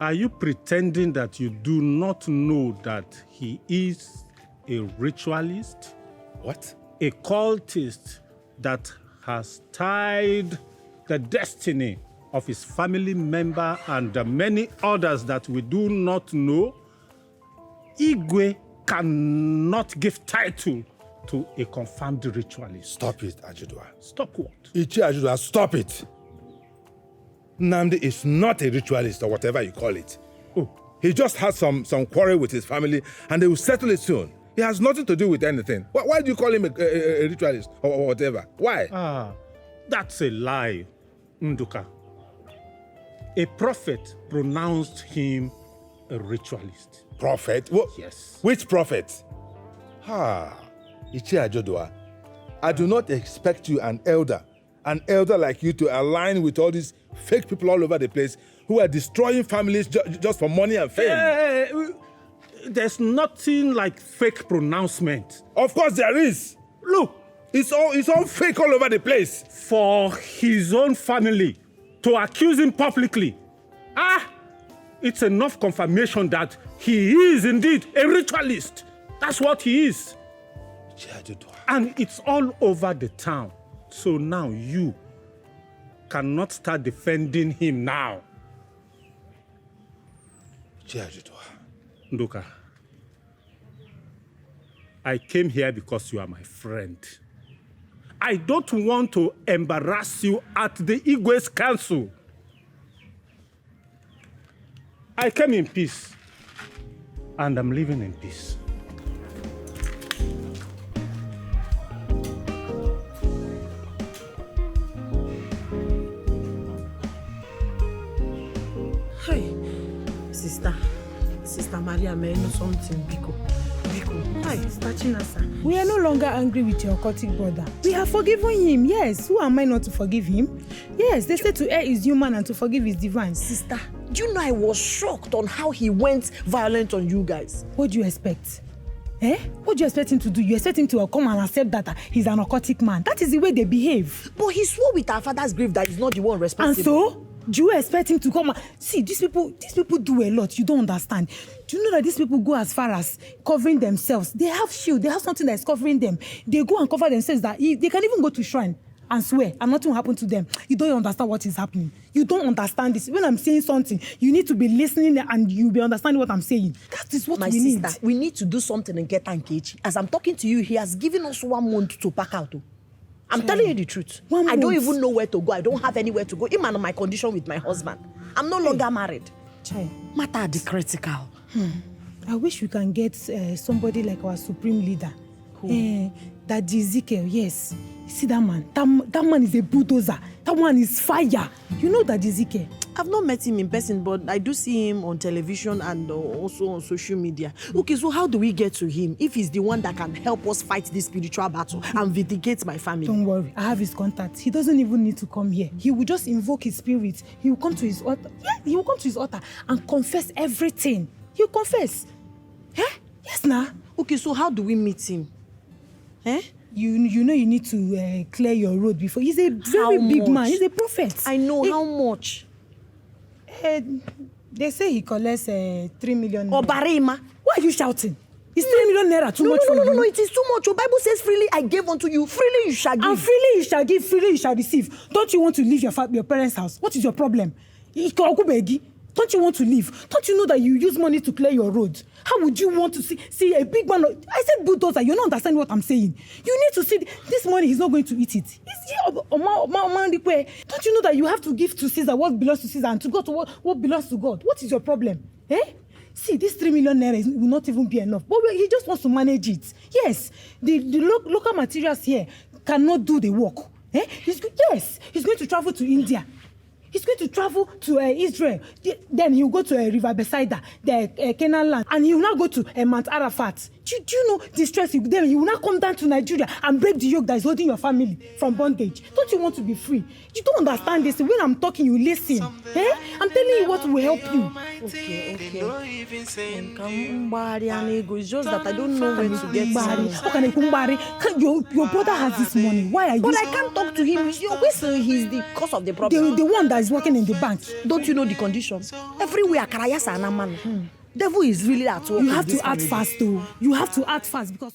Are you pretending that you do not know that he is a ritualist? What? A cultist that has tied the destiny of his family member and the many others that we do not know? Igwe cannot give title to a confirmed ritualist. Stop it, Ajudwa. Stop what? Ichi Ajudwa, stop it. Nnamdi is not a ritualist or whatever you call it. Oh. He just had some quarrel with his family and they will settle it soon. He has nothing to do with anything. Why do you call him a ritualist or whatever? Why? That's a lie, Nduka. A prophet pronounced him a ritualist. Prophet? Yes. Which prophet? Ichi Ajudwa, I do not expect you, an elder like you, to align with all these fake people all over the place who are destroying families just for money and fame. There's nothing like fake pronouncement. Of course there is. Look, it's all fake all over the place. For his own family to accuse him publicly, it's enough confirmation that he is indeed a ritualist. That's what he is. And it's all over the town. So now you cannot start defending him now. Nduka, I came here because you are my friend. I don't want to embarrass you at the Igwe's council. I came in peace, and I'm living in peace. Sister Maria, may I know something, Biko? Hi, Sister Chinasa. We are no longer angry with your occultic brother. We have forgiven him, yes. Who am I not to forgive him? Yes, they say to err is human and to forgive is divine. Sister, do you know I was shocked on how he went violent on you guys? What do you expect? What do you expect him to do? You expect him to come and accept that he's an occultic man. That is the way they behave. But he swore with our father's grave that he's not the one responsible. And so, do you expect him to come and... See, these people do a lot. You don't understand. Do you know that these people go as far as covering themselves? They have shield. They have something that's covering them. They go and cover themselves that they can even go to shrine and swear and nothing will happen to them. You don't understand what is happening. You don't understand this. When I'm saying something, you need to be listening and you'll be understanding what I'm saying. That is what we need. My sister, we need to do something and get Nkechi. As I'm talking to you, he has given us 1 month to pack out. I'm telling you the truth. I don't even know where to go. I don't have anywhere to go. Even on my condition with my husband. I'm no longer married. Matter the critical. I wish we can get somebody like our supreme leader. That Ezekiel, yes. See that man? That man is a bulldozer. That one is fire. You know that Ezekiel? I've not met him in person, but I do see him on television and also on social media. Okay, so how do we get to him if he's the one that can help us fight this spiritual battle and vindicate my family? Don't worry, I have his contact. He doesn't even need to come here. He will just invoke his spirit. He will come to his altar. Yeah, he will come to his altar and confess everything. He'll confess. Yes, nah. Okay, so how do we meet him? You know you need to clear your road before. He's a very big man. He's a prophet. I know. How much? They say he collects 3 million. Obarima. Why are you shouting? Is 3 million naira too much for you? No, it is too much. Your Bible says freely I gave unto you. Freely you shall give. And freely you shall give, freely you shall receive. Don't you want to leave your parents' house? What is your problem? Don't you want to leave? Don't you know that you use money to clear your road? How would you want to see a big man? I said bulldozer. You're not understanding what I'm saying. You need to see this money. He's not going to eat it. Don't you know that you have to give to Caesar what belongs to Caesar and to God what belongs to God? What is your problem? See, this 3 million naira will not even be enough. But he just wants to manage it. Yes, the local materials here cannot do the work. He's going to travel to India. He's going to travel to Israel. Then he'll go to River Bethsaida, the Canaan land. And he will now go to Mount Arafat. Do you know the stress? Then he will now come down to Nigeria and break the yoke that is holding your family from bondage. Don't you want to be free? You don't understand this. When I'm talking, you listen. I'm telling you what will help you. Okay. It's just that I don't know where to get money. Your brother has this money. Why are you... But I can't talk to him. He's the cause of the problem. The one that is working in the bank. Don't you know the condition? Everywhere, Karayasa and Aman. Devil is really at work. You have to act fast, though. You have to act fast because...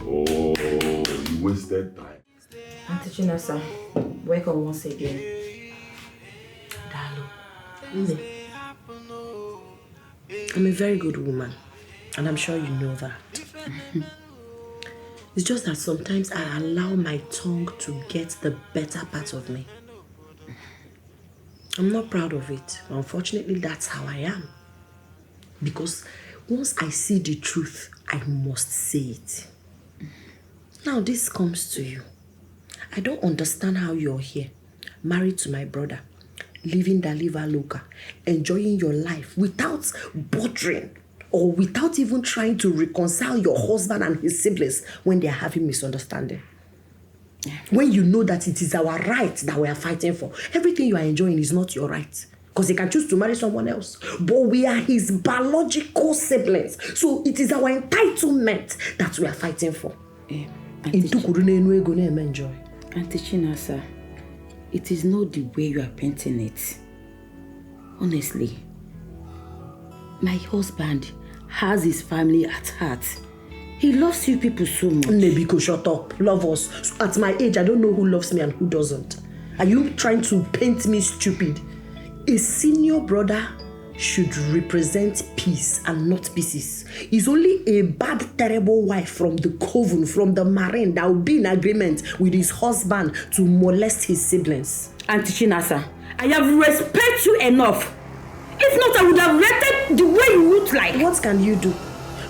Oh, you wasted time. Auntie Chinasa, welcome once again. Dalo, I'm a very good woman, and I'm sure you know that. It's just that sometimes I allow my tongue to get the better part of me. I'm not proud of it. Unfortunately, that's how I am. Because once I see the truth, I must say it. Now this comes to you. I don't understand how you're here, married to my brother, living the liver loca, enjoying your life without bothering or without even trying to reconcile your husband and his siblings when they are having misunderstanding. When you know that it is our right that we are fighting for. Everything you are enjoying is not your right. Because he can choose to marry someone else. But we are his biological siblings. So it is our entitlement that we are fighting for. Auntie Chinasa, it is not the way you are painting it. Honestly, my husband has his family at heart. He loves you people so much. Nebiko, shut up. Love us. At my age, I don't know who loves me and who doesn't. Are you trying to paint me stupid? A senior brother should represent peace and not pieces. It's only a bad, terrible wife from the coven, from the marine, that will be in agreement with his husband to molest his siblings. Auntie Chinasa, I have respect you enough. If not, I would have reacted the way you look like. What can you do?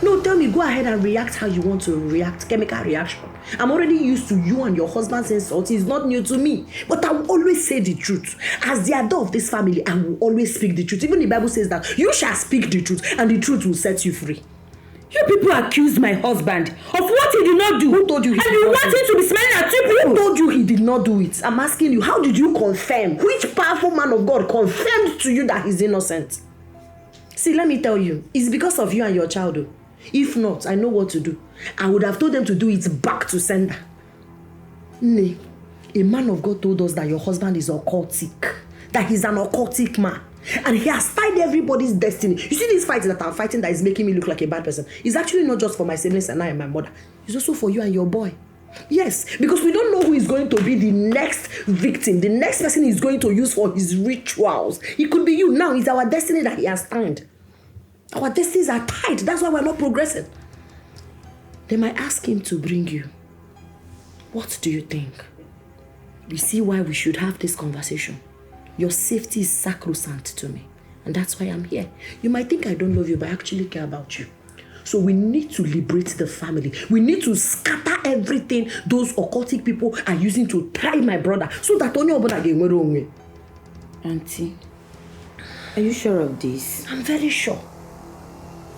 No, tell me, go ahead and react how you want to react. Chemical reaction. I'm already used to you and your husband's insults. It's not new to me. But I will always say the truth. As the adult of this family, I will always speak the truth. Even the Bible says that you shall speak the truth and the truth will set you free. You people accuse my husband of what he did not do. Who told you he did not do it? And you want him to be smiling at you people? Who told you he did not do it? I'm asking you, how did you confirm? Which powerful man of God confirmed to you that he's innocent? See, let me tell you, it's because of you and your child. If not, I know what to do. I would have told them to do it back to sender. Nay, a man of God told us that your husband is occultic, that he's an occultic man, and he has tied everybody's destiny. You see this fight that I'm fighting that is making me look like a bad person? It's actually not just for my siblings and I and my mother. It's also for you and your boy. Yes, because we don't know who is going to be the next victim, the next person he's going to use for his rituals. It could be you. Now it's our destiny that he has tied. Our destinies are tied. That's why we're not progressing. They might ask him to bring you. What do you think? You see why we should have this conversation. Your safety is sacrosanct to me. And that's why I'm here. You might think I don't love you, but I actually care about you. So we need to liberate the family. We need to scatter everything those occultic people are using to try my brother so that only brother get wrong. Auntie, are you sure of this? I'm very sure.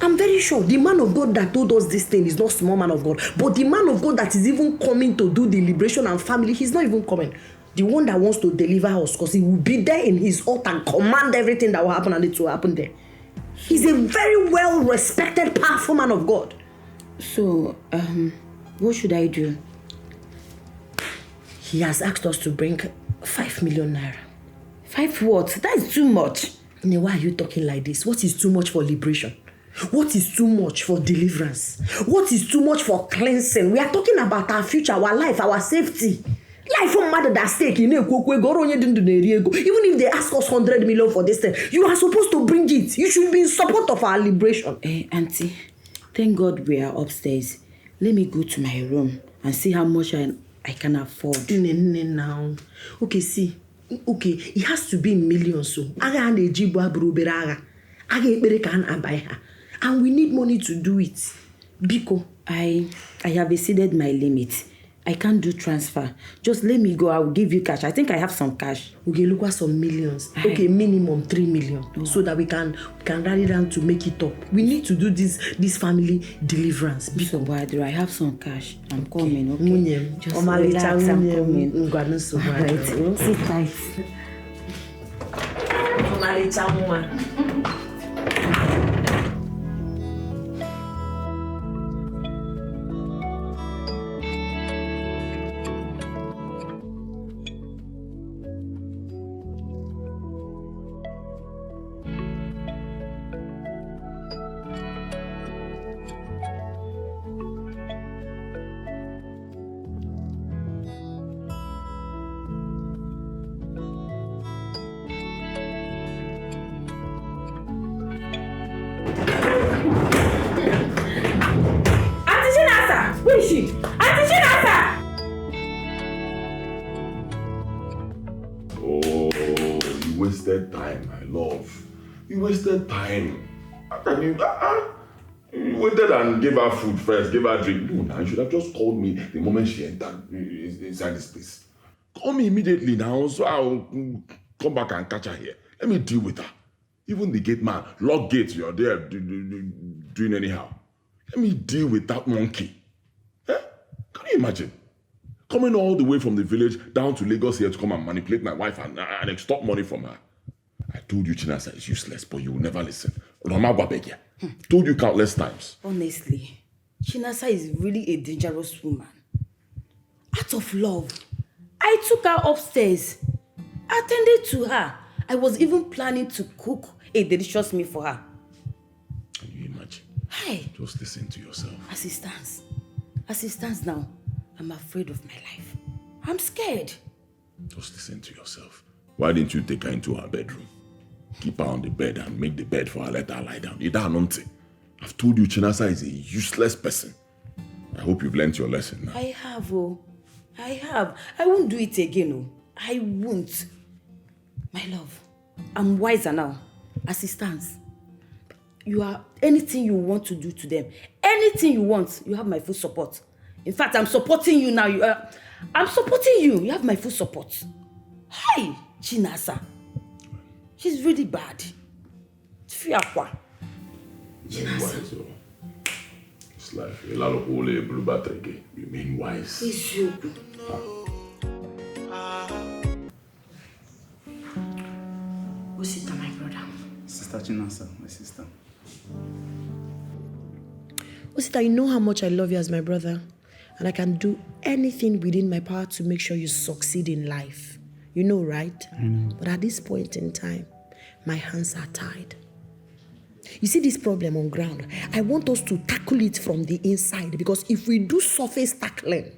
I'm very sure the man of God that told us this thing is not small man of God, but the man of God that is even coming to do the liberation and family, he's not even coming. The one that wants to deliver us, because he will be there in his altar and command everything that will happen, and it will happen there. He's a very well-respected, powerful man of God. So, what should I do? He has asked us to bring 5 million naira. 5 what? That's too much. Why are you talking like this? What is too much for liberation? What is too much for deliverance? What is too much for cleansing? We are talking about our future, our life, our safety. Life from mother that stake in even if they ask us 100 million for this thing, you are supposed to bring it. You should be in support of our liberation. Auntie, thank God we are upstairs. Let me go to my room and see how much I can afford. Now. Okay, see. Okay, it has to be in millions. So and we need money to do it. Biko, I have exceeded my limit. I can't do transfer. Just let me go. I will give you cash. I think I have some cash. Okay, look at some millions. Okay, minimum 3 million. So that we can rally down to make it up. We need to do this family deliverance. So why do I have some cash? I'm coming, okay? Just relax, I'm coming. Alright, sit tight. You wasted time. You waited and gave her food first, gave her drink. No, now you should have just called me the moment she entered inside this place. Call me immediately now, so I'll come back and catch her here. Let me deal with her. Even the gate man, lock gates, you're there doing anyhow. Let me deal with that monkey. Eh? Can you imagine? Coming all the way from the village down to Lagos here to come and manipulate my wife and extort money from her. I told you Chinasa is useless, but you will never listen. Told you countless times. Honestly, Chinasa is really a dangerous woman. Out of love, I took her upstairs, attended to her. I was even planning to cook a delicious meal for her. Can you imagine? Hey. Just listen to yourself. As it stands now, I'm afraid of my life. I'm scared. Just listen to yourself. Why didn't you take her into her bedroom? Keep her on the bed and make the bed for her, let her lie down. I've told you Chinasa is a useless person. I hope you've learned your lesson now. I have. I won't do it again. I won't. My love, I'm wiser now. As it stands. You are anything you want to do to them. Anything you want, you have my full support. In fact, I'm supporting you now. I'm supporting you. You have my full support. Hi, Chinasa. She's really bad. Fiakwa. Chinasa. It's life. A lot of holy blue battery. Remain wise. It's you. Osita, my brother. Sister Chinasa, my sister. Osita, you know how much I love you as my brother. And I can do anything within my power to make sure you succeed in life. You know, right? I know. But at this point in time, my hands are tied. You see this problem on ground? I want us to tackle it from the inside, because if we do surface tackling,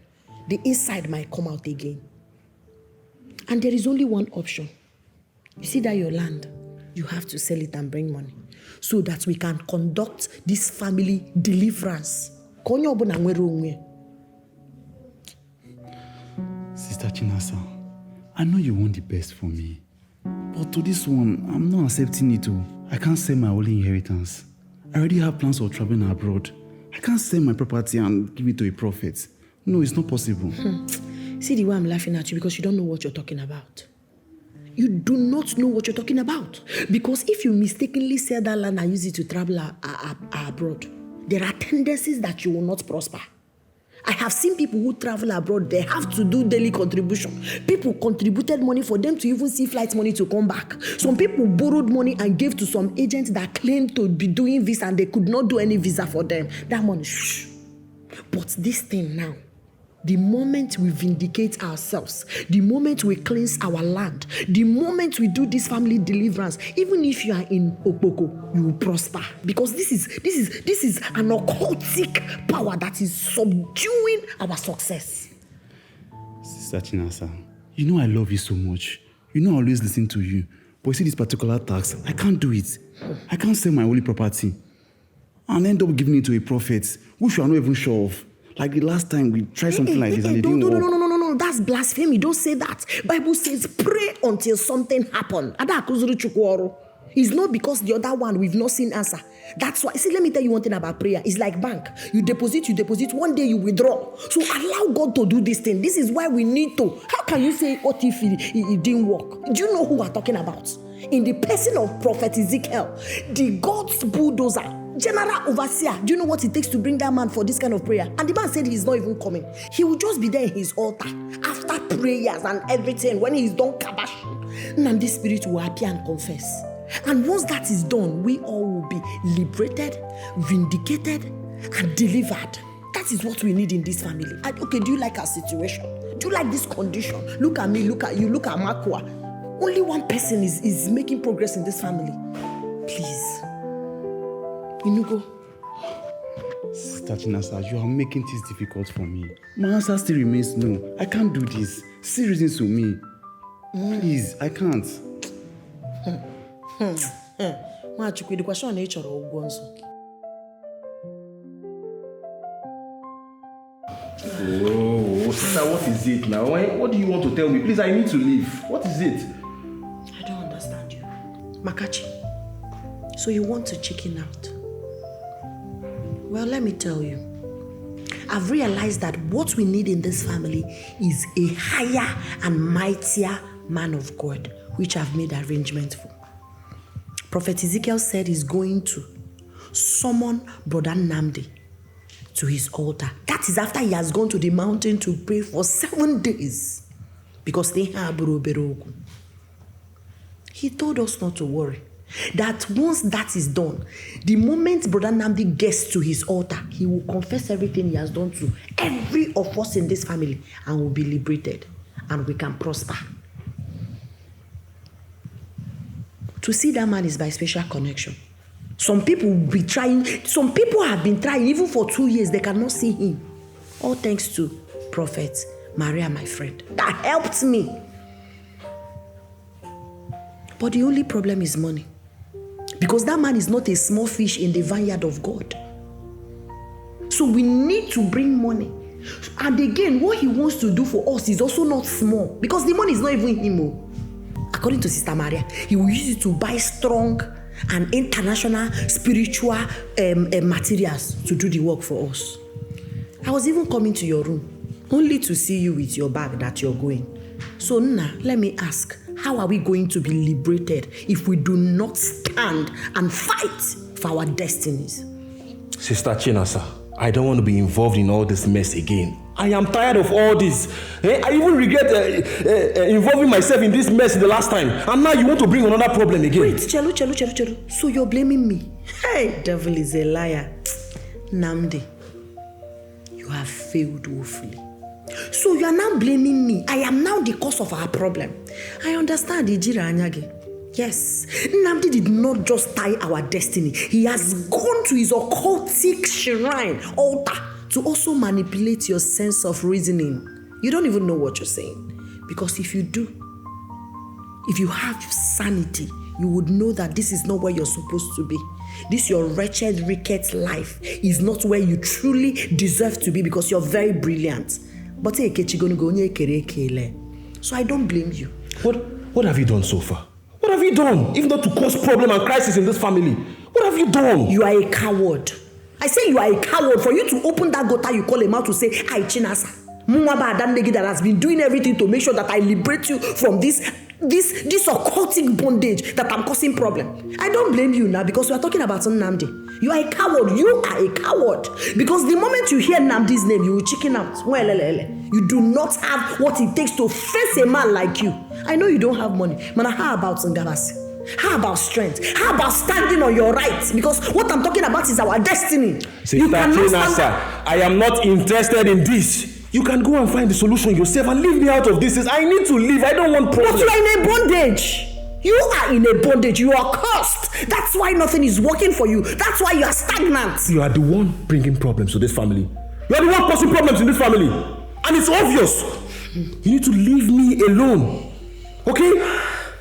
the inside might come out again. And there is only one option. You see that your land, you have to sell it and bring money so that we can conduct this family deliverance. Sister Chinasa, I know you want the best for me. But to this one, I'm not accepting it. I can't sell my only inheritance. I already have plans of traveling abroad. I can't sell my property and give it to a prophet. No, it's not possible. See the way I'm laughing at you, because you don't know what you're talking about. You do not know what you're talking about. Because if you mistakenly sell that land and use it to travel abroad, there are tendencies that you will not prosper. I have seen people who travel abroad, they have to do daily contribution. People contributed money for them to even see flight money to come back. Some people borrowed money and gave to some agents that claimed to be doing visa and they could not do any visa for them. That money, shh. But this thing now, the moment we vindicate ourselves, the moment we cleanse our land, the moment we do this family deliverance, even if you are in Okpoko, you will prosper. Because this is an occultic power that is subduing our success. Sister Chinasa, you know I love you so much. You know I always listen to you. But you see this particular tax, I can't do it. I can't sell my holy property and end up giving it to a prophet, which we are not even sure of. Like the last time we tried something like this and it didn't work. No, that's blasphemy. Don't say that. Bible says pray until something happens. It's not because the other one we've not seen answer. That's why. See, let me tell you one thing about prayer. It's like bank. You deposit, one day you withdraw. So allow God to do this thing. This is why we need to. How can you say, what if it didn't work? Do you know who we're talking about? In the person of Prophet Ezekiel, the God's bulldozer, general overseer. Do you know what it takes to bring that man for this kind of prayer? And the man said he's not even coming. He will just be there in his altar after prayers and everything. When he's done kabashing, and the spirit will appear and confess. And once that is done, we all will be liberated, vindicated, and delivered. That is what we need in this family. Okay, do you like our situation? Do you like this condition? Look at me, look at you, look at Makwa. Only one person is making progress in this family. Please. Inugo. Sister Chinasa, you are making things difficult for me. My answer still remains no. I can't do this. See reasons to me. Please, I can't. The question on nature of Oh, sister, what is it now? What do you want to tell me? Please, I need to leave. What is it? I don't understand you. Makachi, so you want to chicken out? Well, let me tell you. I've realized that what we need in this family is a higher and mightier man of God, which I've made arrangements for. Prophet Ezekiel said he's going to summon Brother Namdi to his altar. That is after he has gone to the mountain to pray for 7 days. Because they have Berogu. He told us not to worry. That once that is done, the moment Brother Namdi gets to his altar, he will confess everything he has done to every of us in this family and will be liberated and we can prosper. To see that man is by special connection. Some people will be trying, some people have been trying, even for 2 years, they cannot see him. All thanks to Prophet Maria, my friend. That helped me. But the only problem is money. Because that man is not a small fish in the vineyard of God. So we need to bring money. And again, what he wants to do for us is also not small. Because the money is not even him. According to Sister Maria, he will use it to buy strong and international spiritual materials to do the work for us. I was even coming to your room only to see you with your bag that you're going. So now, let me ask, how are we going to be liberated if we do not stand and fight for our destinies? Sister Chinasa, I don't want to be involved in all this mess again. I am tired of all this. I even regret involving myself in this mess the last time. And now you want to bring another problem again. Wait, Chelu. So you're blaming me? Hey, devil is a liar. Namdi, you have failed woefully. So you are now blaming me. I am now the cause of our problem. I understand, Ijira Anyage. Yes, Namdi did not just tie our destiny. He has gone to his occultic shrine, altar, to also manipulate your sense of reasoning. You don't even know what you're saying. Because if you do, if you have sanity, you would know that this is not where you're supposed to be. This your wretched, ricketts life is not where you truly deserve to be because you're very brilliant. But so I don't blame you. What have you done so far? What have you done? If not to cause problem and crisis in this family. What have you done? You are a coward. I say you are a coward for you to open that gutter you call a mouth to say, "Hi, Chinasa. Mwaba Adandegi that has been doing everything to make sure that I liberate you from this occultic bondage that I'm causing problem." I don't blame you now because we are talking about Nnamdi. You are a coward. You are a coward. Because the moment you hear Nnamdi's name, you will chicken out. You do not have what it takes to face a man like you. I know you don't have money. Man, how about Ngabasi? How about strength? How about standing on your rights? Because what I'm talking about is our destiny. Sister Chinasa, I am not interested in this. You can go and find the solution yourself and leave me out of this. I need to leave. I don't want problems. But you are in a bondage. You are in a bondage. You are cursed. That's why nothing is working for you. That's why you are stagnant. You are the one bringing problems to this family. You are the one causing problems in this family. And it's obvious. You need to leave me alone. Okay?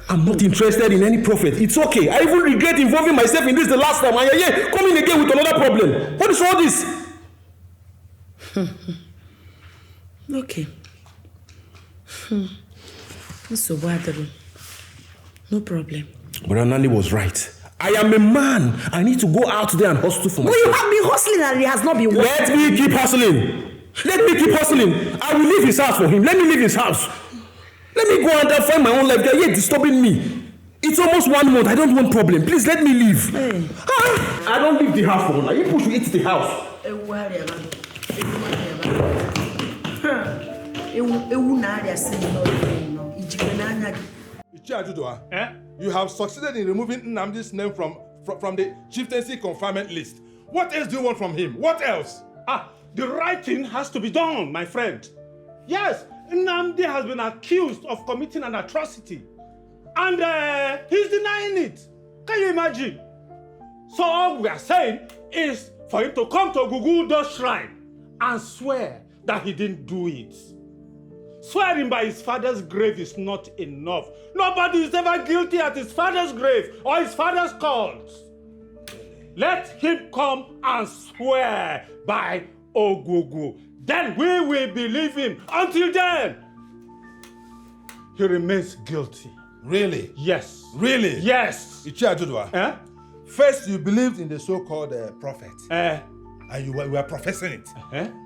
I'm not interested in any prophet. It's okay. I even regret involving myself in this the last time. And you're coming again with another problem. What is all this? Okay. So no problem. But Anani was right. I am a man. I need to go out there and hustle for myself. But you have been hustling and he has not been working. Let me keep hustling. Let me keep hustling. I will leave his house for him. Let me leave his house. Let me go and find my own life. They're here disturbing me. It's almost 1 month. I don't want problem. Please let me leave. Hey. I don't leave the house for now. You push me into the house. You have succeeded in removing Nnamdi's name from the chieftaincy confinement list. What else do you want from him? What else? The right thing has to be done, my friend. Yes, Nnamdi has been accused of committing an atrocity. And he's denying it. Can you imagine? So all we are saying is for him to come to Ogugudo's shrine and swear that he didn't do it. Swearing by his father's grave is not enough. Nobody is ever guilty at his father's grave or his father's cult. Let him come and swear by Ogugu. Then we will believe him. Until then, he remains guilty. Really? Yes. Really? Yes. First, you believed in the so-called prophet. And you were professing it.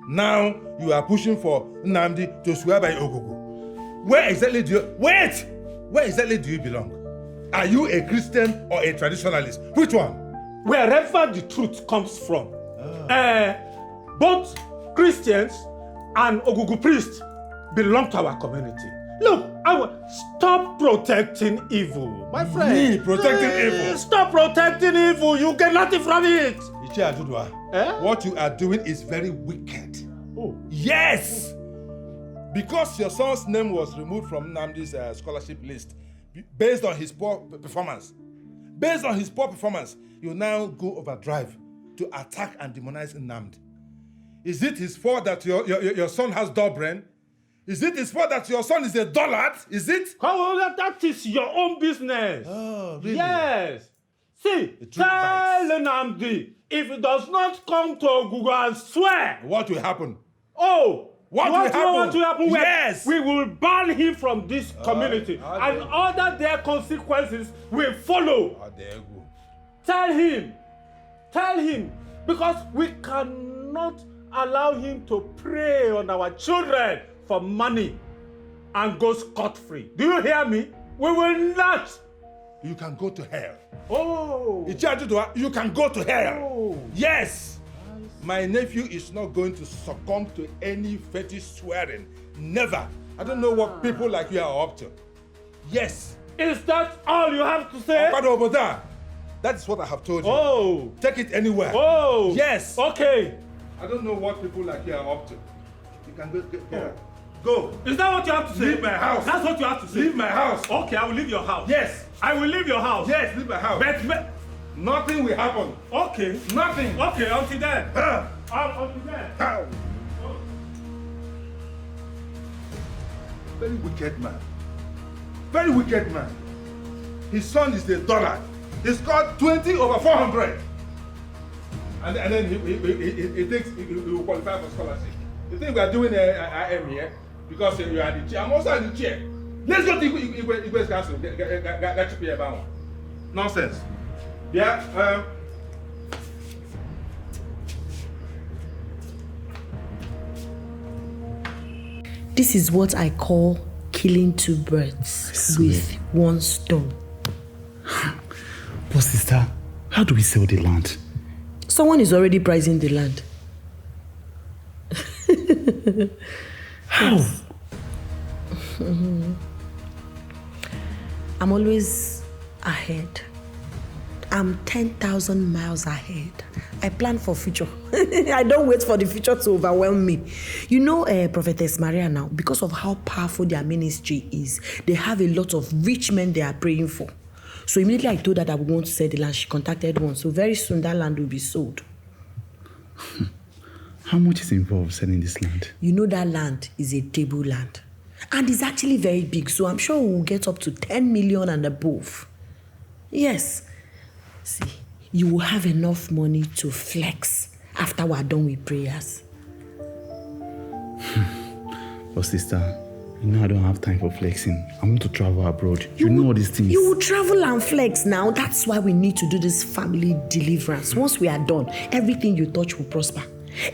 Now, you are pushing for Nnamdi to swear by Ogugu. Where exactly do you belong? Are you a Christian or a traditionalist? Which one? Wherever the truth comes from. Both Christians and Ogugu priests belong to our community. Look, stop protecting evil, my friend. Me protecting evil? Stop protecting evil. You get nothing from it. What you are doing is very wicked. Oh. Yes! Because your son's name was removed from Nnamdi's scholarship list based on his poor performance. Based on his poor performance, you now go overdrive to attack and demonize Nnamdi. Is it his fault that your son has dull brain? Is it his fault that your son is a dullard? Is it? That is your own business. Oh, really? Yes. See, tell Nnamdi, if he does not come to Ogugu and swear. What will happen? Oh, what will happen? Yes. We will ban him from this community. And other their consequences will follow. Tell him. Because we cannot allow him to prey on our children for money and go scot-free. Do you hear me? We will not. You can go to hell. Oh. You can go to hell. Oh. Yes. My nephew is not going to succumb to any fetish swearing. Never. I don't know what people like you are up to. Yes. Is that all you have to say? That is what I have told you. Oh. Take it anywhere. Oh. Yes. Okay. I don't know what people like you are up to. You can go. Go. Is that what you have to say? Leave my house. That's what you have to say? Leave my house. Okay, I will leave your house. Yes. I will leave your house. Yes, leave my house. But nothing will happen. Okay. Nothing. Okay, until then. Until then. Very wicked man. Very wicked man. His son is the dollar. He scored 20 over 400. And then he will qualify for scholarship. You think we are doing IM here because you are the chair? I'm also the chair. Let's go to Igwe's council. Get you pay about one. Nonsense. Yeah. This is what I call killing two birds with one stone. But sister, how do we sell the land? Someone is already pricing the land. How? I'm always ahead. I'm 10,000 miles ahead. I plan for future. I don't wait for the future to overwhelm me. You know, Prophetess Maria now, because of how powerful their ministry is, they have a lot of rich men they are praying for. So immediately I told her that we want to sell the land. She contacted one. So very soon that land will be sold. How much is involved selling this land? You know that land is a table land. And it's actually very big. So I'm sure we'll get up to 10 million and above. Yes. See, you will have enough money to flex after we're done with prayers. But sister, you know I don't have time for flexing. I want to travel abroad. You know all these things. You will travel and flex now. That's why we need to do this family deliverance. Once we are done, everything you touch will prosper.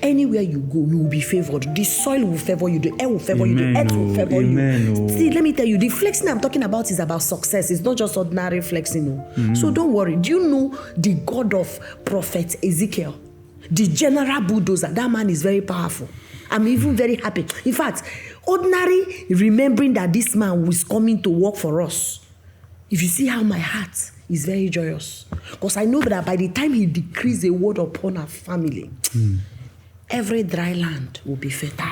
Anywhere you go, you will be favored. The soil will favor you, the air will favor you, the earth will favor you. See, let me tell you, the flexing I'm talking about is about success. It's not just ordinary flexing. So don't worry. Do you know the God of Prophet Ezekiel? The general bulldozer. That man is very powerful. I'm even very happy. In fact, ordinary remembering that this man was coming to work for us. If you see how my heart is very joyous. Because I know that by the time he decrees a word upon our family, every dry land will be fertile.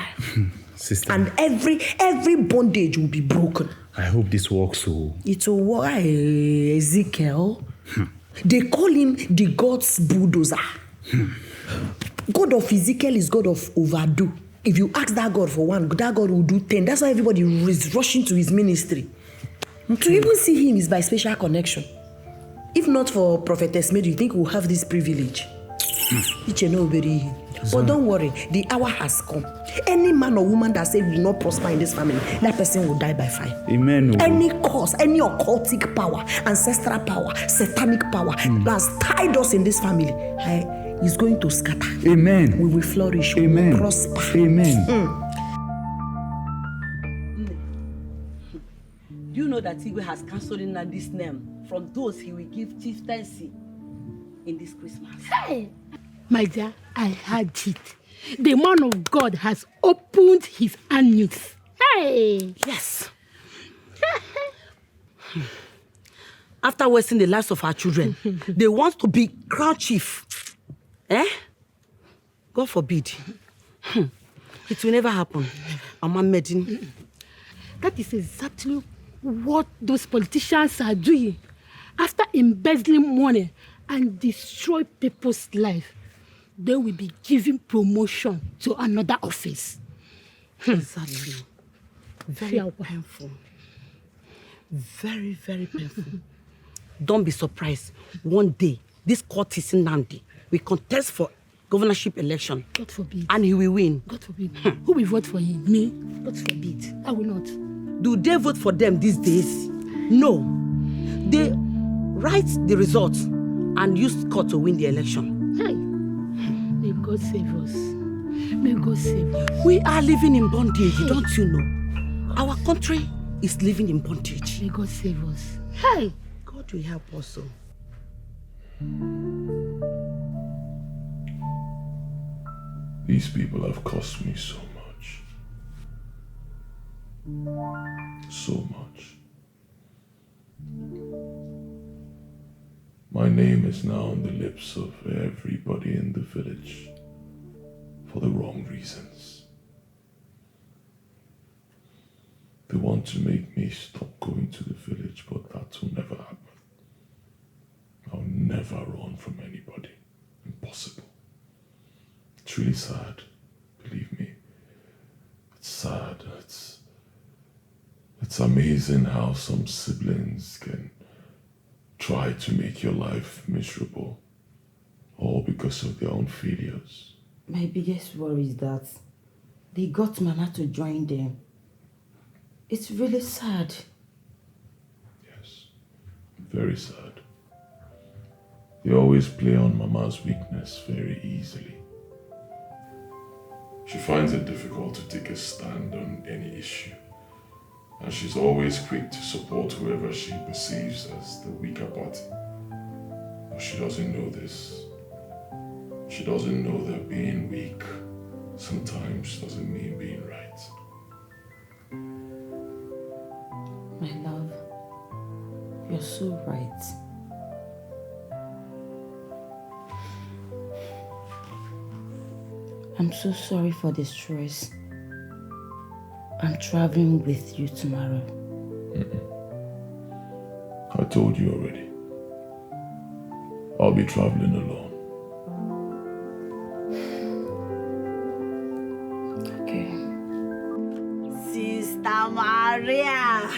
Sister. And every bondage will be broken. I hope this works so. It will work. Ezekiel. They call him the God's bulldozer. God of Ezekiel is God of overdo. If you ask that God for one, that God will do 10. That's why everybody is rushing to his ministry. To even see him is by special connection. If not for Prophetess Mary, you think we'll have this privilege? But don't worry, the hour has come. Any man or woman that says will not prosper in this family, that person will die by fire. Amen. Any cause, any occultic power, ancestral power, satanic power that's tied us in this family is going to scatter. Amen. We will flourish. Amen. We will prosper. Amen. Do you know that Igwe has cancelled in this name from those he will give chieftaincy in this Christmas? Hey! My dear, I heard it. The man of God has opened his anus. Hey! Yes. After wasting the lives of our children, they want to be crown chief. God forbid. It will never happen. Mama Medin. That is exactly what those politicians are doing. After embezzling money and destroy people's life, they will be giving promotion to another office. Exactly. Very painful. Very, very painful. Don't be surprised. One day, this courtesan Nandi will contest for governorship election. God forbid. And he will win. God forbid. Who will vote for him? Me? God forbid. I will not. Do they vote for them these days? No. They write the results and use court to win the election. Hey. May God save us. May God save us. We are living in bondage, don't you know? Our country is living in bondage. May God save us. Hey! God will help us. These people have cost me so much. So much. My name is now on the lips of everybody in the village for the wrong reasons. They want to make me stop going to the village, but that will never happen. I'll never run from anybody. Impossible. It's really sad. Believe me. It's sad. It's amazing how some siblings can try to make your life miserable, all because of their own failures. My biggest worry is that they got Mama to join them. It's really sad. Yes, very sad. They always play on Mama's weakness very easily. She finds it difficult to take a stand on any issue, and she's always quick to support whoever she perceives as the weaker party. But she doesn't know this. She doesn't know that being weak sometimes doesn't mean being right. My love, you're so right. I'm so sorry for the stress. I'm traveling with you tomorrow. I told you already. I'll be traveling alone. Okay. Sister Maria.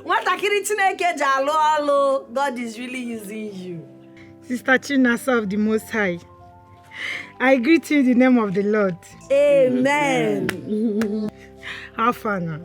Nwatakịrị Chineke ji alụ ọlụ. God is really using you. Sister Chinasa of the Most High, I greet you in the name of the Lord. Amen. How far now?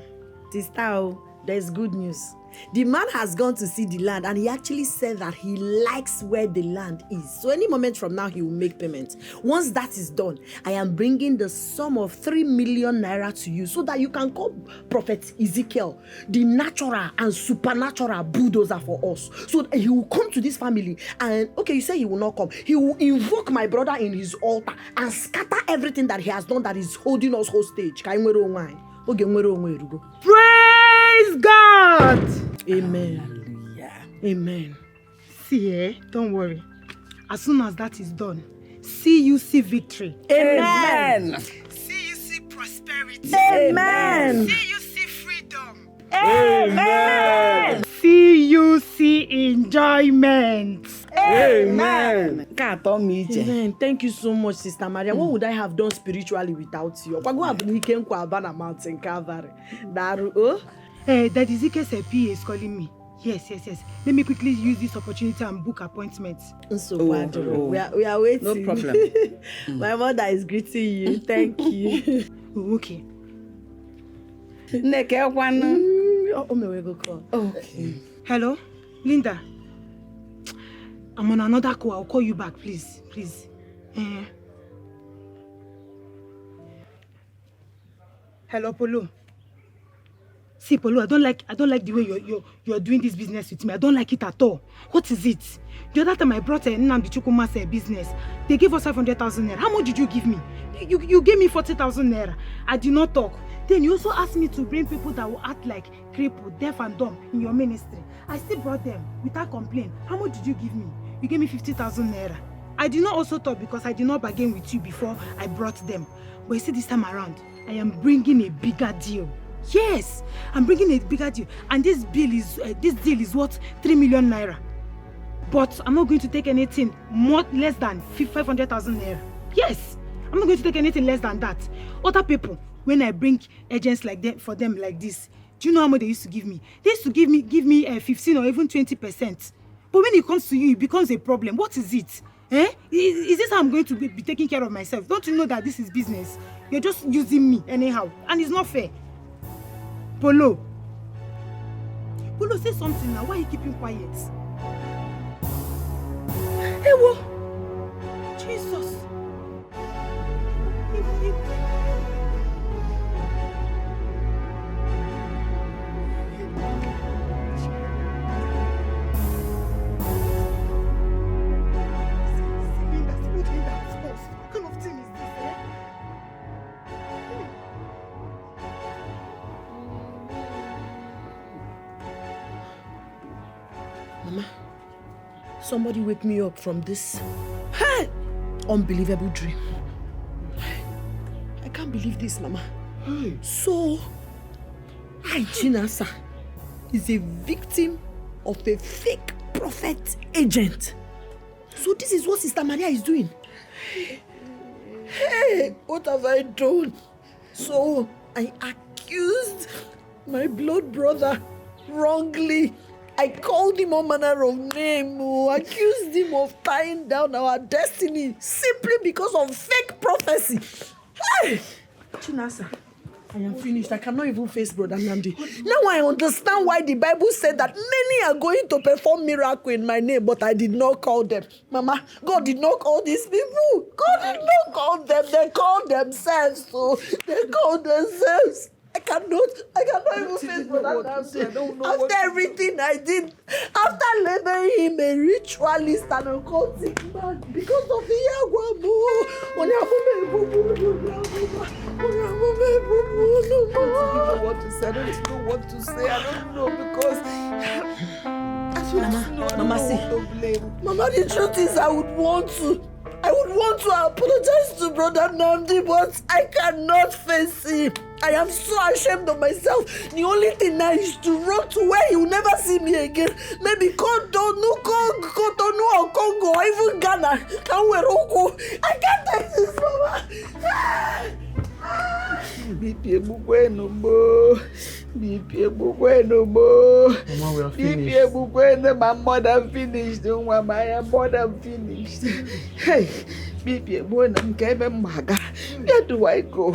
Sister, there's good news. The man has gone to see the land, and he actually said that he likes where the land is. So any moment from now, he will make payment. Once that is done, I am bringing the sum of 3 million naira to you so that you can call Prophet Ezekiel the natural and supernatural bulldozer for us. So that he will come to this family and, okay, you say he will not come. He will invoke my brother in his altar and scatter everything that he has done that is holding us hostage. Praise God! Amen. Hallelujah. Amen. See, don't worry. As soon as that is done, see you see victory. Amen. See you see prosperity. Amen. See you see freedom. Amen. See you see enjoyment. Amen. Amen. Thank you so much, Sister Maria. What would I have done spiritually without you? We came to Havana Mountain Calvary. Daddy Ezekiel's PA is calling me. Yes. Let me quickly use this opportunity and book appointments. We are waiting. No problem. My mother is greeting you. Thank you. Okay. Okay. Hello, Linda. I'm on another call. I'll call you back, please. Hello, Polo. See, Polo, I don't like the way you're doing this business with me. I don't like it at all. What is it? The other time I brought Nnamdi Chukwuma's business, they gave us 500,000 naira. How much did you give me? You gave me 40,000 naira. I did not talk. Then you also asked me to bring people that will act like crippled, deaf and dumb in your ministry. I still brought them without complaint. How much did you give me? You gave me 50,000 naira. I did not also talk because I did not bargain with you before I brought them. But you see, this time around, I am bringing a bigger deal. Yes, I'm bringing a bigger deal. And this deal is worth 3 million naira. But I'm not going to take anything less than 500,000 naira. Yes, I'm not going to take anything less than that. Other people, when I bring agents like them for them like this, do you know how much they used to give me? They used to give me 15 or even 20%. But when it comes to you, it becomes a problem. What is it? Is this how I'm going to be taking care of myself? Don't you know that this is business? You're just using me anyhow, and it's not fair. Polo, say something now. Why are you keeping quiet? Hey, what? Jesus. What kind of thing is Mama, somebody wake me up from this unbelievable dream. I can't believe this, Mama. So, Chinasa is a victim of a fake prophet agent. So this is what Sister Maria is doing. Hey, what have I done? So I accused my blood brother wrongly. I called him all manner of names, accused him of tying down our destiny simply because of fake prophecy. Hey! Chinasa, I am finished. I cannot even face Brother Nnamdi. Now I understand why the Bible said that many are going to perform miracles in my name, but I did not call them. Mama, God did not call these people. God did not call them. They called themselves. So they called themselves. I cannot even face Brother Nnamdi. After everything I did, after labeling him a ritualist and a occultic man, because of the Yagwamu, I don't know what to say. I don't know what to say. I don't know because Mama, see, Mama, the truth is I would want to apologize to Brother Nnamdi, but I cannot face him. I am so ashamed of myself. The only thing now is to run to where he will never see me again. Maybe Cotonou or Congo or even Ghana. I can't take this, Mama. Mama, we are finished. My mother finished. I am more than finished. Hey, where do I go?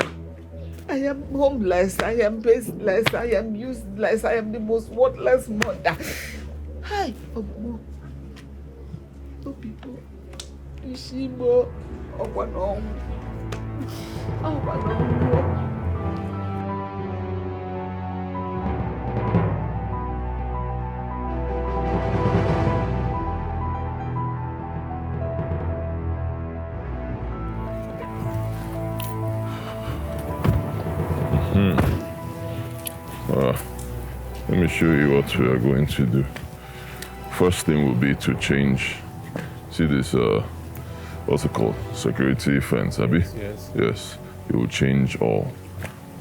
I am homeless, I am baseless, I am useless, I am the most worthless mother. Hi, Obo people. Ishimo, Obanom. Let me show you what we are going to do. First thing will be to change. See this, what's it called? Security fence, Abi? Yes. It will change all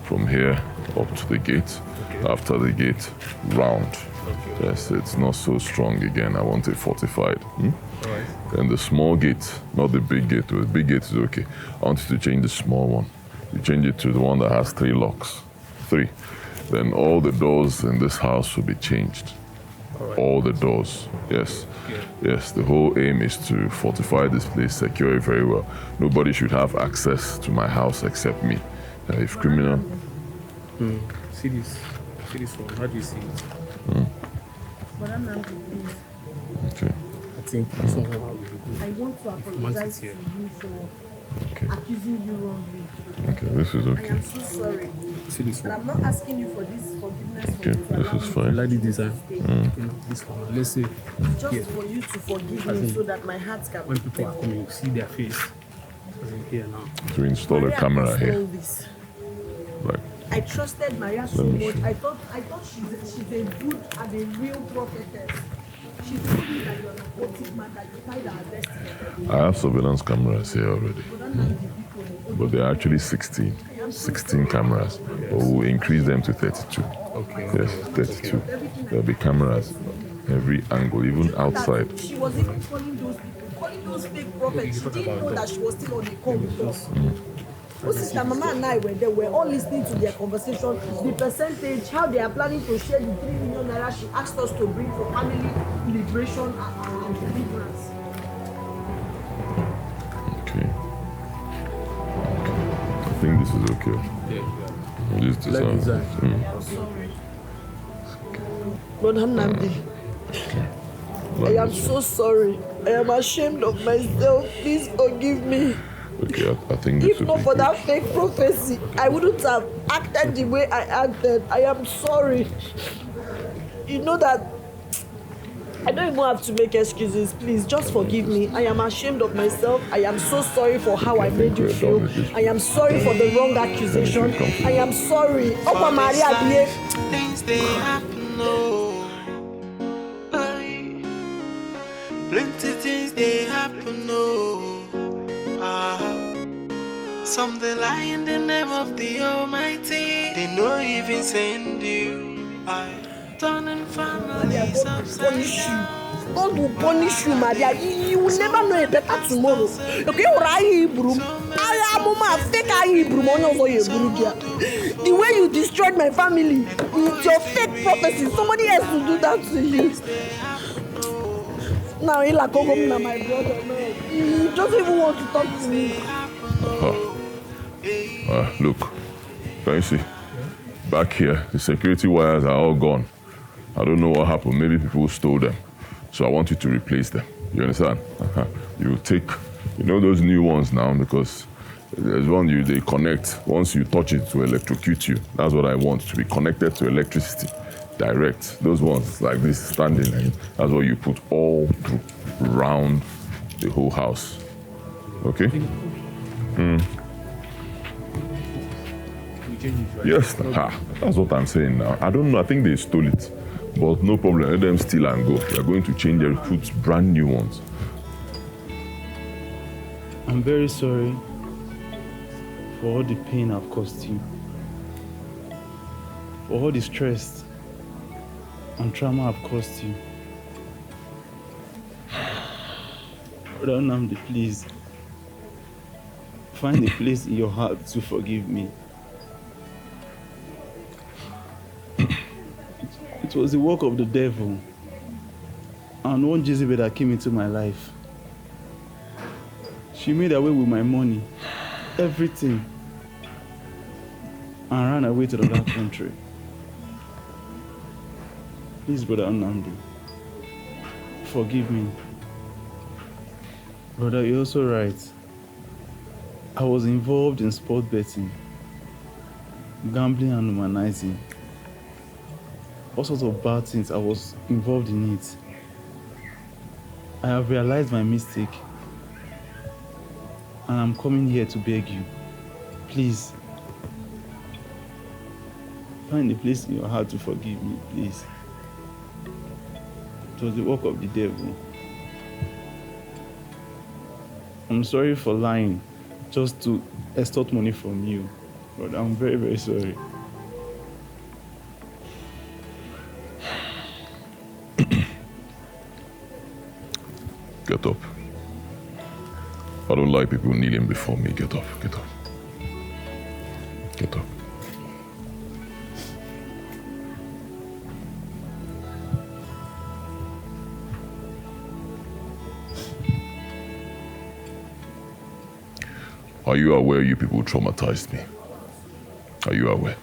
from here up to the gate. Okay. After the gate, round. Okay. Yes, it's not so strong again. I want it fortified. All right. And the small gate, not the big gate. The big gate is okay. I want you to change the small one. You change it to the one that has 3 locks. 3. Then all the doors in this house will be changed. Right. All the doors, yes. Okay. Yes, the whole aim is to fortify this place, secure it very well. Nobody should have access to my house except me. If criminal... See this one, how do you see it? Okay. I think that's not how we do. I want to apologize to you for accusing you wrongly. Okay, this is okay. I am so sorry. See this one. And I'm not asking you for this forgiveness. Okay, this is fine. I like the design. This one, let's say. Just for you to forgive me so that my heart can when people are coming, you see their face. As in here now. To install a camera here. Right. I trusted Maria so much. I thought she's a good and a real prophetess. She told me that you're an occultic man, that you tied our destiny. I have surveillance cameras here already. But they're actually 16 cameras. But we'll increase them to 32. Okay. Yes, 32. There'll be cameras every angle, even outside. She was even calling those fake prophets. She didn't know that she was still on the call with us. Sister Mama and I were there. We're all listening to their conversation. The percentage, how they are planning to share the 3 million naira she asked us to bring for family liberation and deliverance. Okay. I think this is okay. This design. Brother Nnamdi, I am so sorry. I am ashamed of myself. Please forgive me. Okay, I think this If not for that fake prophecy, I wouldn't have acted the way I acted. I am sorry. You know that I don't even have to make excuses. Please, just forgive me. I am ashamed of myself. I am so sorry for how I made you feel. I am sorry for the wrong accusation. I am sorry. Opa Maria, things they happen, no. Plenty things they happen, oh. Something lie in the name of the Almighty. They no even send you. Turning families upside down. God will punish you, Maria. You will never know a better tomorrow. Okay, the way you destroyed my family with your fake prophecy, somebody else will do that to you. Now, my brother, no. He doesn't even want to talk to me. Look, can you see? Back here, the security wires are all gone. I don't know what happened. Maybe people stole them. So I want you to replace them. You understand? You take, those new ones now, because there's one they connect. Once you touch it to electrocute you. That's what I want, to be connected to electricity. Direct. Those ones like this standing line. That's what you put all around the whole house. Okay? Yes, that's what I'm saying now. I don't know, I think they stole it. But no problem, let them steal and go. They're going to change and put brand new ones. I'm very sorry for all the pain I've caused you. For all the stress and trauma I've caused you. Brother Nnamdi, please. Find a place in your heart to forgive me. It was the work of the devil and one Jezebel that came into my life. She made away with my money, everything, and ran away to the other country. Please, Brother Nnamdi, forgive me. Brother, you're also right. I was involved in sport betting, gambling and humanizing. All sorts of bad things, I was involved in it. I have realized my mistake. And I'm coming here to beg you. Please. Find a place in your heart to forgive me, please. It was the work of the devil. I'm sorry for lying, just to extort money from you. But I'm very, very sorry. Get up. I don't like people kneeling before me. Get up, get up. Get up. Are you aware you people traumatized me? Are you aware?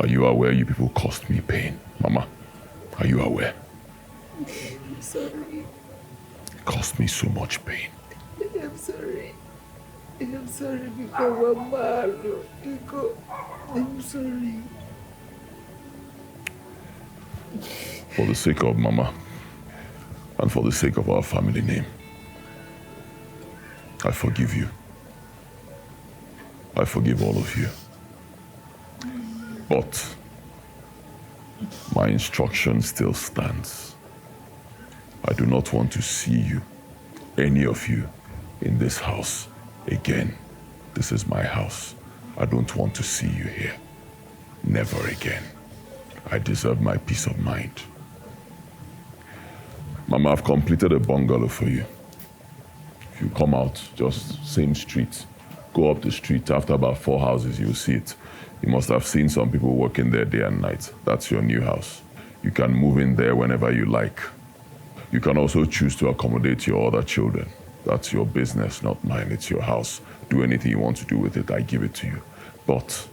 Are you aware you people caused me pain? Mama, are you aware? I'm sorry. It caused me so much pain. I'm sorry. I'm sorry because Mama. I'm sorry. For the sake of Mama and for the sake of our family name, I forgive you. I forgive all of you. But my instruction still stands. I do not want to see you, any of you, in this house again. This is my house. I don't want to see you here. Never again. I deserve my peace of mind. Mama, I've completed a bungalow for you. If you come out, just same street, go up the street, after about 4 houses, you'll see it. You must have seen some people working there day and night. That's your new house. You can move in there whenever you like. You can also choose to accommodate your other children. That's your business, not mine. It's your house. Do anything you want to do with it, I give it to you. But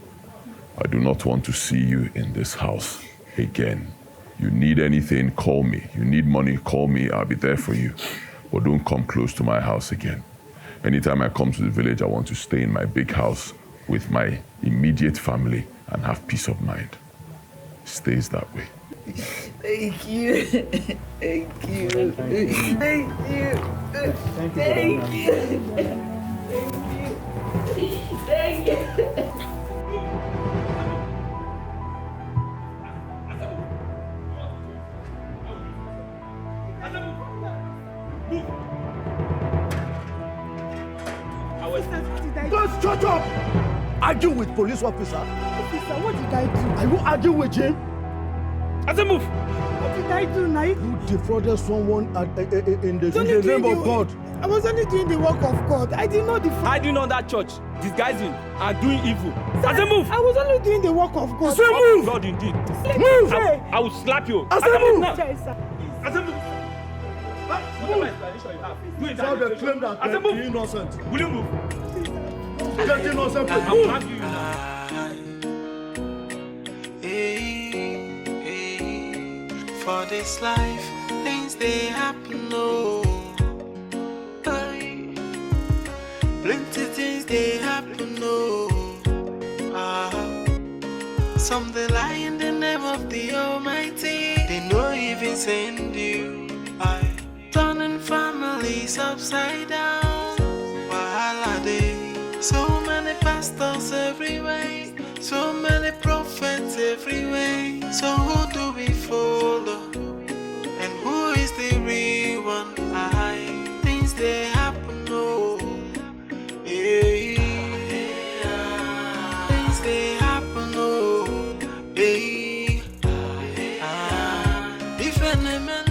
I do not want to see you in this house again. You need anything, call me. You need money, call me, I'll be there for you. But don't come close to my house again. Anytime I come to the village, I want to stay in my big house with my immediate family and have peace of mind. It stays that way. Thank you. Thank you. Thank you. Thank you. Thank you. Shut up! Argue with police officer. Officer, what did I do? Are you arguing with him? As a move. What did I do, Nai? You defrauded someone in the name of God. I was only doing the work of God. I did not defraud. I did not that church, disguising and doing evil. As a move. I was only doing the work of God. As a move. God indeed. Move. I will slap you. As a move. As a move. Whatever explanation you have. Do it. So they claim that they're innocent. Will you move? Get innocent. I will have you now. For this life, things they happen, no. Plenty things they happen, no. Some they lie in the name of the Almighty. They know even send you. Turning families upside down. Wahala day. So many pastors everywhere. So many prophets everywhere. So who do we follow? And who is the real one? Things they happen, no. Hey, things they happen, no. Hey, if any man,